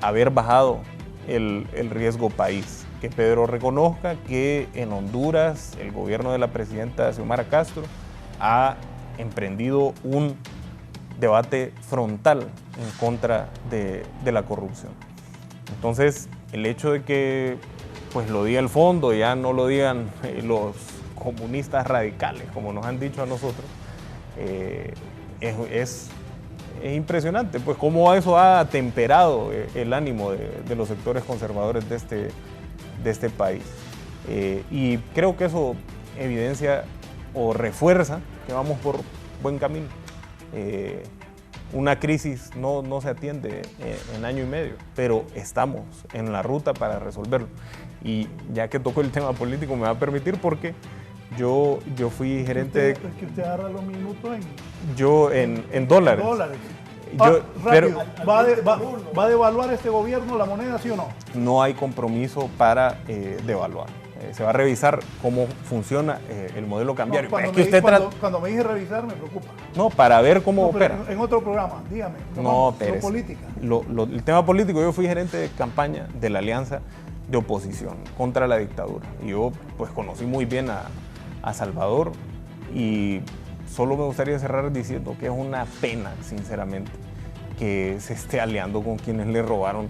Speaker 6: haber bajado el riesgo país que Pedro reconozca que en Honduras el gobierno de la presidenta Xiomara Castro ha emprendido un debate frontal en contra de la corrupción. Entonces, el hecho de que pues lo diga el fondo, ya no lo digan los comunistas radicales, como nos han dicho a nosotros, es impresionante, pues cómo eso ha temperado el ánimo de los sectores conservadores de este país. Y creo que eso evidencia o refuerza que vamos por buen camino. Una crisis no se atiende en año y medio, pero estamos en la ruta para resolverlo. Y ya que tocó el tema político, me va a permitir porque yo fui gerente...
Speaker 4: Es que usted agarra los minutos
Speaker 6: en dólares.
Speaker 4: Rápido, ¿va a devaluar este gobierno la moneda, sí o no?
Speaker 6: No hay compromiso para devaluar. Se va a revisar cómo funciona el modelo cambiario.
Speaker 4: Cuando me dije revisar me preocupa.
Speaker 6: No, para ver cómo opera.
Speaker 4: En otro programa, dígame.
Speaker 6: No, pero
Speaker 4: política.
Speaker 6: El tema político, yo fui gerente de campaña de la Alianza de Oposición contra la Dictadura. Y yo pues conocí muy bien a Salvador y solo me gustaría cerrar diciendo que es una pena, sinceramente, que se esté aliando con quienes le robaron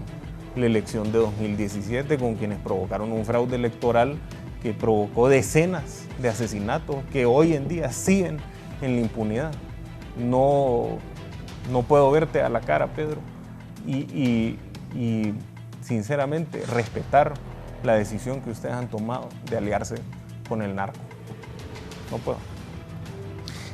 Speaker 6: la elección de 2017, con quienes provocaron un fraude electoral que provocó decenas de asesinatos que hoy en día siguen en la impunidad. No puedo verte a la cara, Pedro, y sinceramente respetar la decisión que ustedes han tomado de aliarse con el narco. No puedo.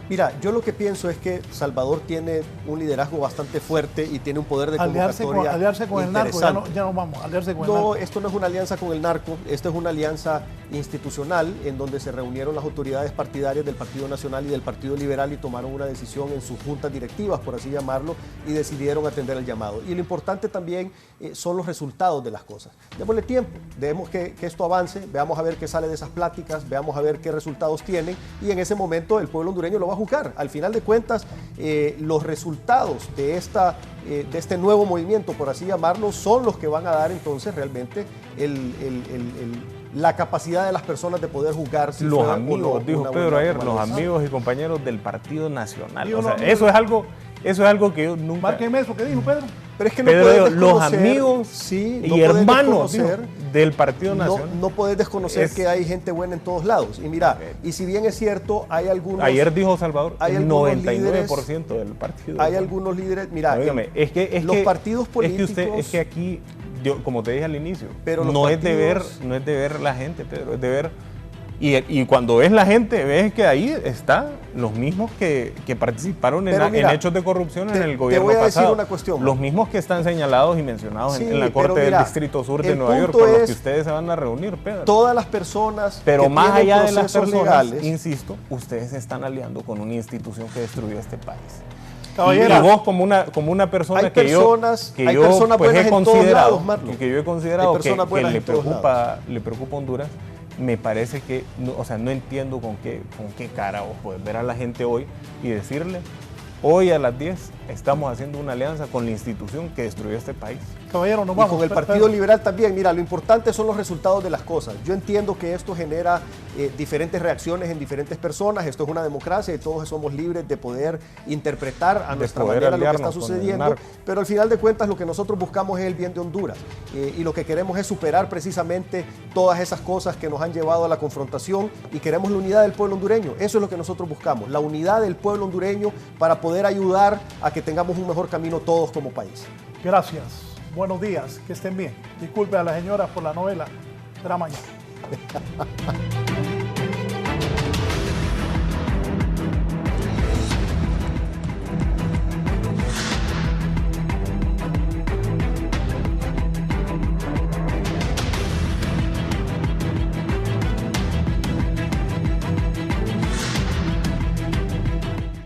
Speaker 5: Mira, yo lo que pienso es que Salvador tiene un liderazgo bastante fuerte y tiene un poder de convocatoria
Speaker 4: aliarse con el narco, ya no vamos, aliarse con el narco.
Speaker 5: No, esto no es una alianza con el narco, esto es una alianza institucional en donde se reunieron las autoridades partidarias del Partido Nacional y del Partido Liberal y tomaron una decisión en sus juntas directivas, por así llamarlo, y decidieron atender el llamado. Y lo importante también son los resultados de las cosas. Démosle tiempo, dejemos que esto avance, veamos a ver qué sale de esas pláticas, veamos a ver qué resultados tienen y en ese momento el pueblo hondureño lo va a juzgar. Al final de cuentas, los resultados de este nuevo movimiento, por así llamarlo, son los que van a dar entonces realmente la capacidad de las personas de poder juzgar. Si
Speaker 6: los amigos, dijo Pedro ayer, los amigos y compañeros del Partido Nacional. O sea, eso es algo que yo nunca...
Speaker 4: Márqueme eso, ¿qué dijo Pedro?
Speaker 5: Pero es que no
Speaker 6: Pedro, los amigos y hermanos del Partido Nacional.
Speaker 5: No puedes desconocer que hay gente buena en todos lados. Y mira, y si bien es cierto, hay algunos...
Speaker 6: Ayer dijo Salvador, el 99% del partido.
Speaker 5: Hay algunos líderes, mira,
Speaker 6: los
Speaker 5: partidos políticos...
Speaker 6: Es que aquí, como te dije al inicio, no es de ver la gente, Pedro, es de ver... Y cuando ves la gente, ves que ahí están los mismos que participaron en hechos de corrupción en el gobierno pasado.
Speaker 5: Decir una cuestión.
Speaker 6: Los mismos que están señalados y mencionados en la Corte del Distrito Sur de Nueva York, con los que ustedes se van a reunir, Pedro.
Speaker 5: Todas las personas
Speaker 6: pero más allá de las personas legales, insisto, ustedes se están aliando con una institución que destruyó este país.
Speaker 5: Caballera,
Speaker 6: y vos como una persona que yo pues he considerado que le preocupa Honduras, me parece que, no entiendo con qué cara vos podés ver a la gente hoy y decirle, hoy a las 10 estamos haciendo una alianza con la institución que destruyó este país.
Speaker 4: Caballero, nos vamos.
Speaker 5: Y con el Partido Liberal también. Mira, lo importante son los resultados de las cosas. Yo entiendo que esto genera diferentes reacciones en diferentes personas. Esto es una democracia y todos somos libres de poder interpretar a nuestra manera lo que está sucediendo. Pero al final de cuentas lo que nosotros buscamos es el bien de Honduras. Y lo que queremos es superar precisamente todas esas cosas que nos han llevado a la confrontación y queremos la unidad del pueblo hondureño. Eso es lo que nosotros buscamos, la unidad del pueblo hondureño para poder ayudar a que tengamos un mejor camino todos como país.
Speaker 4: Gracias. Buenos días, que estén bien. Disculpe a la señora por la novela. Será mañana.